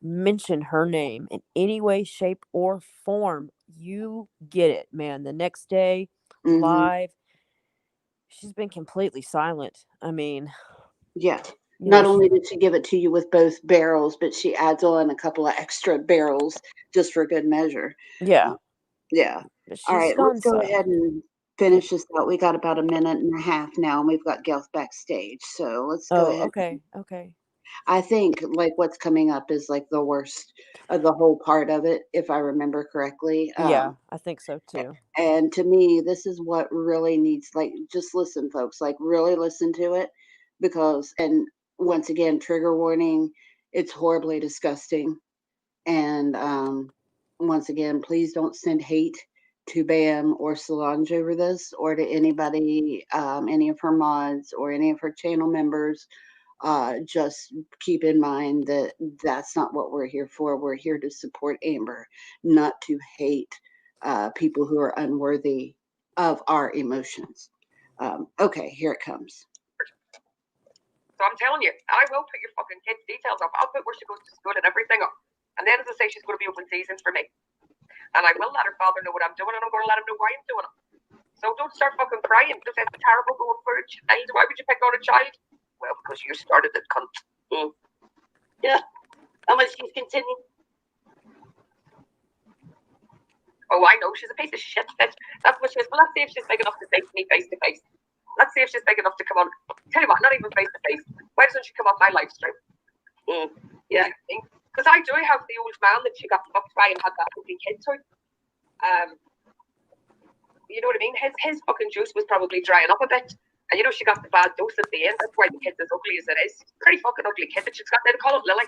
mention her name in any way, shape, or form, you get it, man. The next day, Hmm. live, she's been completely silent. I mean, Yeah. you know, Not she, only did she give it to you with both barrels, but she adds on a couple of extra barrels just for good measure. yeah, Uh, yeah. but All she's right. Let's gone go ahead silent. and Yeah. finish this out. We got about a minute and a half now, and we've got Gelf backstage. So let's go Oh, ahead. okay, okay. I think like what's coming up is like the worst of the whole part of it, if I remember correctly. Yeah, I think so too. And to me, this is what really needs like just listen, folks, like really listen to it because and once again, trigger warning, it's horribly disgusting. And once again, please don't send hate to Bam or Solange over this or to anybody, any of her mods or any of her channel members. Just keep in mind that that's not what we're here for. We're here to support Amber, not to hate people who are unworthy of our emotions. Okay, here it comes. So I'm telling you, I will put your fucking kid's details up. I'll put where she goes to school and everything up. And then, as I say, she's going to be open seasons for me. And I will let her father know what I'm doing, and I'm going to let him know why I'm doing it. So don't start fucking crying because it's terrible going for a child. Why would you pick on a child? Well, because you started it, cunt. Yeah. How much she's continuing? Oh, I know. She's a piece of shit, bitch. That's what she is. Well, let's see if she's big enough to face me face to face. Let's see if she's big enough to come on. Tell you what, not even face to face. Why doesn't she come on my live stream? Yeah, because I do have the old man that she got fucked by and had that ugly kid to. You know what I mean? His fucking juice was probably drying up a bit. And she got the bad dose at the end. That's why the kid's as ugly as it is. Pretty fucking ugly kid that she's got. They call it Lily.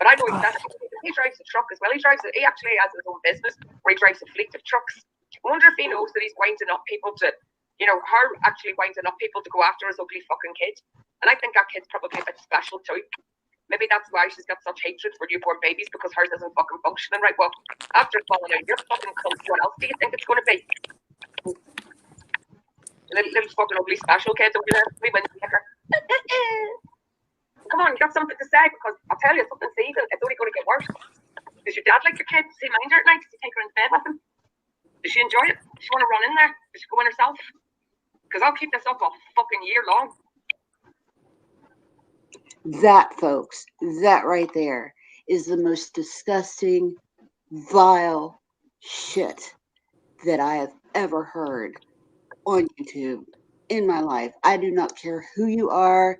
But I know exactly. He drives a truck as well. He actually has his own business where he drives a fleet of trucks. I wonder if he knows that he's winding up people to, her actually winding up people to go after his ugly fucking kid. And I think that kid's probably a bit special too. Maybe that's why she's got such hatred for newborn babies because hers isn't fucking functioning right. Well, after falling out, you're fucking cunt. What else do you think it's going to be? Little fucking ugly special kids over there. We went like her. Come on, you got something to say, because I'll tell you, something's evil. It's only going to get worse. Does your dad like your kids? Does he mind her at night? Does he take her into bed with him? Does she enjoy it? Does she want to run in there? Does she go in herself? Because I'll keep this up a fucking year long. That, folks, that right there is the most disgusting, vile shit that I have ever heard on YouTube in my life. I do not care who you are.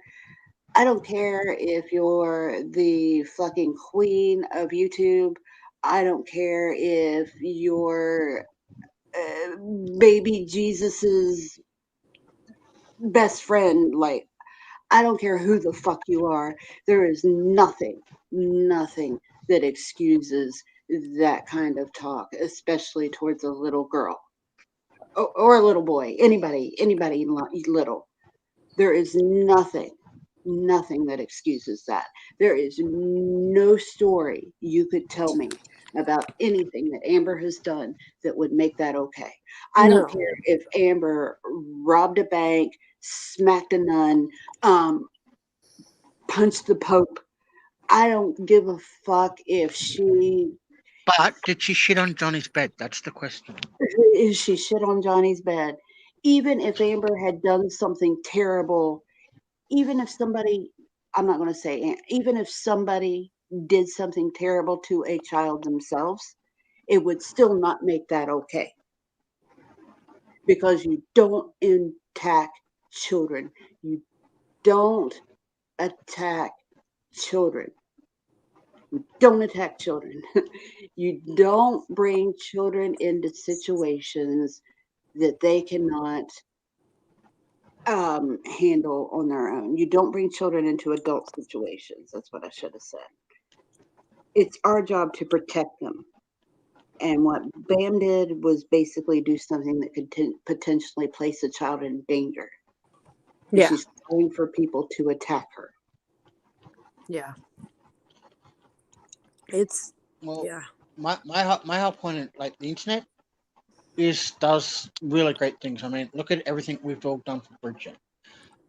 I don't care if you're the fucking queen of YouTube. I don't care if you're baby Jesus's best friend. Like, I don't care who the fuck you are. There is nothing that excuses that kind of talk, especially towards a little girl or a little boy, anybody little. There is nothing that excuses that. There is no story you could tell me about anything that Amber has done that would make that okay. I don't care if Amber robbed a bank, smacked a nun, punched the Pope. I don't give a fuck if she... But did she shit on Johnny's bed? That's the question. Is she shit on Johnny's bed? Even if Amber had done something terrible, even if somebody, I'm not going to say, even if somebody did something terrible to a child themselves, it would still not make that okay. Because you don't attack children. You don't attack children. You don't attack children. You don't bring children into situations that they cannot handle on their own. You don't bring children into adult situations. That's what I should have said. It's our job to protect them. And what Bam did was basically do something that could potentially place a child in danger. Yeah. She's calling for people to attack her. Yeah. It's Well, my whole point in like the internet does really great things. I mean, look at everything we've all done for Bridget.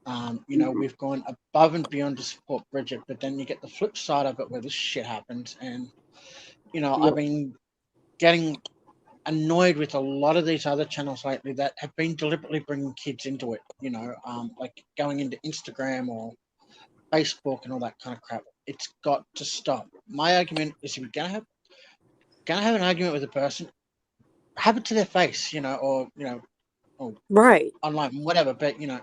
You know, we've gone above and beyond to support Bridget, but then you get the flip side of it where this shit happens, and you know, I've been getting annoyed with a lot of these other channels lately that have been deliberately bringing kids into it. You know, like going into Instagram or Facebook and all that kind of crap. It's got to stop. My argument is, if you're gonna have an argument with a person, have it to their face, you know, or you know, or right online, whatever. But you know,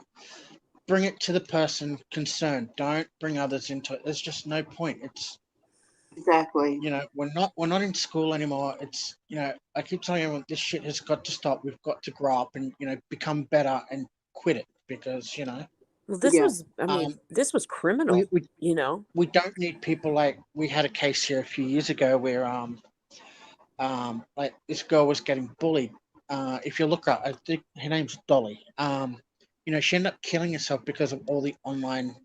bring it to the person concerned. Don't bring others into it. There's just no point. It's exactly. You know, we're not in school anymore. It's, you know, I keep telling everyone this shit has got to stop. We've got to grow up and, you know, become better and quit it, because, you know. Well, this was, I mean, this was criminal. You know, we don't need people like, we had a case here a few years ago where like this girl was getting bullied. If you look up, I think her name's Dolly. You know, she ended up killing herself because of all the online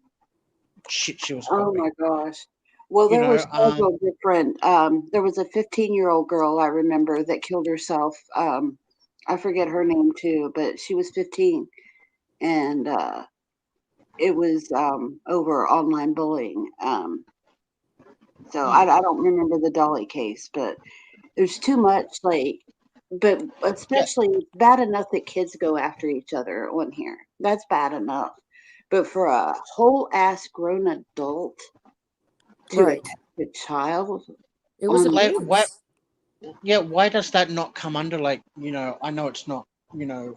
shit she was copying. Oh my gosh. Well, there were several different. There was a 15-year-old girl I remember that killed herself. I forget her name too, but she was 15, and it was over online bullying. So I don't remember the Dolly case, but there's too much, like, but especially it's bad enough that kids go after each other on here. That's bad enough. But for a whole ass grown adult to attack a child, it was like, abuse. why does that not come under, like, you know, I know it's not, you know,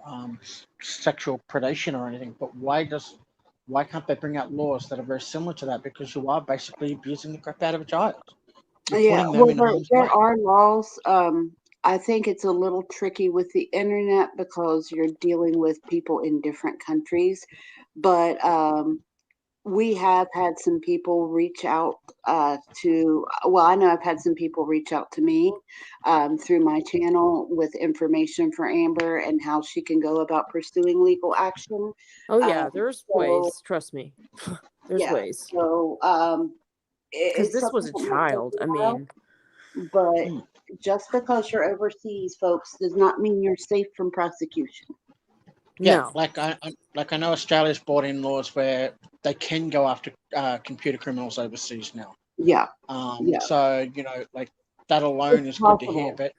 sexual predation or anything, but why can't they bring out laws that are very similar to that? Because you are basically abusing the crap out of a child. Yeah, well, there are laws. I think it's a little tricky with the internet because you're dealing with people in different countries, but we have had some people reach out well, I know I've had some people reach out to me through my channel with information for Amber and how she can go about pursuing legal action. Oh yeah, there's ways, trust me. There's ways. So because this was a child. I mean, but just because you're overseas, folks, does not mean you're safe from prosecution. Yeah, No. I know Australia's brought in laws where they can go after computer criminals overseas now. Yeah. So like that alone It's is good to hear. possible. But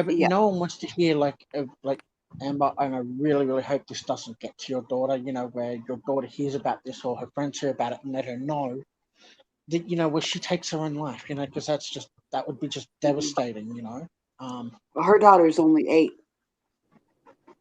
but Yeah. no one wants to hear like Amber. And I really, really hope this doesn't get to your daughter. Where your daughter hears about this or her friends hear about it and let her know that where she takes her own life. Because that would be just devastating. Her daughter's only 8.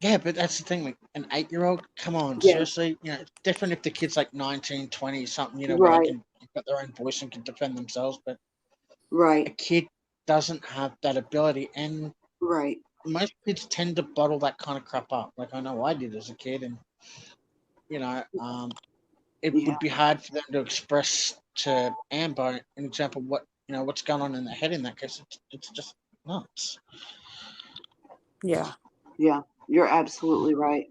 Yeah, but that's the thing. Like an 8-year-old, come on, Yeah. seriously. It's different if the kid's like 19, 20, something. Where they Right. can got their own voice and can defend themselves. But a Right. kid doesn't have that ability, and Right. most kids tend to bottle that kind of crap up. Like I know I did as a kid, and it Yeah. would be hard for them to express to Amber an example of what's going on in their head in that case. It's just nuts. Yeah. Yeah. You're absolutely right.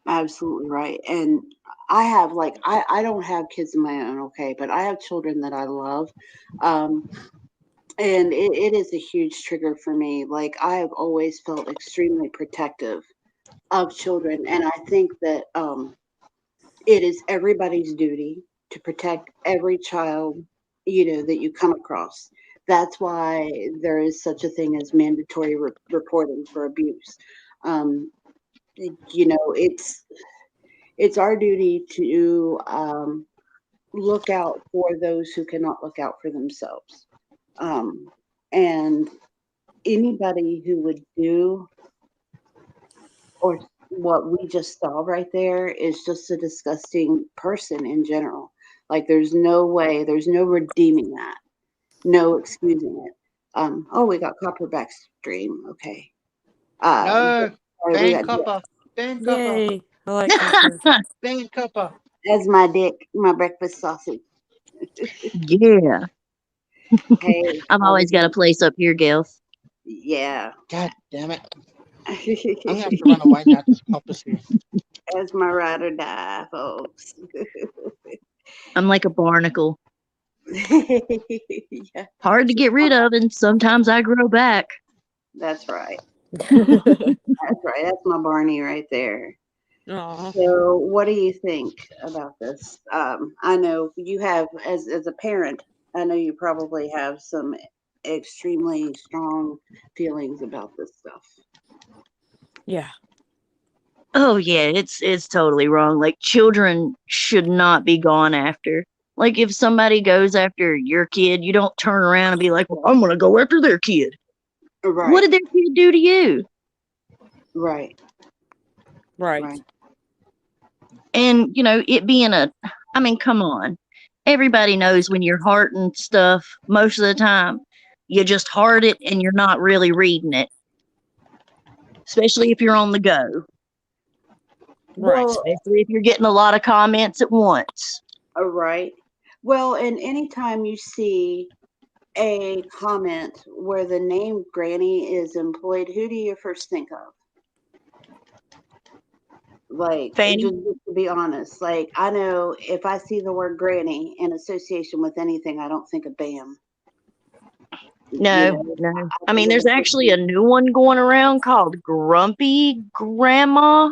Absolutely right. And I have I don't have kids of my own, okay, but I have children that I love. Um, and it is a huge trigger for me. Like I have always felt extremely protective of children. And I think that it is everybody's duty to protect every child, that you come across. That's why there is such a thing as mandatory reporting for abuse. Um, it's our duty to look out for those who cannot look out for themselves. And anybody who would do or what we just saw right there is just a disgusting person in general. Like there's no way, there's no redeeming that, no excusing it. Oh, we got Copperback stream. Okay. No, Sorry, we ban got copper, ban copper, Yay. I like copper. ban copper. that's my dick, my breakfast sausage. Yeah. Hey, I've always got a place up here, Gals. yeah. God damn it! I'm gonna have to run away now. This copper's here. That's my ride or die, folks. I'm like a barnacle. Yeah, Hard to get rid of, and sometimes I grow back. that's right. That's right. That's my Barney right there. Aw. So, what do you think about this? I know you have, as a parent, I know you probably have some extremely strong feelings about this stuff. Yeah. Oh yeah, it's totally wrong. Like children should not be gone after. Like if somebody goes after your kid, you don't turn around and be like, "Well, I'm gonna go after their kid." What Right, did their kid do to you? right, Right. right. And it being I mean, come on. Everybody knows when you're hearting stuff, most of the time, you just heart it and you're not really reading it. Especially if you're on the go. Right. Well, Especially if you're getting a lot of comments at once. right. Well, and anytime you see a comment where the name Granny is employed, who do you first think of? Like, Fanny? just to be honest, like I know if I see the word Granny in association with anything, I don't think of Bam. No. I mean, there's actually a new one going around called Grumpy Grandma.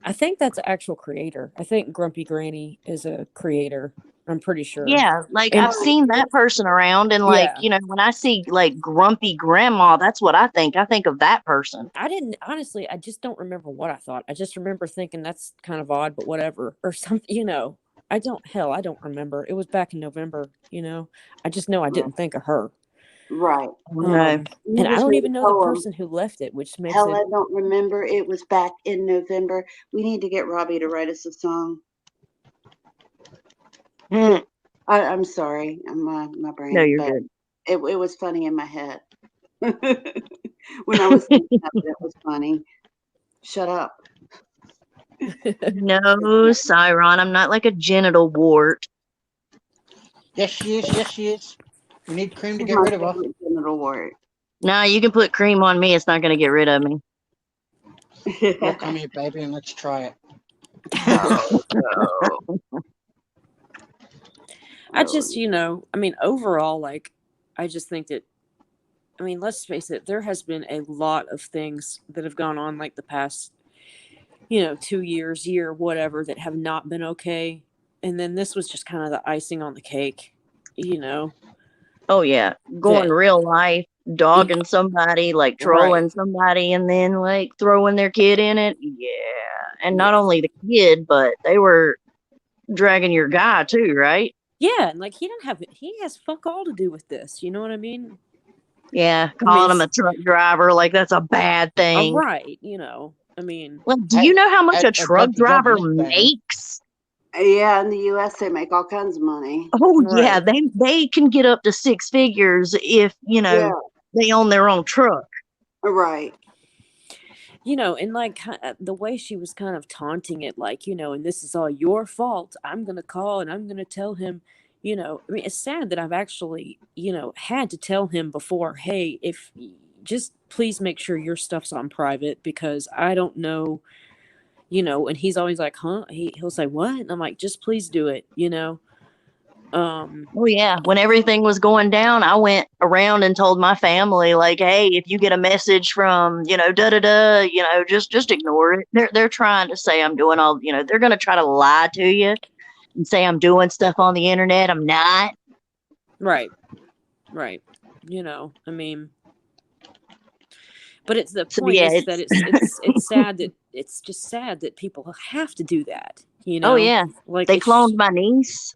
I think that's an actual creator. I think Grumpy Granny is a creator. I'm pretty sure. Yeah, like And I've seen that person around, and Yeah. when I see like Grumpy Grandma, that's what I think. I think of that person. I didn't honestly, I just don't remember what I thought. I just remember thinking that's kind of odd, but whatever. Or something, I don't remember. It was back in November, I just know I didn't think of her. Right. No. And I don't even know the person who left it, which makes Hell, it. I don't remember. It was back in November. We need to get Robbie to write us a song. I'm sorry. My brain. No, you're but good. It was funny in my head. When I was thinking of it, it was funny. Shut up. No, Cyron, I'm not like a genital wart. Yes, she is. Yes, she is. We need cream to She's get my rid of her. favorite genital wart. No, you can put cream on me. It's not going to get rid of me. Well, come here, baby, and let's try it. Oh, no. I just, overall, like, I just think that I mean, let's face it, there has been a lot of things that have gone on like the past, 2 years, year, whatever, that have not been okay. And then this was just kind of the icing on the cake, Oh yeah, going that, real life, dogging somebody, like trolling right. somebody, and then like throwing their kid in it. Yeah, and Yeah. not only the kid, but they were dragging your guy too, right? Yeah. And like, he has fuck all to do with this. You know what I mean? Yeah, I mean, calling him a truck driver, like that's a bad thing. right. I mean, Like, do you know how much a I'd truck love to double driver this, Bam. makes? Yeah, in the US they make all kinds of money. Oh yeah, right. they can get up to 6 figures if Yeah, they own their own truck. right. And like the way she was kind of taunting it, like, and this is all your fault. I'm going to call and I'm going to tell him, I mean, it's sad that I've actually, had to tell him before, hey, if just please make sure your stuff's on private because I don't know, and he's always like, huh? He'll say, what? And I'm like, just please do it, Oh yeah, when everything was going down, I went around and told my family, like, hey, if you get a message from, da da da, just ignore it. They're trying to say I'm doing all, they're gonna try to lie to you and say I'm doing stuff on the internet. I'm not. Right. I mean, but it's the So point yeah, is that it's sad that it's just sad that people have to do that, oh yeah, like they cloned my niece.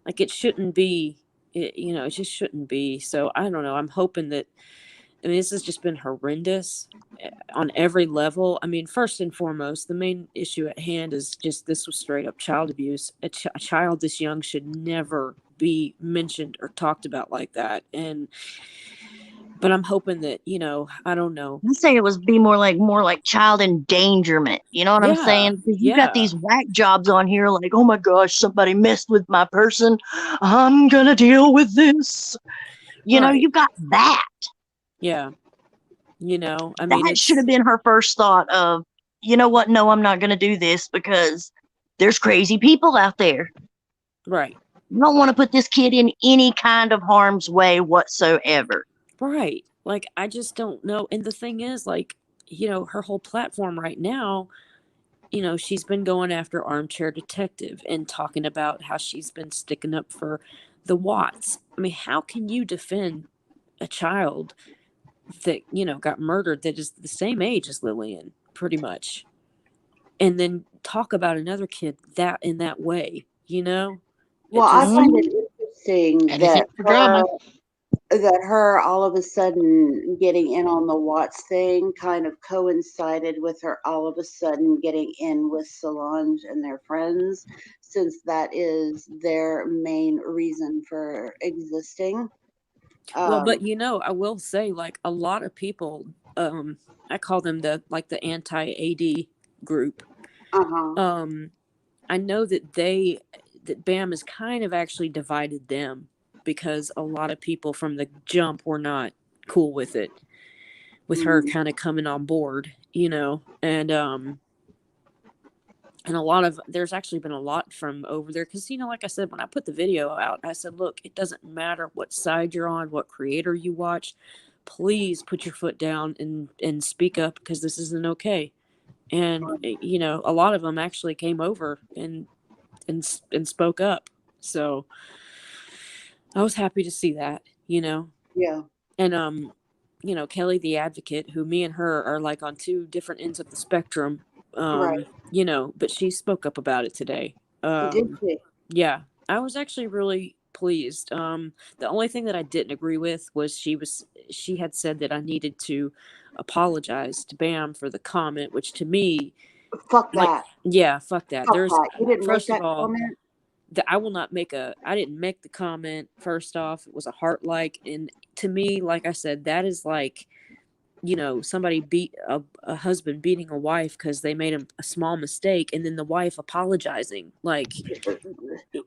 like it shouldn't be, it just shouldn't be. So I don't know. I'm hoping that, I mean, this has just been horrendous on every level. I mean, first and foremost, the main issue at hand is just this was straight up child abuse. A child this young should never be mentioned or talked about like that. But I'm hoping that, I don't know. I say it was be more like child endangerment. You know what I'm Yeah. saying? Because you got Yeah. these whack jobs on here, like, oh my gosh, somebody messed with my person. I'm gonna deal with this. Right. You got that. Yeah. I mean, That should have been her first thought of, you know what? No, I'm not gonna do this because there's crazy people out there. right. You don't want to put this kid in any kind of harm's way whatsoever. Right. Like, I just don't know. And the thing is, like, her whole platform right now, she's been going after Armchair Detective and talking about how she's been sticking up for the Watts. I mean, how can you defend a child that, got murdered that is the same age as Lillian, pretty much, and then talk about another kid that in that way, Well, I find it interesting Anything for drama. that her all of a sudden getting in on the Watts thing kind of coincided with her all of a sudden getting in with Solange and their friends, since that is their main reason for existing. Well, but I will say, like, a lot of people, I call them the anti-AD group. Uh-huh. I know that Bam has kind of actually divided them because a lot of people from the jump were not cool with it, with her kind of coming on board, and there's actually been a lot from over there because, like I said, when I put the video out, I said, look, it doesn't matter what side you're on, what creator you watch, please put your foot down and speak up because this isn't okay. And, a lot of them actually came over and spoke up. So I was happy to see that, Yeah. And, Kelly, the advocate, who me and her are like on two different ends of the spectrum, Right. but she spoke up about it today. Did she? Yeah, I was actually really pleased. The only thing that I didn't agree with was she had said that I needed to apologize to Bam for the comment, which to me, Fuck like, that. yeah, fuck that. Fuck There's that. You didn't make first of that all, comment? I will not I didn't make the comment. First off, it was a heart like, and to me, like I said, that is like, somebody beat a husband beating a wife because they made a small mistake, and then the wife apologizing, like,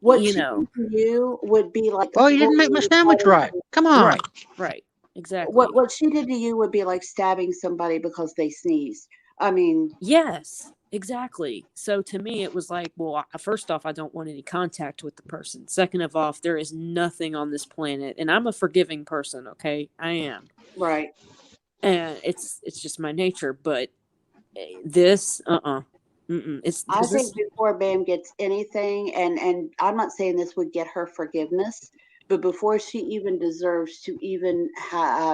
What she did to you would be like. Oh, you didn't make my sandwich right. Come on. right, exactly. What she did to you would be like stabbing somebody because they sneezed. I mean, yes, exactly. So to me, it was like, well, first off, I don't want any contact with the person. Second of all, there is nothing on this planet, and I'm a forgiving person. Okay, I am, right. and it's just my nature. But this, it's I because think this, before Bam gets anything, and I'm not saying this would get her forgiveness, but before she even deserves to even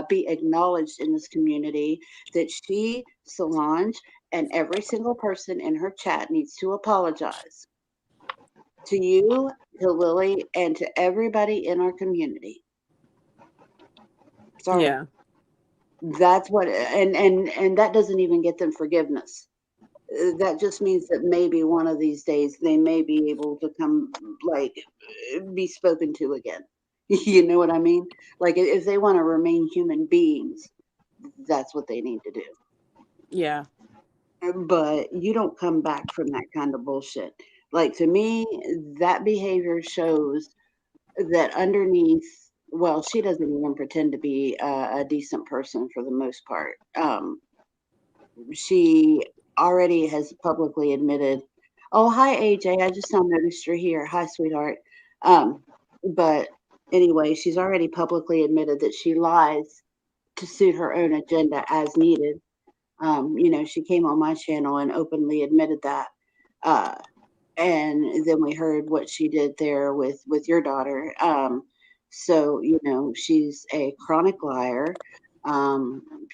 be acknowledged in this community, that she, Solange, and every single person in her chat needs to apologize to you, to Lily, and to everybody in our community. Sorry. yeah, That's what, and that doesn't even get them forgiveness. That just means that maybe one of these days they may be able to come, like, be spoken to again. You know what I mean? Like, if they want to remain human beings, that's what they need to do. yeah, But you don't come back from that kind of bullshit. Like, to me, that behavior shows that underneath, well, she doesn't even pretend to be a decent person for the most part. She already has publicly admitted, oh, hi, AJ. I just now noticed you're here. Hi, sweetheart. But anyway, she's already publicly admitted that she lies to suit her own agenda as needed. She came on my channel and openly admitted that. And then we heard what she did there with your daughter. So she's a chronic liar.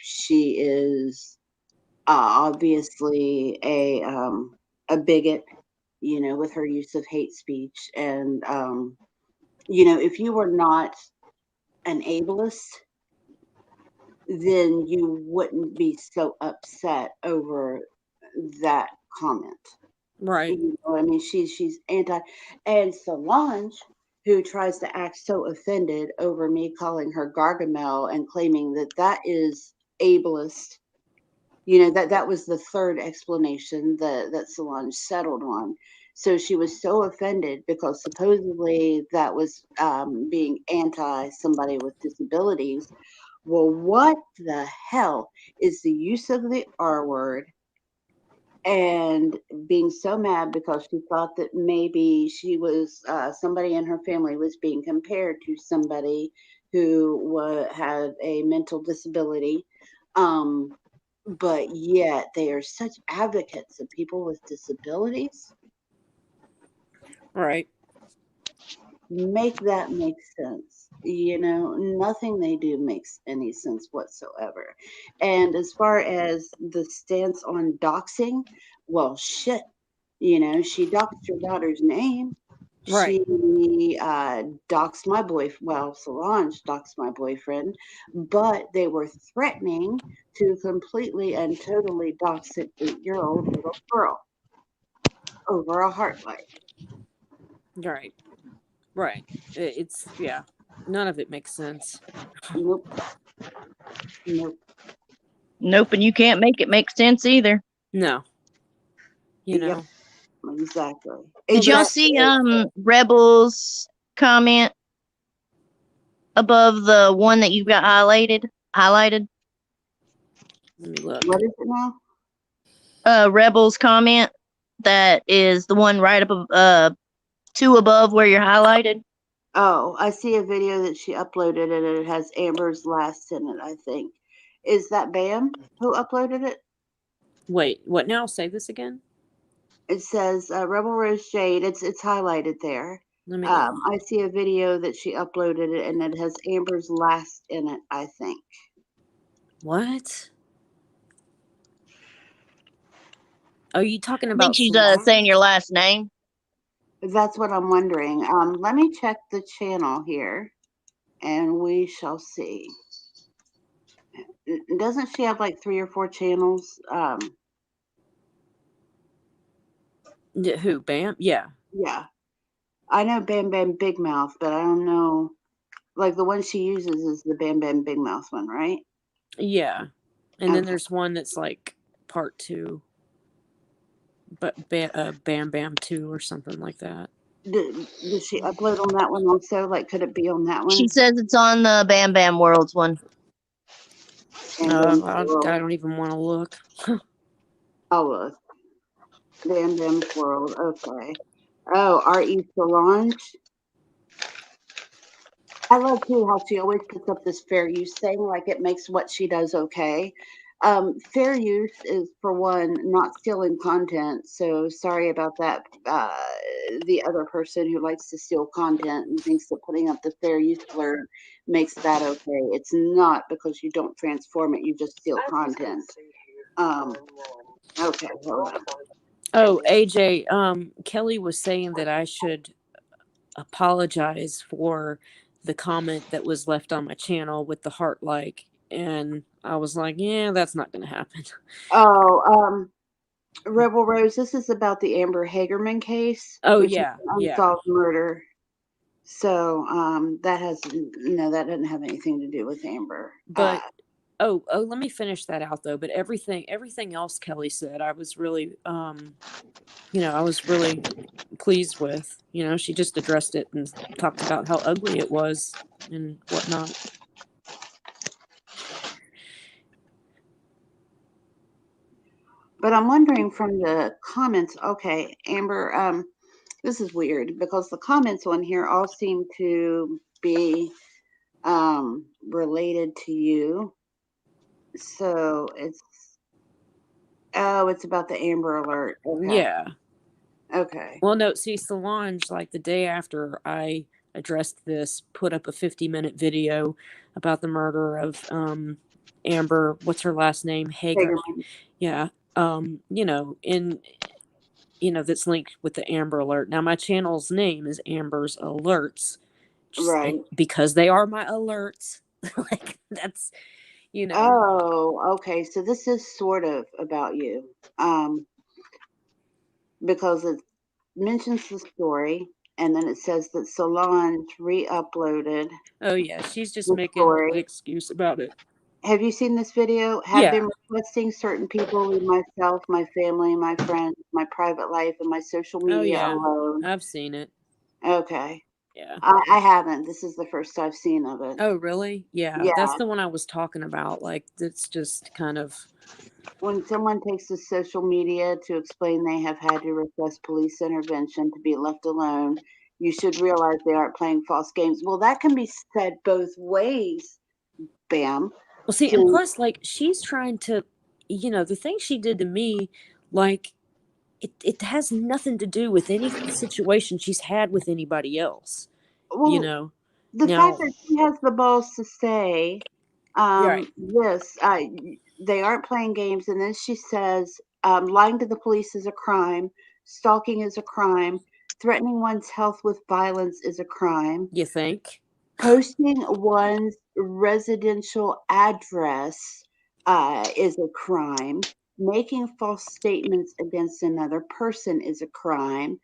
She is obviously a bigot, with her use of hate speech. And if you were not an ableist, then you wouldn't be so upset over that comment. right, I mean, she's anti, and Solange, who tries to act so offended over me calling her Gargamel and claiming that is ableist. That was the third explanation that Solange settled on. So she was so offended because supposedly that was being anti somebody with disabilities. Well, what the hell is the use of the R word, and being so mad because she thought that maybe she was somebody in her family was being compared to somebody who had a mental disability. But yet they are such advocates of people with disabilities. right, Make that make sense. Nothing they do makes any sense whatsoever. And as far as the stance on doxing, well, shit. She doxed your daughter's name. right, She doxed my boyfriend. Well, Solange doxed my boyfriend, but they were threatening to completely and totally dox an 8-year-old little girl over a heart light. right, right. It's yeah, none of it makes sense. Nope. Nope. Nope, and you can't make it make sense either. No, Yep. Exactly. Did y'all see Rebel's comment above the one that you got highlighted? Let me look. What is it now? Rebel's comment that is the one right up two above where you're highlighted. Oh, I see a video that she uploaded and it has Amber's last in it, I think. Is that Bam who uploaded it? Wait, what now? Say this again. It says Rebel Rose Jade. It's highlighted there. Let me look. I see a video that she uploaded it and it has Amber's last in it, I think. What? Are you talking I about? think she's saying your last name. That's what I'm wondering. Let me check the channel here and we shall see. Doesn't she have like 3 or 4 channels? Who? Bam? Yeah. Yeah. I know Bam-Bam Bigouth, but I don't know. Like the one she uses is the Bam-Bam Bigouth one, right? Yeah. And then Okay. there's one that's like part 2. But Bam Bam 2 or something like that. Did she upload on that one also? Like, could it be on that one? She says it's on the Bam Bam Worlds one. Bam Bam I World. don't even want to look. Oh, Bam-Bam's World. Okay. Oh, R.E. Solange. I love too how she always puts up this fair use thing, like it makes what she does okay. Fair use is, for one, not stealing content. So sorry about that. The other person who likes to steal content and thinks that putting up the fair use alert makes that okay. It's not, because you don't transform it; you just steal content. Okay, hold on. Oh, AJ, Kelly was saying that I should apologize for the comment that was left on my channel with the heart like, and I was like, yeah, that's not gonna happen. Oh, Rebel Rose, this is about the Amber Hagerman case, Oh which is yeah, an yeah. unsolved murder. So that has, that doesn't have anything to do with Amber. But oh, let me finish that out though. But everything else Kelly said, I was really, I was really pleased with. She just addressed it and talked about how ugly it was and whatnot. But I'm wondering from the comments, okay, Amber, this is weird because the comments on here all seem to be related to you. So it's about the Amber Alert. Okay. Yeah. Okay. Well, no, see, Solange, like the day after I addressed this, put up a 50-minute video about the murder of Amber, what's her last name? Hagerman. Yeah. That's linked with the Amber Alert. Now, my channel's name is Amber's Alerts. Right. Because they are my alerts. Like, that's, Oh, okay. So this is sort of about you. Because it mentions the story, and then it says that Solange re-uploaded. Oh, yeah. She's just making an excuse about it. Have you seen this video? Have been requesting certain people, leave myself, my family, my friends, my private life, and my social media alone. I've seen it. Okay. Yeah. I haven't. This is the first I've seen of it. Oh, really? Yeah. That's the one I was talking about. Like, it's just kind of... When someone takes to social media to explain they have had to request police intervention to be left alone, you should realize they aren't playing false games. Well, that can be said both ways, Bam. Well, see, and plus, like, she's trying to, the thing she did to me, like, it has nothing to do with any situation she's had with anybody else. Well, the fact that she has the balls to say, this, they aren't playing games, and then she says, lying to the police is a crime, stalking is a crime, threatening one's health with violence is a crime. You think? Posting one's residential address is a crime. Making false statements against another person is a crime.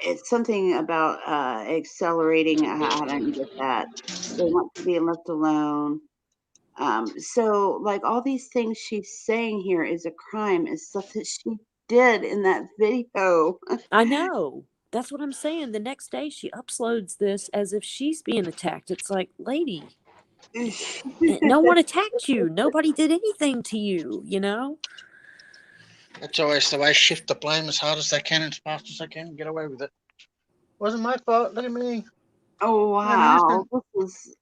It's something about accelerating. I don't get that. They want to be left alone. So, like, all these things she's saying here is a crime, is stuff that she did in that video. I know. That's what I'm saying. The next day she uploads this as if she's being attacked. It's like, lady, no one attacked you. Nobody did anything to you, That's always the way. Shift the blame as hard as they can and as fast as they can. Get away with it. Wasn't my fault. Look at me. Oh, wow. This is,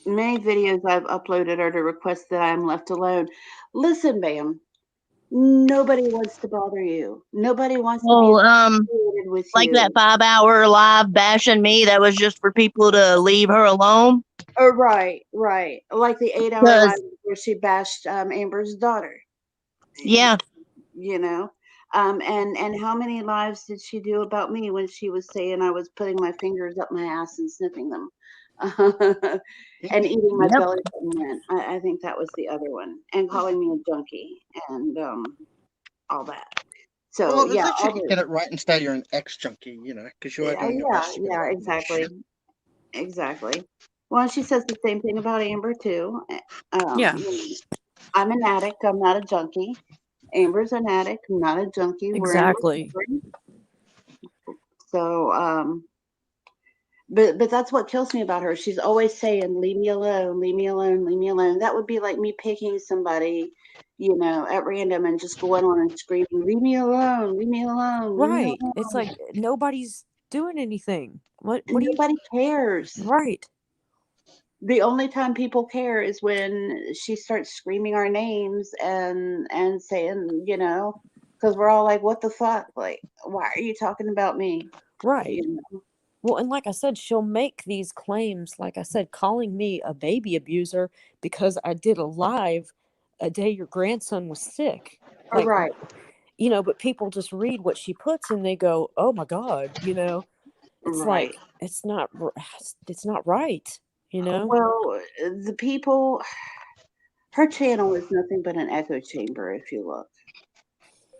many videos I've uploaded are to request that I'm left alone. Listen, Bam. Nobody wants to bother you. Nobody wants to be associated with like you. that 5-hour live bashing me, that was just for people to leave her alone. Oh, right. Like the 8-hour live where she bashed Amber's daughter. Yeah. And how many lives did she do about me when she was saying I was putting my fingers up my ass and sniffing them? And eating my belly button. I think that was the other one. And calling me a junkie and all that. So, well, at least you can get it right and say you're an ex-junkie, because you are doing your best. Yeah, exactly. Well, she says the same thing about Amber, too. I'm an addict. I'm not a junkie. Amber's an addict, not a junkie. Exactly. So, But that's what kills me about her. She's always saying, "Leave me alone, leave me alone, leave me alone." That would be like me picking somebody, at random and just going on and screaming, "Leave me alone, leave me alone, leave me Right. It's alone." like nobody's doing anything. What And are you nobody cares. right. The only time people care is when she starts screaming our names and saying, because we're all like, "What the fuck? Like, why are you talking about me?" Right. You know? Well, and like I said, she'll make these claims, like I said, calling me a baby abuser because I did a live a day your grandson was sick. Like, Right, but people just read what she puts and they go, "Oh my God," It's right. like it's not right, Well, the people, her channel is nothing but an echo chamber, if you look.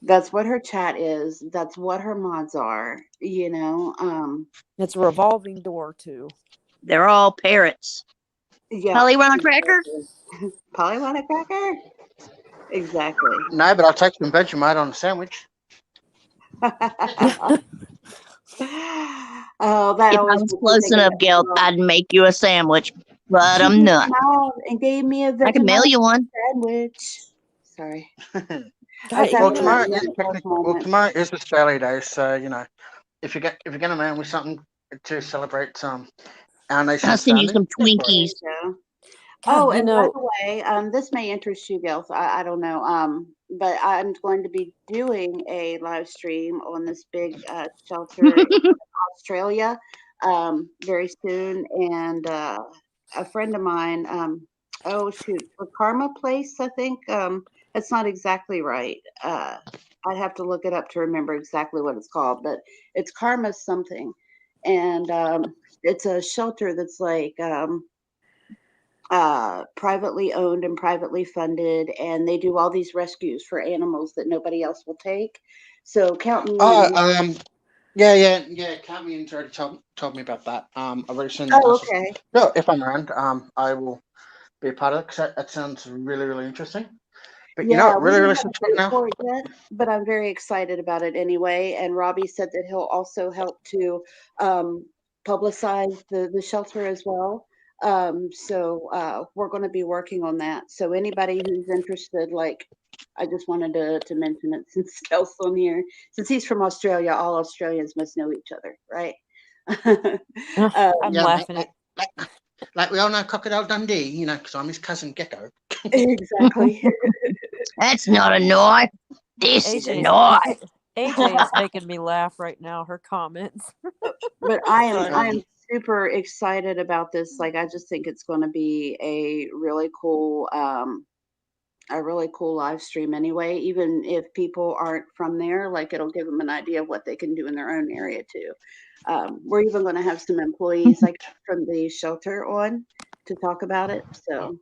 That's what her chat is. That's what her mods are, It's a revolving door too. They're all parrots. yeah. Polly want a cracker? Exactly. Polly want a cracker? Exactly. No, but I'll take some Vegemite on a sandwich. Oh, that If I always was makes me close think of enough, that Gelt, girl. I'd make you a sandwich, but She I'm just not. smiled and gave me a I can mail Vegemite you one. sandwich. Sorry. God, That's and Well, actually tomorrow a is rough moment. tomorrow is Australia Day, so if you're gonna man with something to celebrate our I'll nation's send you founding, some go for it. Twinkies. Yeah. God, Oh, and by the way, this may interest you, Gil. I don't know. But I'm going to be doing a live stream on this big shelter in Australia very soon, and a friend of mine. Oh shoot, the Karma Place, I think. It's not exactly right. I'd have to look it up to remember exactly what it's called, but it's Karma something, and it's a shelter that's like privately owned and privately funded, and they do all these rescues for animals that nobody else will take. So count me in. Oh, yeah. Count me in. Already told me about that. I've already seen that. And I Oh, said, okay. no, if I'm around, I will be a part of it because that sounds really, really interesting. But Yeah, we really, don't really have a subscribe date now. for it yet, but I'm very excited about it anyway. And Robbie said that he'll also help to um, publicize the shelter as well. So we're going to be working on that. So anybody who's interested, like, I just wanted to mention it since Stel's on here. Since he's from Australia, all Australians must know each other, right? I'm Yeah, laughing at like we all know Crocodile Dundee, because I'm his cousin Gecko. Exactly. That's not a knife. This is a AJ's knife. AJ is making me laugh right now. Her comments. But I am Um, super excited about this. Like, I just think it's going to be a really cool live stream anyway. Even if people aren't from there, like, it'll give them an idea of what they can do in their own area too. We're even going to have some employees like from the shelter on to talk about it. So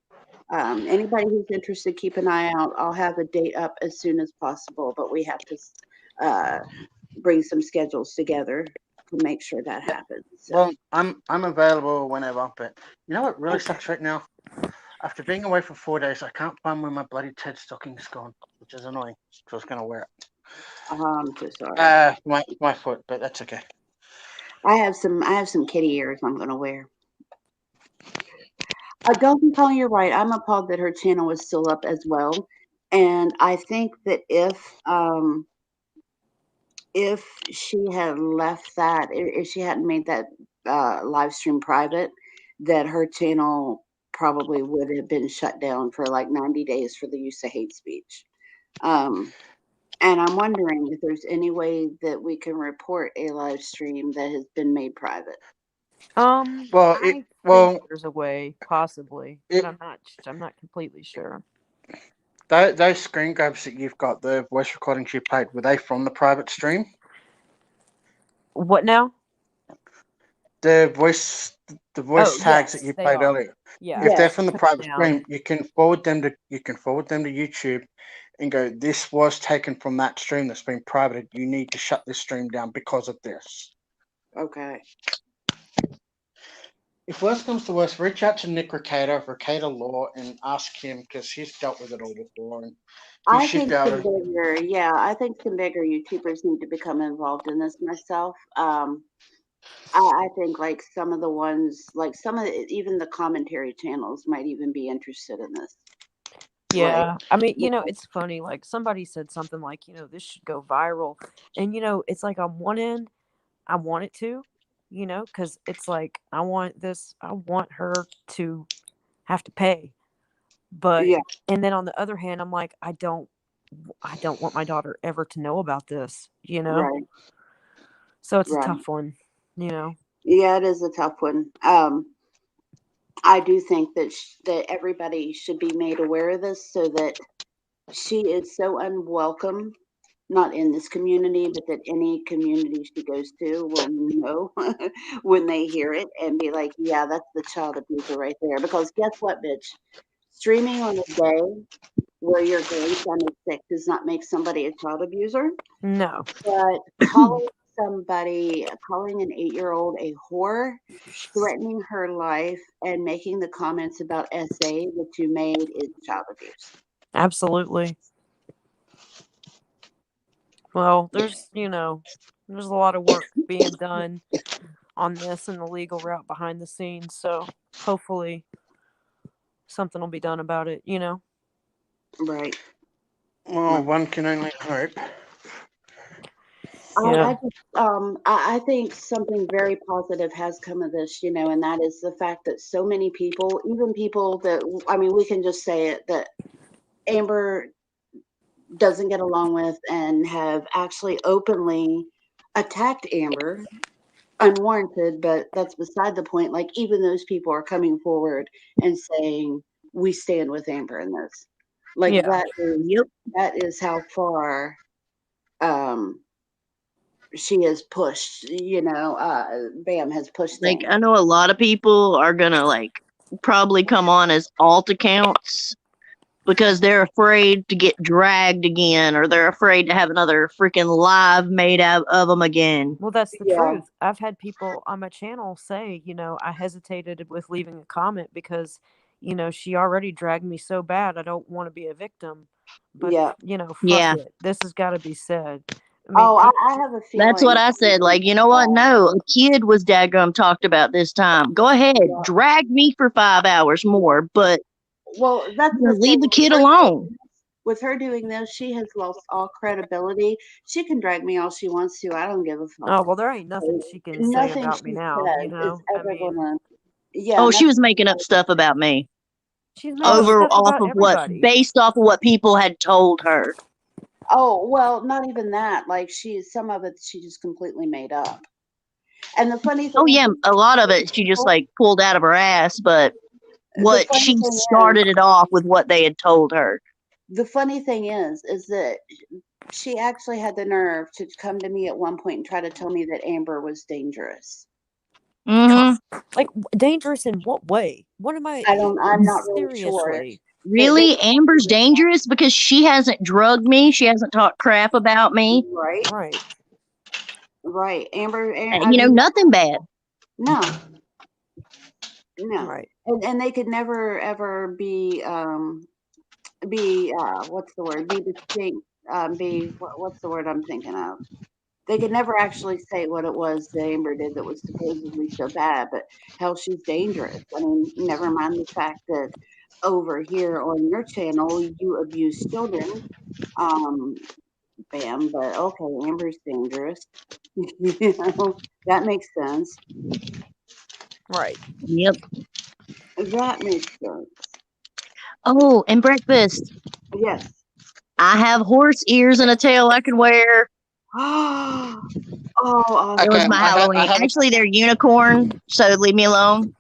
anybody who's interested, keep an eye out. I'll have a date up as soon as possible, but we have to uh, bring some schedules together to make sure that happens. So, well, I'm available whenever, but you know what really okay. sucks right now? After being away for 4 days, I can't find where my bloody Ted stocking's gone, which is annoying. So I was gonna wear it. I'm so sorry. My foot, but that's okay. I have some kitty ears I'm gonna wear. Don't tell you're right. I'm appalled that her channel is still up as well. And I think that if she had left that, if she hadn't made that live stream private, that her channel probably would have been shut down for like 90 days for the use of hate speech. Um, and I'm wondering if there's any way that we can report a live stream that has been made private. Well, I think well, there's a way, possibly, but it I'm not completely sure. those screen grabs that you've got, the voice recordings you played, were they from the private stream? What now? The voice Oh, tags that yes, you they played are. earlier. Yeah, If I they're Yes. from the took it private down. stream, you can forward them to YouTube and go, this was taken from that stream that's been privated. You need to shut this stream down because of this. Okay. If worse comes to worse, reach out to Nick Recato of Recato Law and ask him because he's dealt with it all before and he I should think be able some to. bigger, yeah, I think some bigger YouTubers need to become involved in this myself. I think like some of the ones, like some of even the commentary channels might even be interested in this. Yeah. I mean, it's funny. Like somebody said something like, this should go viral. And, it's like on one end, I want it to, because it's like, I want her to have to pay. But, Yeah, and then on the other hand, I'm like, I don't want my daughter ever to know about this, right, So it's a right. tough one, Yeah, it is a tough one. I do think that that everybody should be made aware of this, so that she is so unwelcome, not in this community, but that any community she goes to will know when they hear it and be like, yeah, that's the child abuser right there. Because guess what, bitch? Streaming on a day where your grandson is sick does not make somebody a child abuser. No. But calling an 8-year-old a whore, threatening her life, and making the comments about SA that you made is child abuse. Absolutely. Well, there's a lot of work being done on this and the legal route behind the scenes. So hopefully something will be done about it, Right. Well, one can only hope. Yeah. I think something very positive has come of this, and that is the fact that so many people, even people that, I mean, we can just say it, that Amber doesn't get along with, and have actually openly attacked Amber, unwarranted, but that's beside the point. Like, even those people are coming forward and saying, we stand with Amber in this. Like, Yeah. that is how far she has pushed, Bam has pushed Like, things. I know a lot of people are gonna like probably come on as alt accounts because they're afraid to get dragged again, or they're afraid to have another freaking live made out of them again. Well, that's the Yeah. truth. I've had people on my channel say, I hesitated with leaving a comment because, she already dragged me so bad. I don't want to be a victim. But, Yeah. fuck Yeah. it. This has got to be said. I mean, Oh, I have a feeling. That's what I said. Like, you know what? No, a kid was daggum talked about this time. Go ahead, Yeah. drag me for 5 hours more, but Well, that's leave the kid With her alone. With her doing this, she has lost all credibility. She can drag me all she wants to. I don't give a fuck. oh, well, there ain't nothing she can say Nothing about me she now, says is I ever mean, gonna. Yeah. Oh, she was nothing- making up stuff about me. she's making up Over stuff off about of what, everybody. based off of what people had told her. Oh well, not even that. Like, some of it she just completely made up. And the funny thing. Oh yeah, a lot of it she just like pulled out of her ass, but what funny she thing is- started it off with what they had told her. The funny thing is that she actually had the nerve to come to me at one point and try to tell me that Amber was dangerous. Mm-hmm. Like, dangerous in what way? What am I? I'm not really sure. Seriously. Really? Amber's dangerous because she hasn't drugged me. She hasn't talked crap about me. Right. Amber, Nothing bad. No. Right. And they could never ever be what's the word? Be distinct. What's the word I'm thinking of? They could never actually say what it was that Amber did that was supposedly so bad, but hell, she's dangerous. I mean, never mind the fact that over here on your channel you abuse children. Bam, but okay, Amber's dangerous. That makes sense. Right. Yep. That makes sense. Oh, and breakfast. Yes. I have horse ears and a tail I can wear. Oh, It was my Halloween. Actually, they're unicorn, so leave me alone.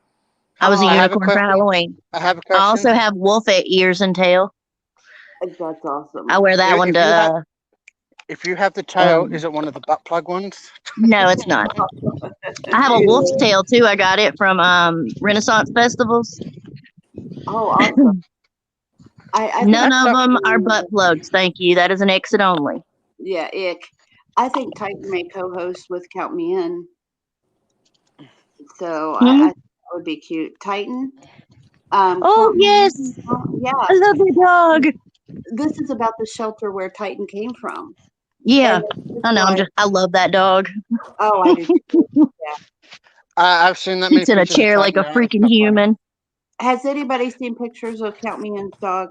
I was a unicorn for Halloween. I have a question. I also have wolf ears and tail. That's awesome. I wear that one to. If you have the tail, is it one of the butt plug ones? No, it's not. I have a wolf's tail too. I got it from Renaissance festivals. Oh, awesome. None of them are butt plugs. Thank you. That is an exit only. Yeah, ick. I think Titan may co-host with Count Me In. So I think that would be cute. Titan. Oh yes. Yeah. I love your dog. This is about the shelter where Titan came from. Yeah. I know. I love that dog. Oh, I do. Yeah. I've seen that many Sits in a pictures. It's chair like, like a no, it's freaking not funny. human. Has anybody seen pictures of Count Me In's dog?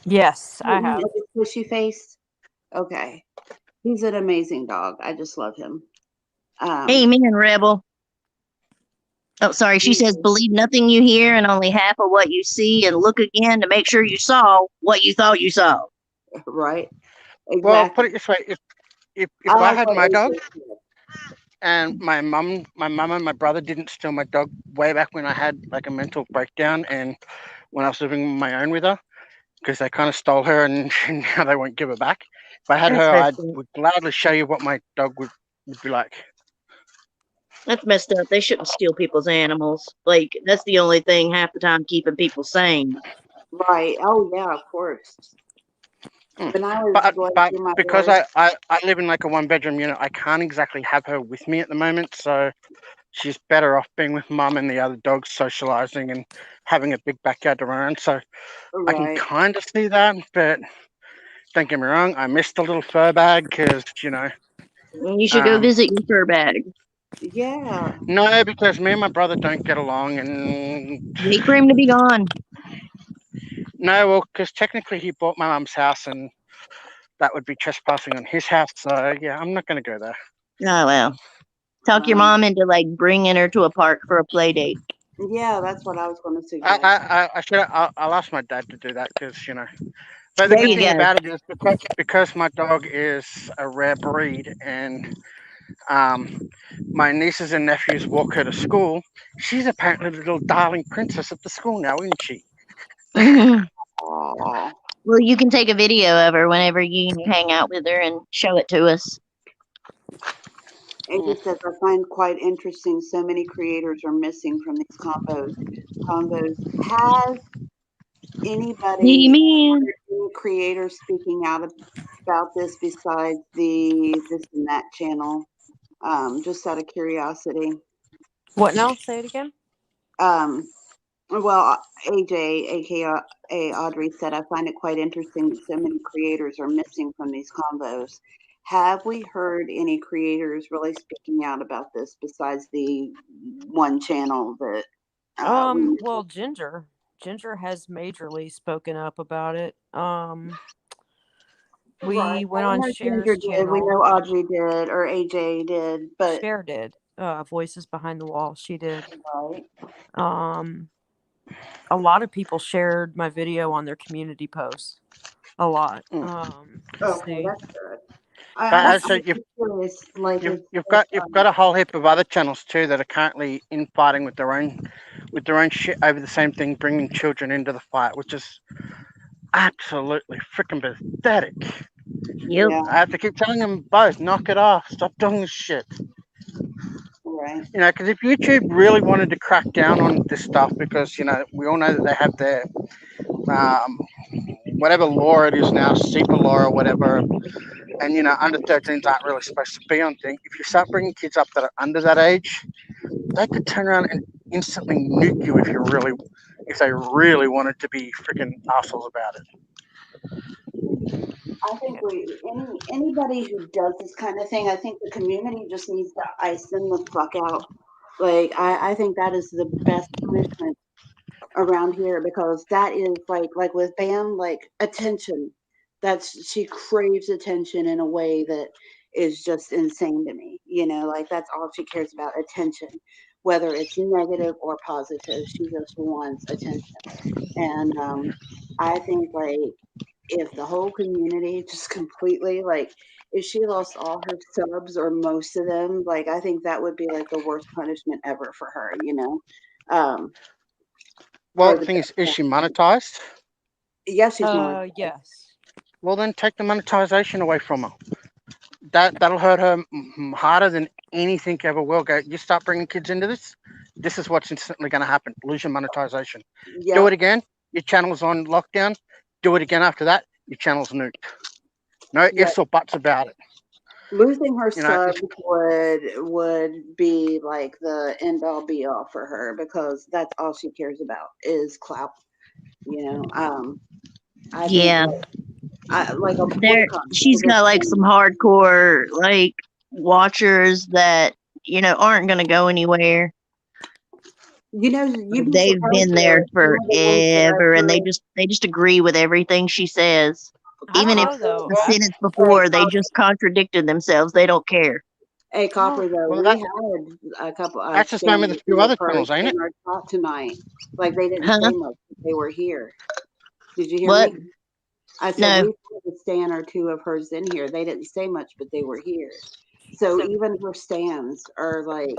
Yes, I have. Squishy face. Okay, he's an amazing dog. I just love him. Amen, Rebel. Oh, sorry. She says, believe nothing you hear and only half of what you see, and look again to make sure you saw what you thought you saw. Right. Exactly. Well, put it this way: if I like had what my AJ dog said. and my mum and my brother didn't steal my dog way back when I had like a mental breakdown and when I was living on my own with her, because they kind of stole her and now they won't give her back. If I had That's her, I messed up. would gladly show you what my dog would be like. That's messed up. They shouldn't steal people's animals. Like, that's the only thing half the time keeping people sane. Right. Oh yeah, of course. When I was going But through my because divorce, I live in like a 1-bedroom unit, I can't exactly have her with me at the moment, so she's better off being with mum and the other dogs socializing and having a big backyard to run around. So I can right. kind of see that, but don't get me wrong, I missed the little fur bag because, You should go visit your fur bag. Yeah. no, because me and my brother don't get along, and Wait for him to be gone. no, well, because technically he bought my mum's house, and that would be trespassing on his house. So yeah, I'm not going to go there. Oh, well. Talk your mom into, like, bringing her to a park for a play date. Yeah, that's what I was going to suggest. I'll ask my dad to do that because But the There good you thing go. about it is because my dog is a rare breed and my nieces and nephews walk her to school, she's apparently the little darling princess at the school now, isn't she? Aw. Well, you can take a video of her whenever you hang out with her and show it to us. AJ says, I find quite interesting so many creators are missing from these combos. Has anybody, Amen. any creators speaking out about this besides the This and That channel? Just out of curiosity. What now? Say it again. Well, AJ, aka Audrey, said, I find it quite interesting that so many creators are missing from these combos. Have we heard any creators really speaking out about this besides the one channel that Well, Ginger has majorly spoken up about it. We went on Ginger Cher's did, we channel. know Audrey did, or AJ did, but Cher did. Voices Behind the Wall. She did. right. A lot of people shared my video on their community posts. A lot. Okay, that's good. But I'm so curious, like, you've got a whole heap of other channels too that are currently infighting with their own shit over the same thing, bringing children into the fight, which is absolutely freaking pathetic. Yep. yeah, I have to keep telling them both, knock it off, stop doing this shit. right. Because if YouTube really wanted to crack down on this stuff, because we all know that they have their whatever law it is now, SEPA law or whatever, and under 13s aren't really supposed to be on things. If you start bringing kids up that are under that age, they could turn around and instantly nuke you if they really wanted to be freaking assholes about it. I think anybody who does this kind of thing, I think the community just needs to ice them the fuck out. Like I think that is the best punishment around here, because that is like with Bam, like attention. She craves attention in a way that is just insane to me. Like that's all she cares about, attention. Whether it's negative or positive, she just wants attention. And I think like if the whole community just completely, like, if she lost all her subs or most of them, like I think that would be like the worst punishment ever for her, um Well, or the the thing best is she punishment. monetized? Yes, she's monetized. Yes. Well, then take the monetization away from her. That'll hurt her harder than anything ever will. Go, you start bringing kids into this. This is what's instantly going to happen. Lose your monetization. Yep. Do it again. Your channel's on lockdown. Do it again after that. Your channel's nuked. No ifs or buts about it. Losing her subs would be like the end all be all for her, because that's all she cares about is clout. I Yeah. think like a She's got like some hardcore like watchers that aren't going to go anywhere. You'd be They've surprised been there some of the ones that I've forever, and they heard. just agree with everything she says. I Even don't if know though. the sentence before they Copper. just contradicted themselves, they don't care. Hey, Copper, though, Well, we had a couple that's the same with a stand few other for channels, ain't it? in our talk tonight. Like they didn't Huh? say much, but they were here. Did you hear What? me? I said No. we had a stand or two of hers in here. They didn't say much, but they were here. So even her stands are like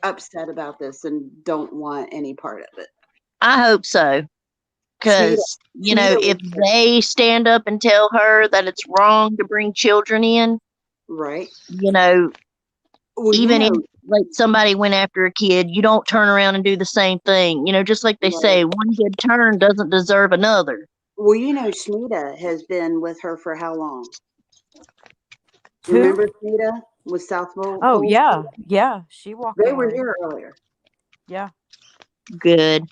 upset about this and don't want any part of it. I hope so. Because, Smita if was they stand up and tell her that it's wrong to bring children in, right. well, even if like somebody went after a kid, you don't turn around and do the same thing. Just like they say, one good turn doesn't deserve another. Well, Smita has been with her for how long? Who? Remember Smita with South Pole? Oh yeah, yeah. She walked They away. were here earlier. Yeah. Good.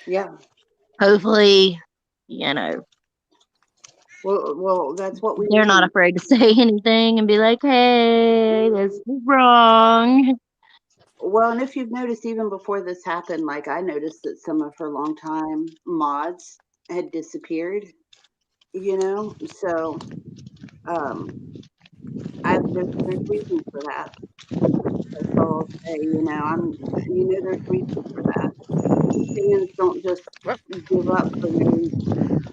Yeah. Hopefully, Well, that's what we they're not afraid to say anything and be like, hey, this is wrong. Well, and if you've noticed, even before this happened, like I noticed that some of her longtime mods had disappeared, so there's reasons for that. That's all I'll say, there's reasons for that. Fans don't just give up for no reason.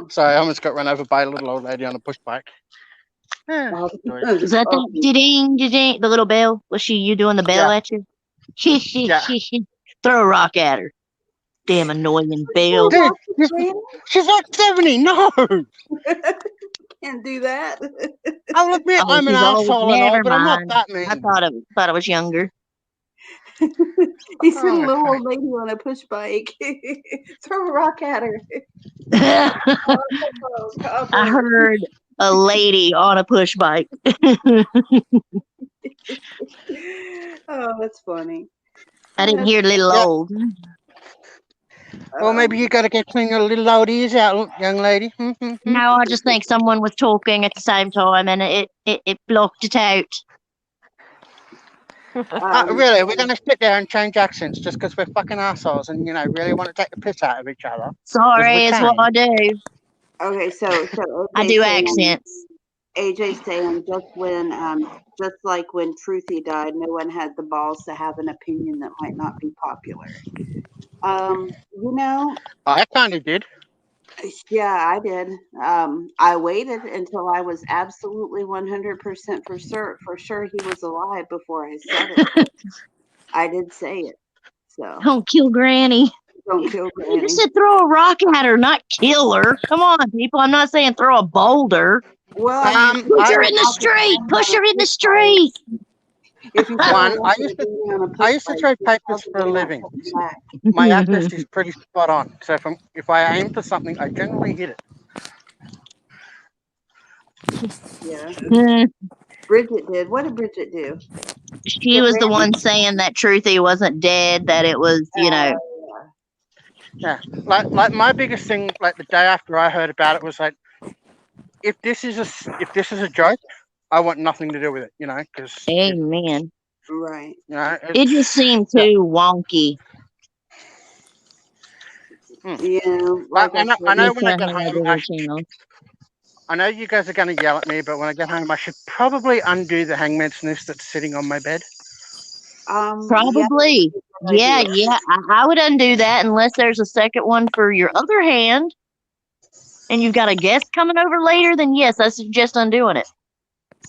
Sorry, I almost got run over by a little old lady on a push bike. Is that the ding, the little bell? Was you doing the bell at you? Yeah. Throw a rock at her. Damn annoying bell. Dude, she's like 70. No. Can't do that. I'll admit I'm an she's old. asshole and all, Never but I'm not mind. that mean. I thought I was younger. He said a little old lady on a push bike. Throw a rock at her. I heard a lady on a push bike. Oh, that's funny. I didn't hear little old. Well, maybe you got to get clean your little old ears out, young lady. No, I just think someone was talking at the same time and it blocked it out. Really, we're going to sit there and change accents just because we're fucking assholes and, really want to take the piss out of each other. Sorry, it's what I do. Okay, so I do accents. AJ saying just like when Truthy died, no one had the balls to have an opinion that might not be popular. I kind of did. Yeah, I did. I waited until I was absolutely 100% for sure he was alive before I said it. I did say it. So don't kill Granny. Don't kill Granny. You just said throw a rock at her, not kill her. Come on, people. I'm not saying throw a boulder. Well, push her in the street. Push her in the street. If you I used to throw papers for a living. My accuracy is pretty spot on. So if I aim for something, I generally hit it. Yeah. Bridget did. What did Bridget do? She was the one saying that Truthy wasn't dead, that it was, Yeah. Like my biggest thing, like the day after I heard about it, was like, if this is a joke, I want nothing to do with it, because amen. Right. It just seemed too wonky. Yeah. Like I know when I get home, I know you guys are going to yell at me, but when I get home, I should probably undo the hangman's noose that's sitting on my bed. Probably. Yeah. I would undo that unless there's a second one for your other hand and you've got a guest coming over later, then yes, I suggest undoing it.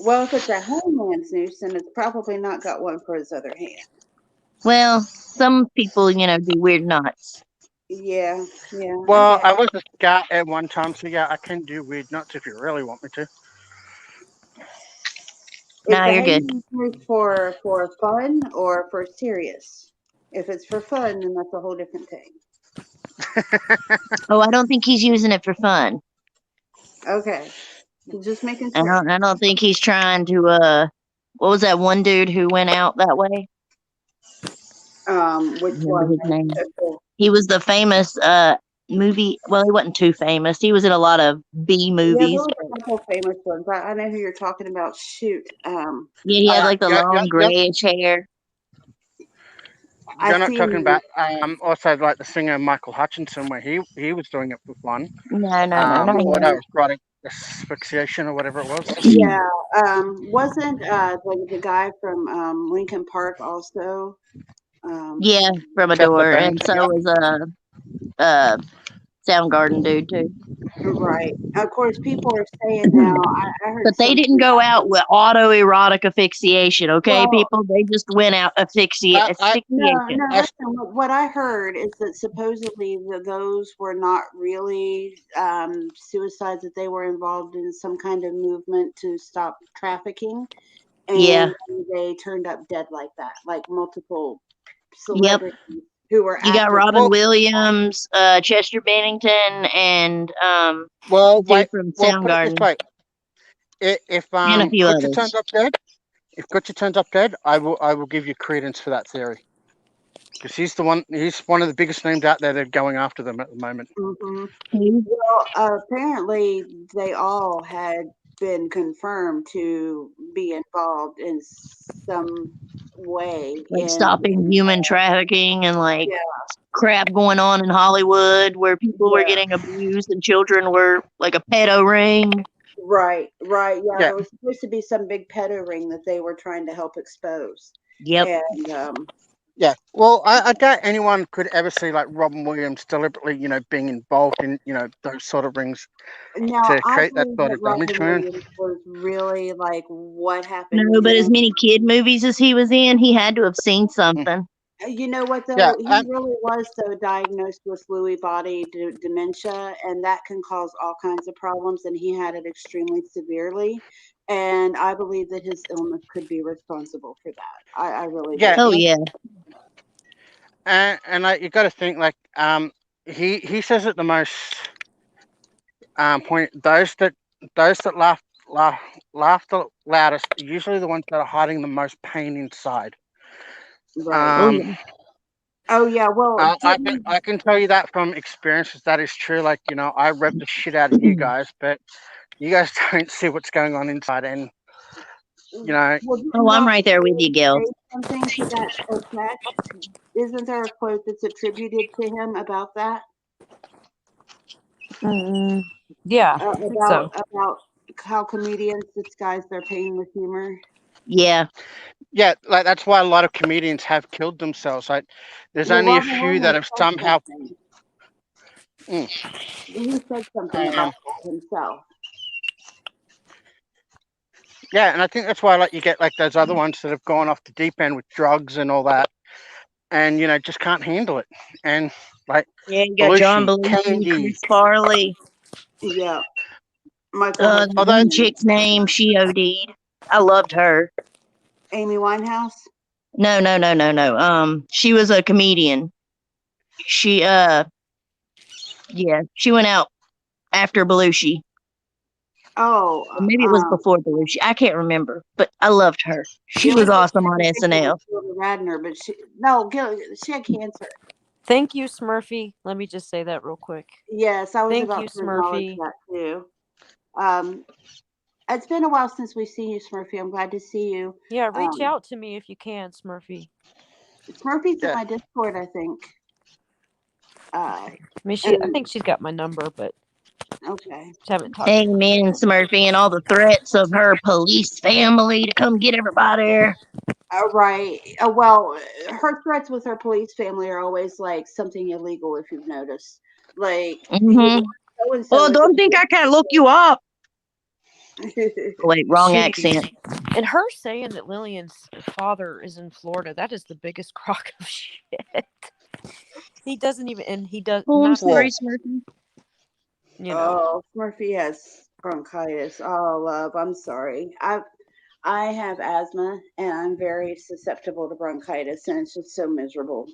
Well, if it's a hangman's noose, then it's probably not got one for his other hand. Well, some people, do weird knots. Yeah. Well, I was a scout at one time, so yeah, I can do weird knots if you really want me to. No, you're good. For fun or for serious? If it's for fun, then that's a whole different thing. Oh, I don't think he's using it for fun. Okay. Just making sure. I don't think he's trying to what was that one dude who went out that way? Which one? His name. He was the famous movie. Well, he wasn't too famous. He was in a lot of B Yeah, there movies. was a couple famous ones. I know who you're talking about. Shoot. Yeah, he had like the long grayish hair. You're not talking about also like the singer Michael Hutchinson, where he was doing it for fun. No, Or no. erotic asphyxiation or whatever it was. Yeah. Wasn't the guy from Lincoln Park also? Yeah, from a Chester door, and Bennington, so yeah. was Soundgarden dude too. Right. Of course, people are saying now. I heard But they didn't something. go out with autoerotic asphyxiation, okay, Well, people? They just went out No, asphyxiation. listen. What I heard is that supposedly those were not really suicides; that they were involved in some kind of movement to stop trafficking, Yeah. and they turned up dead like that, like multiple Yep. celebrities who were You got active. Robin Williams, Chester Bennington, and Well, dude from put it this Soundgarden, way: if and a few Kutcher others. turns up dead, I will give you credence for that theory, because he's one of the biggest names out there. They're going after them at the moment. Mm-hmm. Mhm. Well, apparently they all had been confirmed to be involved in some way Like in stopping human trafficking and like yeah, crap going on in Hollywood where people were yeah, getting abused and children were like a pedo ring. right. Yeah, Yeah, there was supposed to be some big pedo ring that they were trying to help expose. Yep. And yeah. Well, I doubt anyone could ever see like Robin Williams deliberately, being involved in, those sort of rings now to I create that believe sort that of damage Robin to him. Williams was really like what happened No, to but as him. many kid movies as he was in, he had to have seen something. You know what Yeah, though? He really was though diagnosed with Lewy body dementia, and that can cause all kinds of problems. And he had it extremely severely, and I believe that his illness could be responsible for that. I really yeah, do. Oh yeah. and you got to think like he says it the most point. Those that laugh the loudest are usually the ones that are hiding the most pain inside. Right. Oh Um, yeah. Oh yeah. Well, I can tell you that from experiences. That is true. Like I rep the shit out of you guys, but you guys don't see what's going on inside, and well, Oh, I'm right there with you, Gil. say something to that effect? Isn't there a quote that's attributed to him about that? Yeah, I think so. About how comedians disguise their pain with humor. Yeah. yeah, like that's why a lot of comedians have killed themselves. Like there's Well, only a Robin few that Williams have said somehow. something. Mm, He said something um, about that himself. yeah, and I think that's why like you get like those other ones that have gone off the deep end with drugs and all that, and just can't handle it, and like Yeah, you got John Belushi, Belushi, Kennedy. Chris Farley. Yeah, Michael The Although one chick's name, she OD'd. I loved her. Amy Winehouse. No. She was a comedian. She she went out after Belushi. Oh, Or maybe it was before Belushi. I can't remember, but I loved her. She the was only awesome on person I think SNL. of is Gilda Radner, but she had cancer. Thank you, Smurfy. Let me just say that real quick. Yes, I was Thank about you, to acknowledge Smurfy. that too. It's been a while since we've seen you, Smurfy. I'm glad to see you. Yeah, reach out to me if you can, Smurfy. Smurfy's in Yeah. my Discord, I think. I mean, I and- think she's got my number, but okay. just haven't talked to her. Amen, Smurfy, and all the threats of her police family to come get everybody. Right. Well, her threats with her police family are always like something illegal. If you've noticed, like, Mm-hmm. so-and-so Oh, is don't think I can't look you up. Oh, wait, wrong accent. And her saying that Lillian's father is in Florida, that is the biggest crock of shit. He doesn't even, and he does Oh, I'm not. sorry, Smurfy. You know. Oh, Murphy has bronchitis. Oh, love, I'm sorry. I have asthma and I'm very susceptible to bronchitis, and it's just so miserable.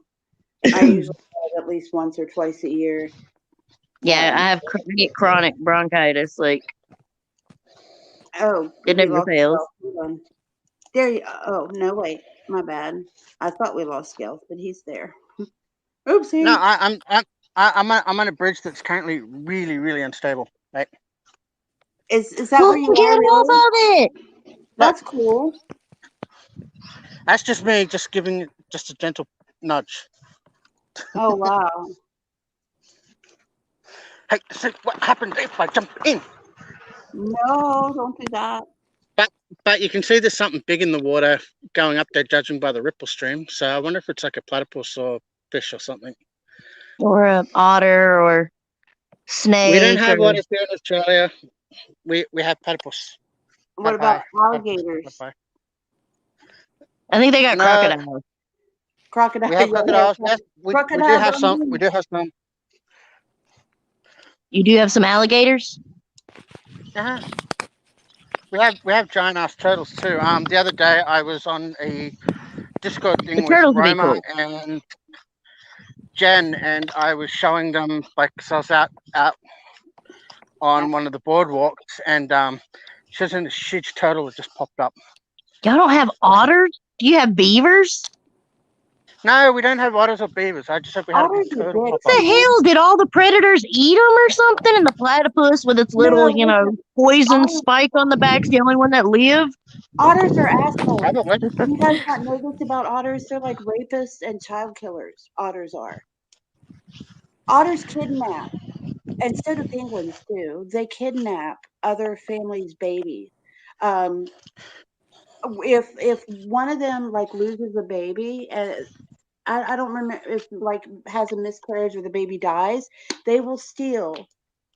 I usually have at least once or twice a year. Yeah, I get chronic bronchitis. Like, Oh, it we never lost fails. Gil. Hold on. There you. Oh no, wait, my bad. I thought we lost Gil, but he's there. Oopsie. No, I'm on a bridge that's currently really, really unstable. Right? Is that Well, where you get are? off Really? of it. That's cool. That's just me, just giving it just a gentle nudge. Oh wow. Hey, see what happened if I jump in? No, don't do that. But you can see there's something big in the water going up there, judging by the ripple stream. So I wonder if it's like a platypus or fish or something. Or a otter or snake. We don't have or... otters here in Australia. We have platypus. What about alligators? I think they got No, crocodiles. Crocodile. we have yeah, crocodiles. yeah. Yes, we do Crocodile have some. Dundee. We do have some. You do have some alligators? Uh-huh. We have giant ass turtles too. The other day I was on a Discord thing The with turtles would be Roma cool. and Jen, and I was showing them, like, cause I was out on one of the boardwalks, and she was in this huge turtle that just popped up. Y'all don't have otters? Do you have beavers? No, we don't have otters or beavers. I just said we had a big Otters are turtle big. pop What up. the hell? Did all the predators eat them or something? And the platypus with its little, No, poison otters- spike on the back's the only one that lived? Otters are assholes. Probably. Do you guys not know this about otters? They're like rapists and child killers. Otters are. Otters kidnap, and so do penguins too. They kidnap other families' babies. Um, if one of them like loses a baby, I don't remember if like has a miscarriage or the baby dies, they will steal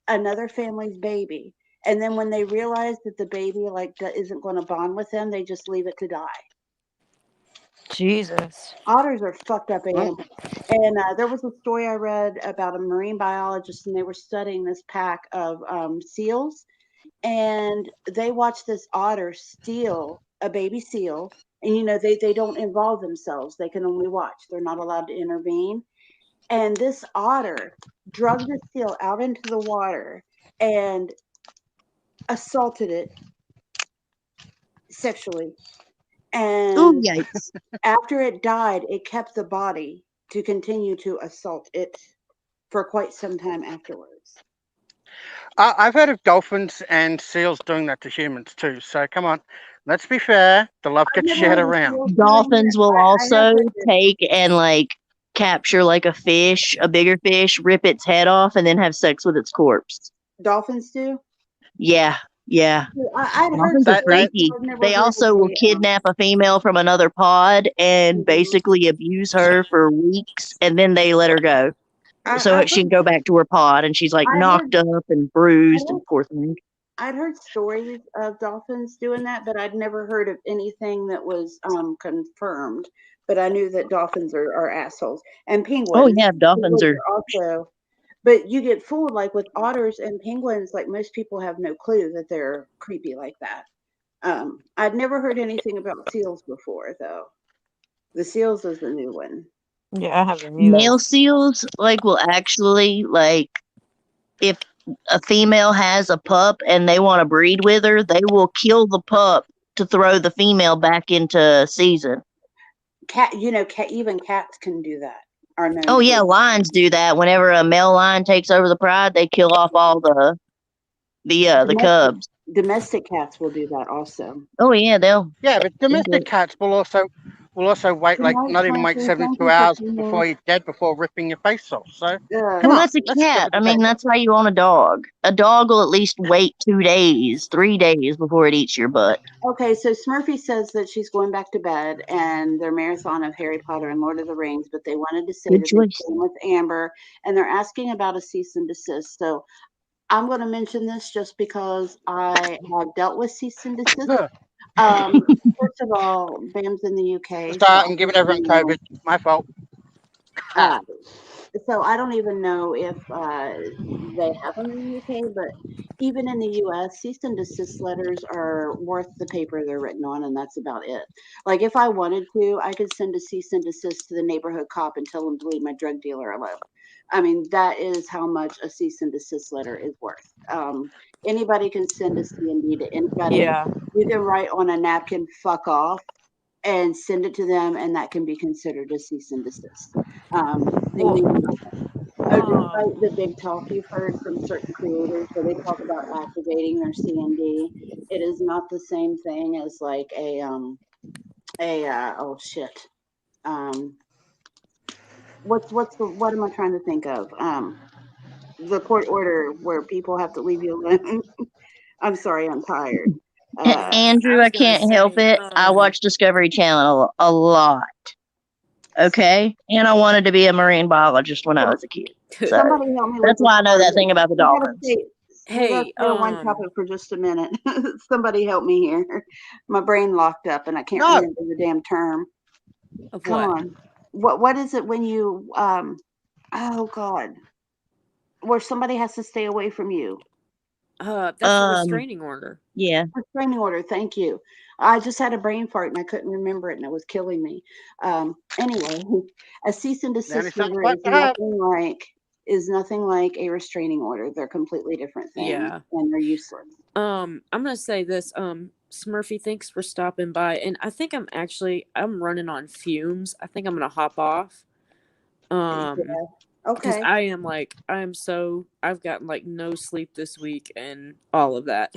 another family's baby, and then when they realize that the baby like isn't going to bond with them, they just leave it to die. Jesus. Otters are fucked up animals. And there was a story I read about a marine biologist, and they were studying this pack of seals, and they watched this otter steal a baby seal. And they don't involve themselves; they can only watch. They're not allowed to intervene. And this otter drugged the seal out into the water and assaulted it sexually. Oh, And yikes. after it died, it kept the body to continue to assault it for quite some time afterwards. I've heard of dolphins and seals doing that to humans too. So come on, let's be fair. The love I've gets never shared heard of around. seals doing Dolphins it. will I have also heard that take and capture like a fish, a bigger fish, rip its head off, and then have sex with its corpse. dolphins do. Yeah. I'd heard Dolphins are That- freaky. I've never They heard also of will the, kidnap a female from another pod and Mhm. basically abuse her for weeks, and then they let her go. So I've she can heard, go back to her pod, and she's like I've knocked heard, up and bruised and poor thing. I'd heard stories of dolphins doing that, but I'd never heard of anything that was confirmed. But I knew that dolphins are assholes, and penguins. Oh yeah, dolphins are. Also. But you get fooled, like with otters and penguins, like most people have no clue that they're creepy like that. I'd never heard anything about seals before, though. The seals is the new one. Yeah, I haven't Male either. seals will actually if a female has a pup and they want to breed with her, they will kill the pup to throw the female back into season. Even cats can do that. Are known Oh to yeah, do that. lions do that. Whenever a male lion takes over the pride, they kill off all the cubs. Domestic cats will do that also. Oh yeah, they'll. Yeah, but domestic cats will also wait Good night, not even Frankie. 72 Thank you for hours coming. before you're dead before ripping your face off. So Yeah. come Well, on, that's a let's get cat. with the I mean, paper. that's how you own a dog. A dog will at least wait 2 days, 3 days before it eats your butt. Okay, so Smurfy says that she's going back to bed and their marathon of Harry Potter and Lord of the Rings, but they wanted to say Good that choice. they came with Amber, and they're asking about a cease and desist. So I'm going to mention this just because I have dealt with cease and desist. First of all, Bam's in the UK. Start and giving everyone COVID. My fault. So I don't even know if they have them in the UK, but even in the US, cease and desist letters are worth the paper they're written on, and that's about it. Like if I wanted to, I could send a cease and desist to the neighborhood cop and tell him to leave my drug dealer alone. I mean, that is how much a cease and desist letter is worth. Anybody can send a C&D to anybody. Yeah. You can write on a napkin, "fuck off," and send it to them, and that can be considered a cease and desist. despite the big talk you've heard from certain creators where they talk about activating their CND, it is not the same thing as like oh shit. What am I trying to think of? The court order where people have to leave you alone. I'm sorry, I'm tired. Andrew, I can't help it. I watch Discovery Channel a lot. Okay, and I wanted to be a marine biologist when I was a kid. So somebody help me. That's why I know that thing about the dolphins. Hey, one topic for just a minute. Somebody help me here. My brain locked up and I can't remember the damn term. Come on. What is it when you oh God, where somebody has to stay away from you? That's a restraining order. Yeah. Restraining order, thank you. I just had a brain fart and I couldn't remember it and it was killing me. Anyway, a cease and desist order is nothing like a restraining order. They're completely different things and they're useless. I'm gonna say this. Smurfy, thanks for stopping by. And I think I'm running on fumes. I think I'm gonna hop off. Because Okay. I've gotten like no sleep this week and all of that.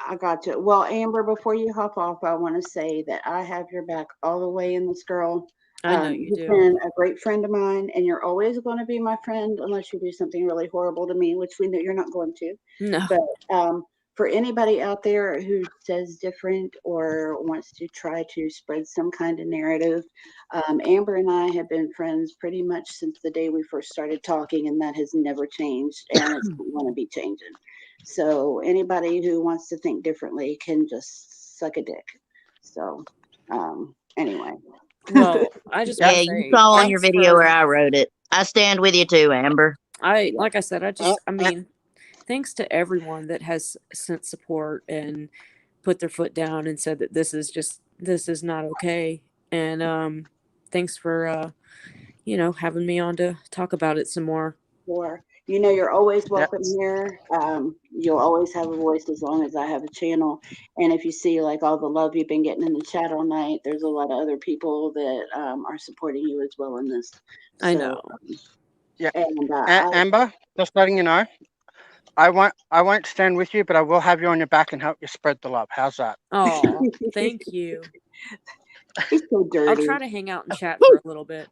I got you. Well, Amber, before you hop off, I want to say that I have your back all the way in this, girl. I know you do. You've been a great friend of mine, and you're always going to be my friend unless you do something really horrible to me, which we know you're not going to. No. But for anybody out there who says different or wants to try to spread some kind of narrative, Amber and I have been friends pretty much since the day we first started talking, and that has never changed, and it's going to be changing. So anybody who wants to think differently can just suck a dick. So anyway. Well, I just want to say, you saw on your video where I wrote it. I stand with you too, Amber. Like I said, I mean, thanks to everyone that has sent support and put their foot down and said that this is not okay. And thanks for having me on to talk about it some more. Sure. You're always welcome here. You'll always have a voice as long as I have a channel. And if you see like all the love you've been getting in the chat all night, there's a lot of other people that are supporting you as well in this. So, I know. And Amber, just letting you know, I won't stand with you, but I will have you on your back and help you spread the love. How's that? Oh, thank you. He's so dirty. I'll try to hang out and chat for a little bit.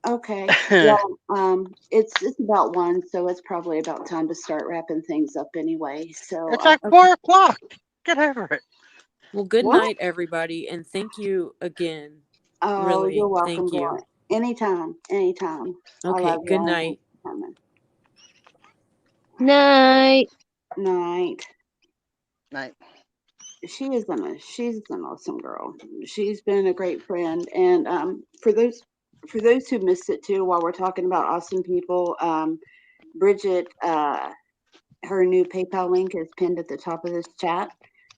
Okay. Well, it's about 1, so it's probably about time to start wrapping things up anyway. So it's like 4 o'clock. Get over it. Well, good night, everybody, and thank you again. Oh, really, you're welcome. Thank you. Anytime. Okay. Good night. Night. Night. She's an awesome girl. She's been a great friend, and for those who missed it too, while we're talking about awesome people, Bridget, her new PayPal link is pinned at the top of this chat.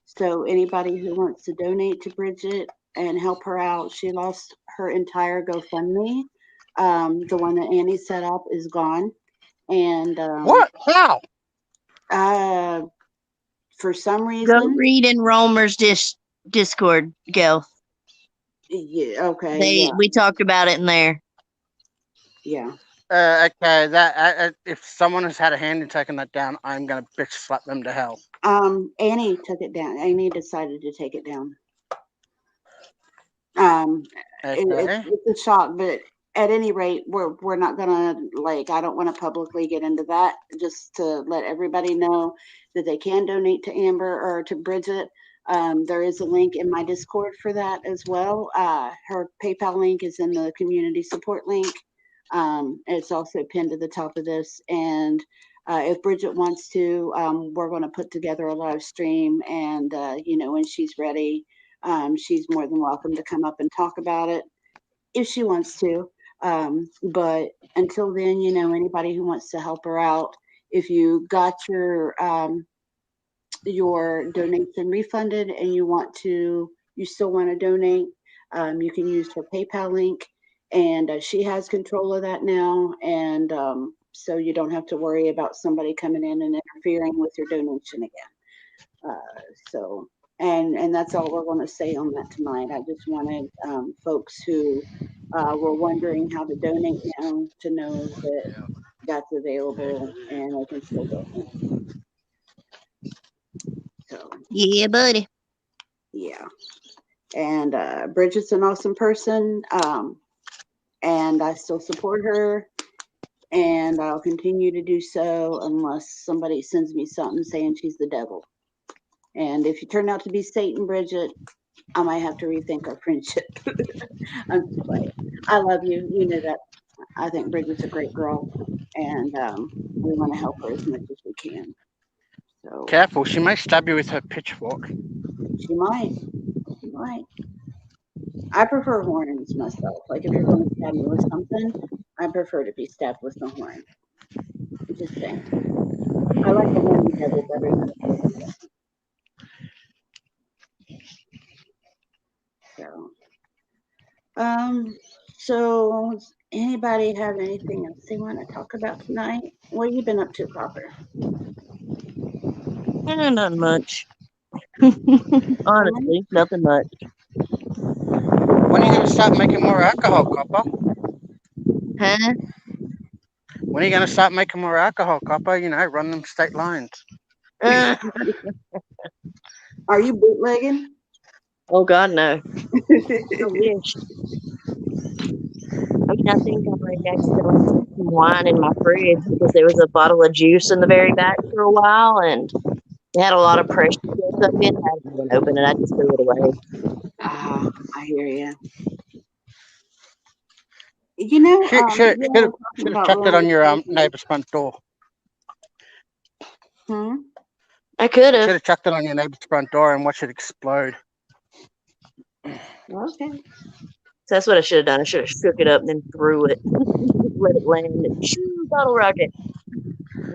So anybody who wants to donate to Bridget and help her out, she lost her entire GoFundMe. The one that Annie set up is gone, and what? How? For some reason, go read in Romer's Discord, Gil. Yeah. Okay. We talked about it in there. Yeah. Okay. That if someone has had a hand in taking that down, I'm gonna bitch slap them to hell. Annie took it down. Annie decided to take it down. It's a shock, but at any rate, we're not gonna I don't want to publicly get into that. Just to let everybody know that they can donate to Amber or to Bridget. There is a link in my Discord for that as well. Her PayPal link is in the community support link. It's also pinned to the top of this. And if Bridget wants to, we're going to put together a live stream. And, when she's ready, she's more than welcome to come up and talk about it if she wants to. But until then, anybody who wants to help her out, if you got your donation refunded and you still want to donate, you can use her PayPal link, and she has control of that now, and so you don't have to worry about somebody coming in and interfering with your donation again. And that's all we're going to say on that tonight. I just wanted folks who were wondering how to donate now to know that's available and I can still go home. So Yeah, buddy. yeah. And Bridget's an awesome person. And I still support her. And I'll continue to do so unless somebody sends me something saying she's the devil. And if you turn out to be Satan, Bridget, I might have to rethink our friendship. I'm just playing. I love you. You know that. I think Bridget's a great girl, and we want to help her as much as we can. So Careful, she may stab you with her pitchfork. she might. She might. I prefer horns myself. Like if you're going to stab me with something, I prefer to be stabbed with the horn. Just saying. I like the horny devil better than the flippy devil. So does anybody have anything else they want to talk about tonight? What have you been up to, Copper? Not much. Honestly, nothing much. When are you going to start making more alcohol, Copper? Huh? When are you going to start making more alcohol, Copper? You know, run them state lines. Uh, Are you bootlegging? oh God, no. I wish. I mean, I think I might accidentally put some wine in my fridge because there was a bottle of juice in the very back for a while, and it had a lot of pressure built up in it. I didn't even open it. I just threw it away. I hear you. You know, Should you know, have about chucked it on your realization. neighbour's front door. I could Should have. have chucked it on your neighbour's front door and watch it explode. Okay. So that's what I should have done. I should have shook it up and then threw it. Let it land and shoo, bottle rocket.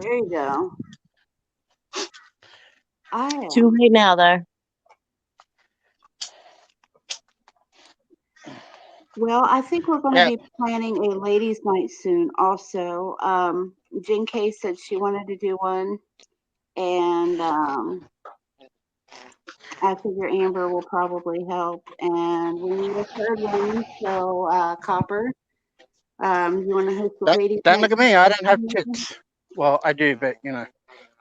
There you go. Too late now, though. Well, I think we're going to be planning a ladies' night soon. Also, Jen Kay said she wanted to do one, and I figure Amber will probably help. And we need a third one. So, Copper, you want to host a ladies' Don't night? look at me. I don't have tits. Well, I do, but you know.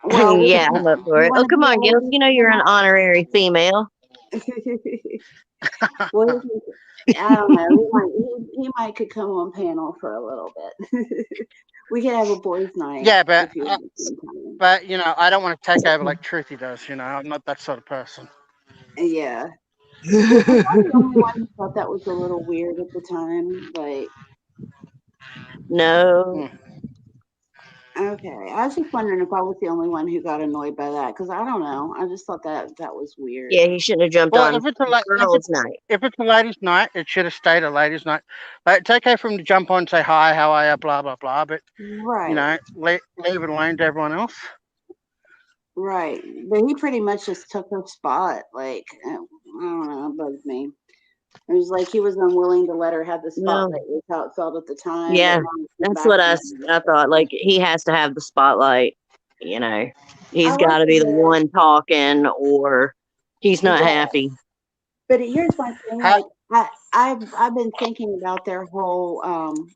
Well, yeah, I'm up for it. Oh, come on, Gil. You know you're an honorary female. Well, I don't know. He might could come on panel for a little bit. We could have a boys' night. Yeah, but you know, I don't want to take over like Truthy does. You know, I'm not that sort of person. Yeah. Was I the only one who thought that was a little weird at the time? Like, no. Okay, I was just wondering if I was the only one who got annoyed by that, because I don't know. I just thought that was weird. Yeah, he shouldn't have jumped on girls' night. If it's a ladies' night, it should have stayed a ladies' night. Like, it's okay for him to jump on and say hi, how are you, blah blah blah, but you know, leave it alone to everyone else. Right, but he pretty much just took her spot. Like, I don't know, it bugged me. It was like he was unwilling to let her have the spotlight. Was how it felt at the time. Yeah, that's what I thought. Like, he has to have the spotlight. You know, he's got to be the one talking, or he's not happy. But here's my thing. Like, I've been thinking about their whole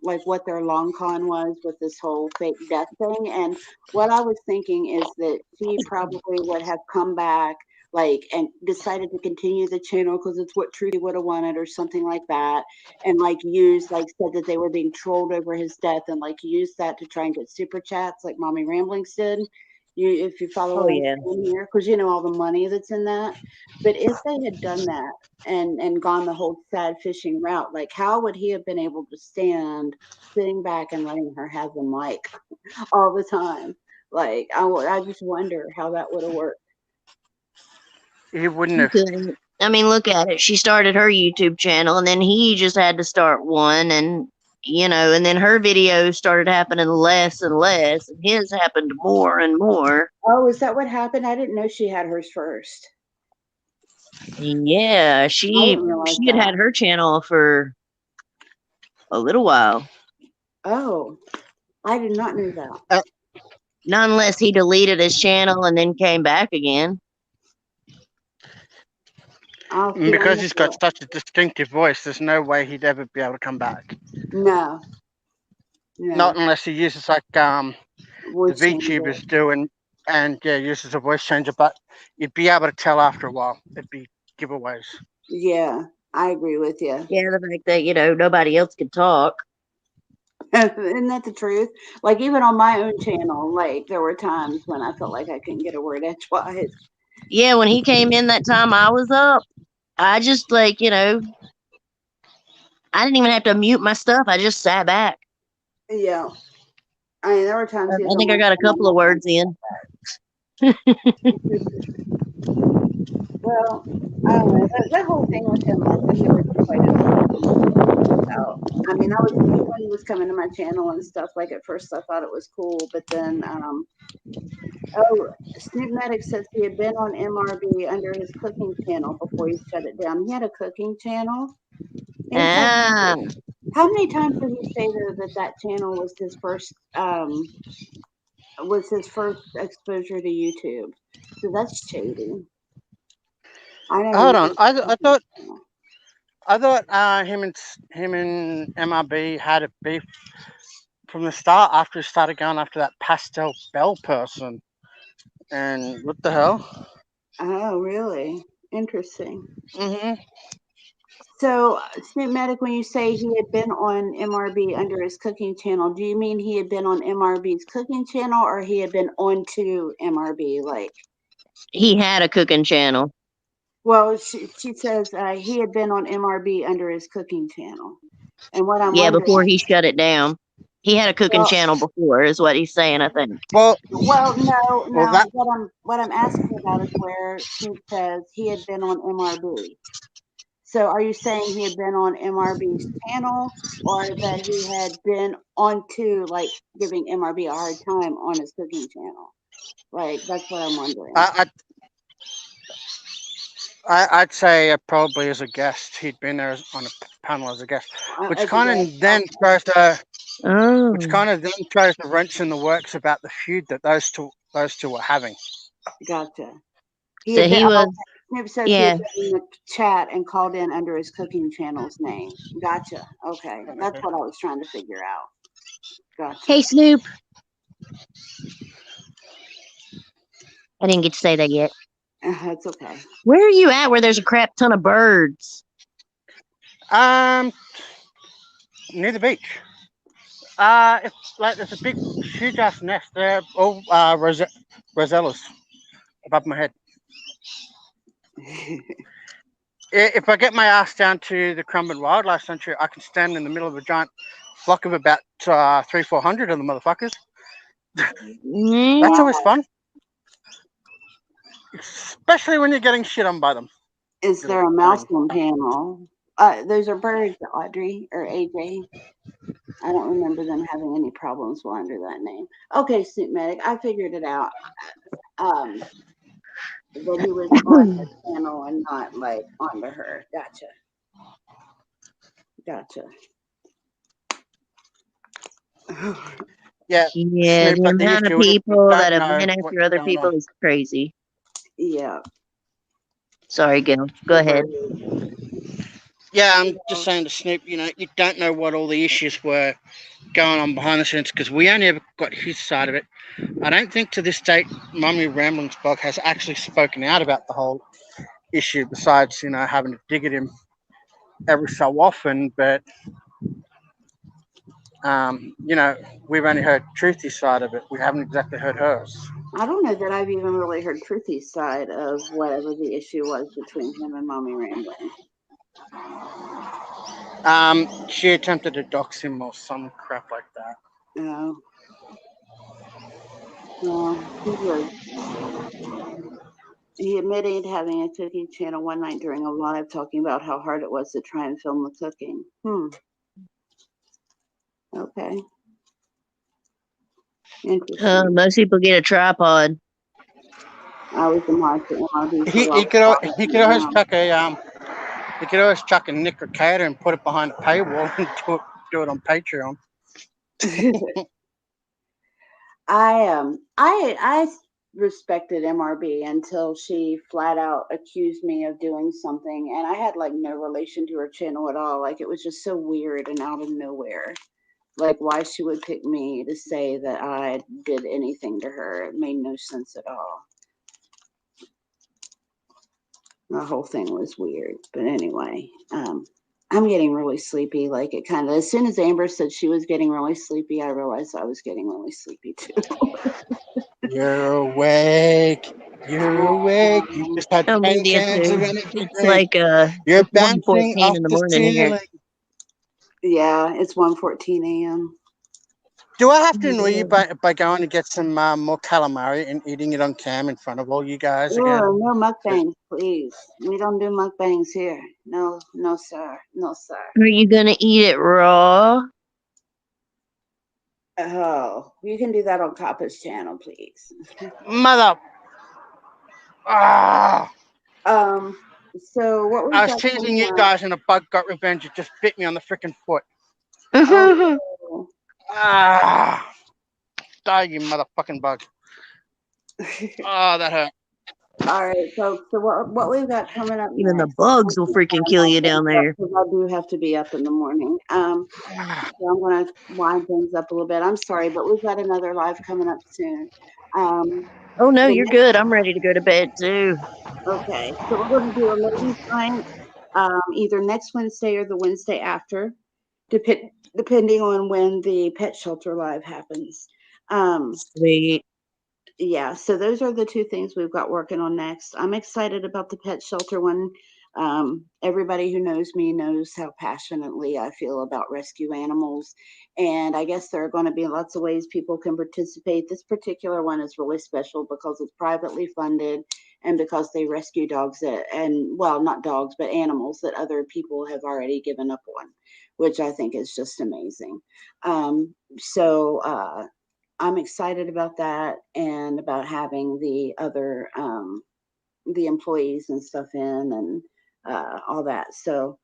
like what their long con was with this whole fake death thing, and what I was thinking is that she probably would have come back like and decided to continue the channel because it's what Trudy would have wanted or something like that, and like said that they were being trolled over his death and like used that to try and get super chats like Mommy Ramblings did. If you follow what I'm saying here, because you know all the money that's in that. But if they had done that and gone the whole sad fishing route, like how would he have been able to stand sitting back and letting her have the mic all the time? Like I just wonder how that would have worked. He wouldn't have. I mean, look at it. She started her YouTube channel, and then he just had to start one, and you know, and then her videos started happening less and less, and his happened more and more. Oh, is that what happened? I didn't know she had hers first. Yeah, she had her channel for a little while. Oh, I did not know that. Not unless he deleted his channel and then came back again. Because he's got such a distinctive voice, there's no way he'd ever be able to come back. No. Yeah. Not unless he uses like the Voice changer. VTubers do, and yeah, uses a voice changer. But you'd be able to tell after a while. It'd be giveaways. Yeah, I agree with you. Yeah, the fact that, nobody else could talk. Isn't that the truth? Like even on my own channel, like there were times when I felt like I couldn't get a word edgewise. Yeah, when he came in that time I was up, I just I didn't even have to mute my stuff. I just sat back. Yeah. I mean, there were times I he was think I on got a couple of words in. Well, I don't know. That whole thing with him, like, I never quite understood about. I mean, I was cute when he was coming to my channel and stuff. Like, at first I thought it was cool, but then, Snoop Medic says he had been on MRB under his cooking channel before he shut it down. He had a cooking channel. Ah, How many times did he say that channel was his first exposure to YouTube? So that's shady. I never Hold knew on, he I had a thought cooking channel. I thought him and MRB had a beef from the start after he started going after that Pastel Bell person. And what the hell? Oh, really? Interesting. Hmm. So, Snoop Medic, when you say he had been on MRB under his cooking channel, do you mean he had been on MRB's cooking channel or he had been onto MRB? Like, he had a cooking channel. well, she says he had been on MRB under his cooking channel. And what I'm Yeah, wondering, before he shut it down. He had a cooking well, channel before, is what he's saying, I think. Well, no. that What I'm asking about is where Snoop says he had been on MRB. So are you saying he had been on MRB's channel or that he had been onto like giving MRB a hard time on his cooking channel? Like that's what I'm wondering. I'd say probably as a guest. He'd been there on a panel as a guest, which As a kind guest. of then Oh. throws the wrench in the works about the feud that those two were having. Gotcha. He So had been. he was, Snoop says he had yeah. been in the chat and called in under his cooking channel's name. Gotcha. Okay, that's what I was trying to figure out. Gotcha. Hey, Snoop. I didn't get to say that yet. That's okay. Where are you at where there's a crap ton of birds? Near the beach. It's like there's a big, huge ass nest. They're all rosellas above my head. If I get my ass down to the Crumben Wildlife Sanctuary, I can stand in the middle of a giant flock of about 300-400 of the motherfuckers. That's always fun, especially when you're getting shit on by them. Is there a mouse on panel? Those are birds, Audrey or AJ. I don't remember them having any problems while under that name. Okay, Snoop Medic, I figured it out. That he was on the channel and not like onto her. Gotcha. Yeah. Yeah, Snoop, the like the amount of issue is you people don't that have know been what's after other going people on. is crazy. Yeah. Sorry, Gil. Go ahead. Yeah, I'm just saying to Snoop, you don't know what all the issues were going on behind the scenes because we only ever got his side of it. I don't think to this date, Mummy Ramblings blog has actually spoken out about the whole issue besides, having to dig at him every so often. But, we've only heard Truthy's side of it. We haven't exactly heard hers. I don't know that I've even really heard Truthy's side of whatever the issue was between him and Mommy Rambling. She attempted to dox him or some crap like that. No. He admitted having a cooking channel one night during a live talking about how hard it was to try and film the cooking. Okay. Interesting. Most people get a tripod. I was in my MRB He could always chuck a Nick Ricada and put it behind a paywall and do it on Patreon. I respected MRB until she flat out accused me of doing something, and I had like no relation to her channel at all. Like it was just so weird and out of nowhere. Like why she would pick me to say that I did anything to her. It made no sense at all. The whole thing was weird. But anyway, I'm getting really sleepy. Like it kind of, as soon as Amber said she was getting really sleepy, I realized I was getting really sleepy too. You're awake. You're awake. You just had I'm 10 with you cans of too. energy It's drink. like You're it's bouncing 1:14 off in the the morning here. ceiling. Yeah, it's 1:14 a.m. Do I have to annoy you by going to get some more calamari and eating it on cam in front of all you guys again? Oh, no mukbangs, please. We don't do mukbangs here. No, no, sir. No, sir. Are you gonna eat it raw? Oh, you can do that on Kappa's channel, please. Mother. Ah. So what I we've was got teasing coming you up? guys and a bug got revenge. It just bit me on the freaking foot. Oh, Ah. Die, you motherfucking bug. Oh, that hurt. all right, folks. So what we've got coming up Even the next? bugs will freaking kill you down there. Because I do have to be up in the morning. So I'm gonna wind things up a little bit. I'm sorry, but we've got another live coming up soon. Oh no, the you're next- good. I'm ready to go to bed too. Okay, so we're going to do a ladies' night, either next Wednesday or the Wednesday after, depending on when the pet shelter live happens. Sweet. Yeah, so those are the two things we've got working on next. I'm excited about the pet shelter one. Everybody who knows me knows how passionately I feel about rescue animals. And I guess there are going to be lots of ways people can participate. This particular one is really special because it's privately funded and because they rescue dogs well, not dogs, but animals that other people have already given up on, which I think is just amazing. So I'm excited about that and about having the other the employees and stuff in and all that. So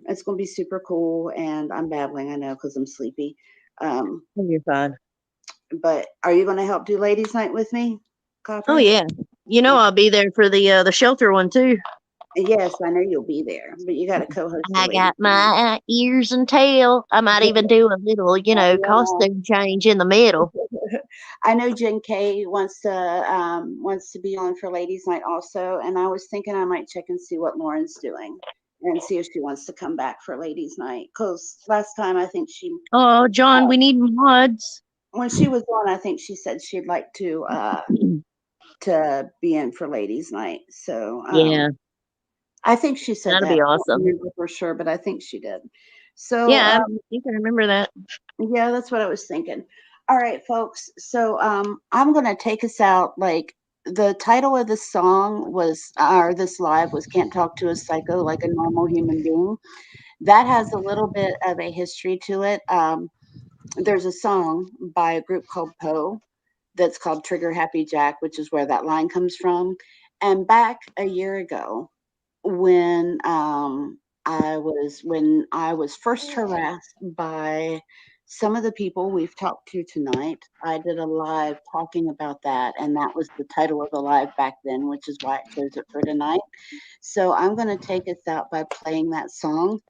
it's going to be super cool. And I'm babbling, I know, because I'm sleepy. You're fine. But are you going to help do ladies' night with me, Copper? Oh yeah. You know I'll be there for the shelter one too. Yes, I know you'll be there, but you got to co-host. I got my ears and tail. I might even do a little, costume change in the middle. I know Jen K wants to be on for ladies' night also, and I was thinking I might check and see what Lauren's doing and see if she wants to come back for ladies' night. Because last time I think Oh, John, we need mods. when she was on, I think she said she'd like to be in for ladies' night. So Yeah, I think she said that'll that. be I don't awesome. remember for sure, but I think she did. So Yeah, I think I remember that. yeah, that's what I was thinking. All right, folks. So I'm gonna take us out. Like the title of this song was, or this live was, "Can't Talk to a Psycho Like a Normal Human Being." That has a little bit of a history to it. There's a song by a group called Poe that's called Trigger Happy Jack, which is where that line comes from. And back a year ago, when I was first harassed by some of the people we've talked to tonight, I did a live talking about that, and that was the title of the live back then, which is why I chose it for tonight. So I'm going to take us out by playing that song,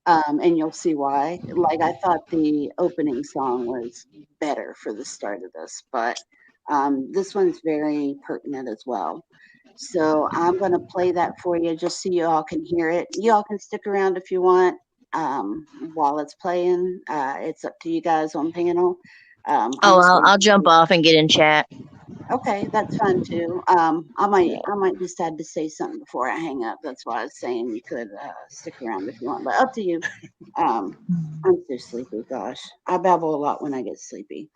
and you'll see why. Like, I thought the opening song was better for the start of this, but this one's very pertinent as well. So I'm going to play that for you just so you all can hear it. You all can stick around if you want while it's playing. It's up to you guys on panel. I'll jump off and get in chat. Okay, that's fun too. I might just had to say something before I hang up. That's why I was saying you could stick around if you want, but up to you. I'm so sleepy. Gosh, I babble a lot when I get sleepy.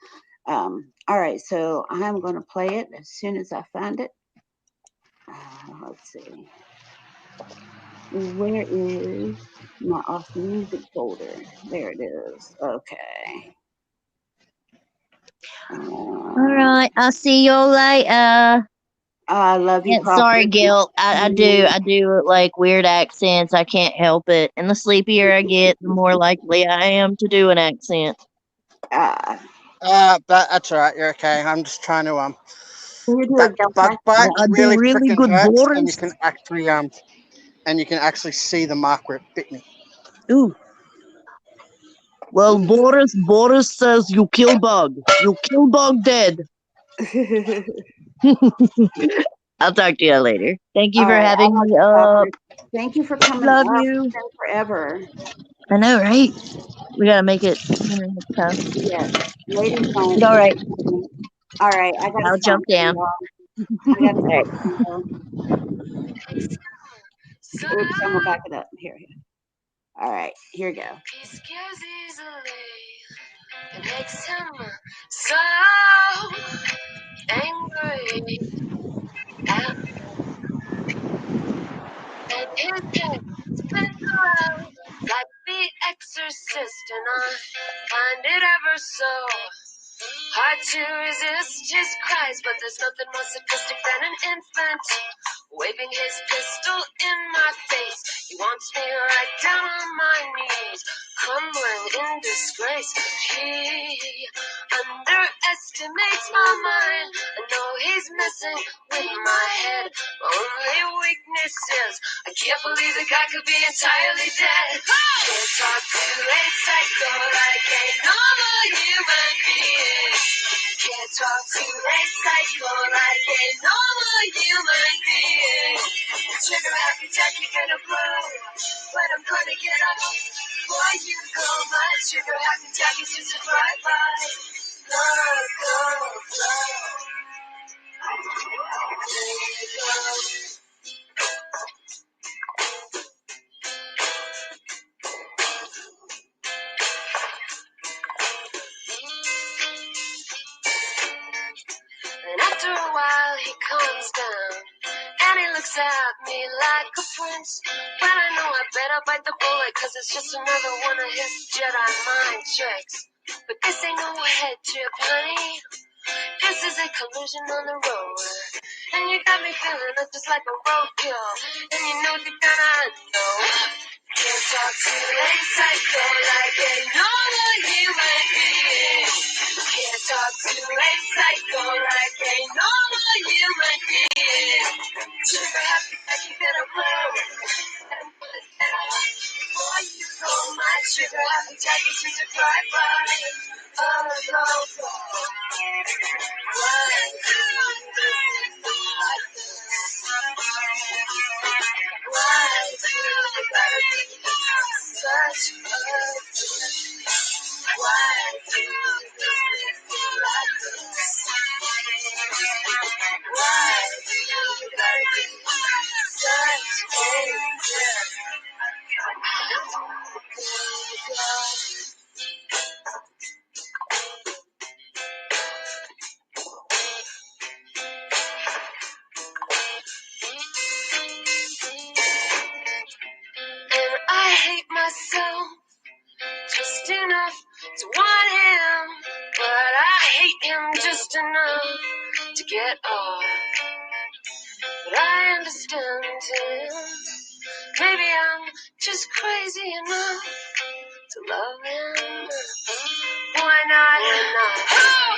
All right, so I'm going to play it as soon as I find it. Let's see. Where is my awesome music folder? There it is. Okay. All right, I'll see you later. I love you, Yeah, sorry, Crawford. Gil. I do like weird accents. I can't help it. And the sleepier I get, the more likely I am to do an accent. That's all right. You're okay. I'm just trying to that bug bite I do really really freaking good hurts, voice. and you can actually see the mark where it bit me. Ooh. Well, Boris says you kill bug. You kill bug dead. I'll talk to you later. Thank you All for right, having I'll me let you up. talk. Thank you for coming Love up. you. It's been forever. I know, right? We gotta make it next time. Yes, ladies don't. All right, All right, I got a I'll song jump for down. y'all. I got a All right. song for y'all. Oops, I'm gonna back it up. Here. All right, here we go. He scares easily. It makes him so angry. And his head spins around like the exorcist, and I find it ever so hard to resist his cries. But there's nothing more sadistic than an infant waving his pistol in my face. He wants me right down on my knees, crumbling in disgrace. He underestimates my mind. I know he's messing with my head. My only weakness is I can't believe the guy could be entirely dead. Can't talk to a psycho like a normal human being. Can't talk to a psycho like a normal human being. Trigger happy jack, you're gonna blow, but I'm gonna get up before you go. My trigger happy jack is just a drive-by. Go, go, go. There you go. And after a while he calms down, and he looks at me like a prince. But I know I better bite the bullet, cause it's just another one of his Jedi mind tricks. But this ain't no head trip, honey. This is a collision on the road. And you got me feeling up just like a roadkill. And you know you're gonna know. Can't talk to a psycho like a normal human being. Can't talk to a psycho like a normal human being. Trigger happy like you're gonna blow. And put it down before you go. My trigger happy jack is just a drive-by. Oh, no, no. Why do you gotta be such a bitch? Why do you feel like this? Why do you gotta be such a bitch? And I hate myself just enough to want him, but I hate him just enough to get off. But I understand him. Maybe I'm just crazy enough to love him. Why not? Why not?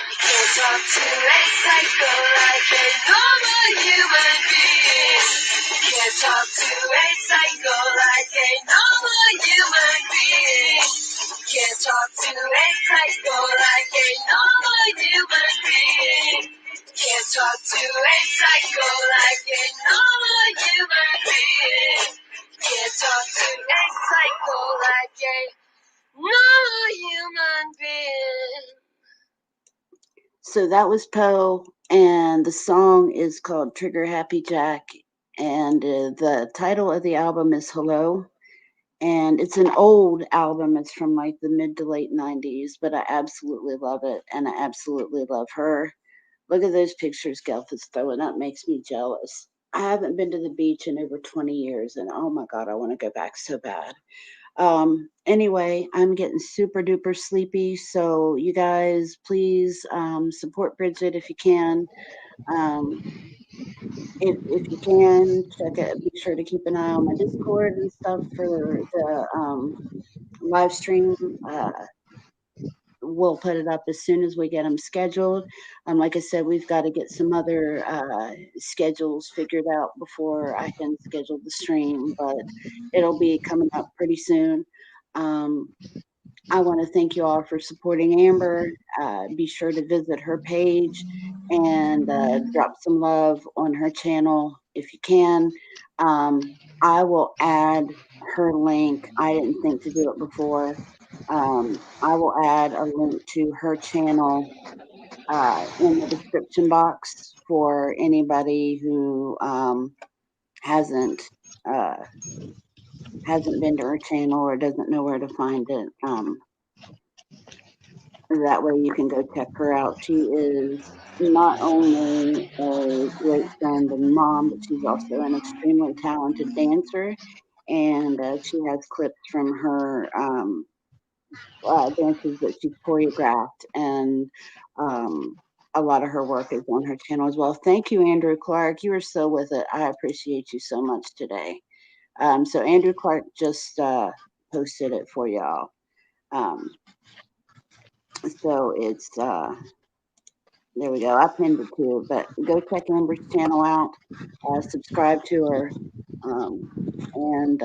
You can't talk to a psycho like a normal human being. You can't talk to a psycho like a normal human being. You can't talk to a psycho like a normal human being. You can't talk to a psycho like a normal human being. You can't talk to a psycho like a normal human being. So that was Poe, and the song is called Trigger Happy Jack, and the title of the album is Hello. And it's an old album. It's from like the mid to late 90s, but I absolutely love it, and I absolutely love her. Look at those pictures Gelf is throwing up. Makes me jealous. I haven't been to the beach in over 20 years, and oh my God, I want to go back so bad. Anyway, I'm getting super duper sleepy, so you guys please support Bridget if you can. Um, if you can, check it. Be sure to keep an eye on my Discord and stuff for the live stream. We'll put it up as soon as we get them scheduled. Like I said, we've got to get some other schedules figured out before I can schedule the stream, but it'll be coming up pretty soon. I want to thank you all for supporting Amber. Be sure to visit her page and drop some love on her channel if you can. I will add her link. I didn't think to do it before. I will add a link to her channel in the description box for anybody who hasn't been to her channel or doesn't know where to find it. That way you can go check her out. She is not only a great friend and mom, but she's also an extremely talented dancer. And she has clips from her dances that she's choreographed. And a lot of her work is on her channel as well. Thank you, Andrew Clark. You are so with it. I appreciate you so much today. So Andrew Clark just posted it for y'all. So it's there we go. I pinned it too, but go check Amber's channel out, subscribe to her, and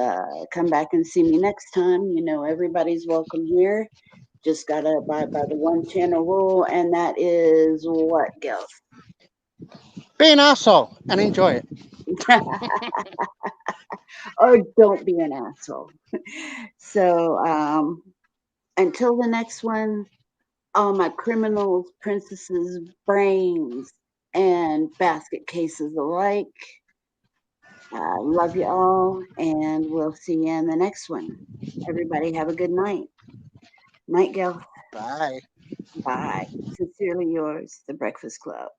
come back and see me next time. You know, everybody's welcome here. Just gotta abide by the one channel rule, and that is what, Gil? Be an asshole and enjoy it. Or don't be an asshole. So until the next one, all my criminals, princesses, brains, and basket cases alike. Love you all, and we'll see you in the next one. Everybody have a good night. Night, Gil. Bye. Bye. Sincerely yours, The Breakfast Club.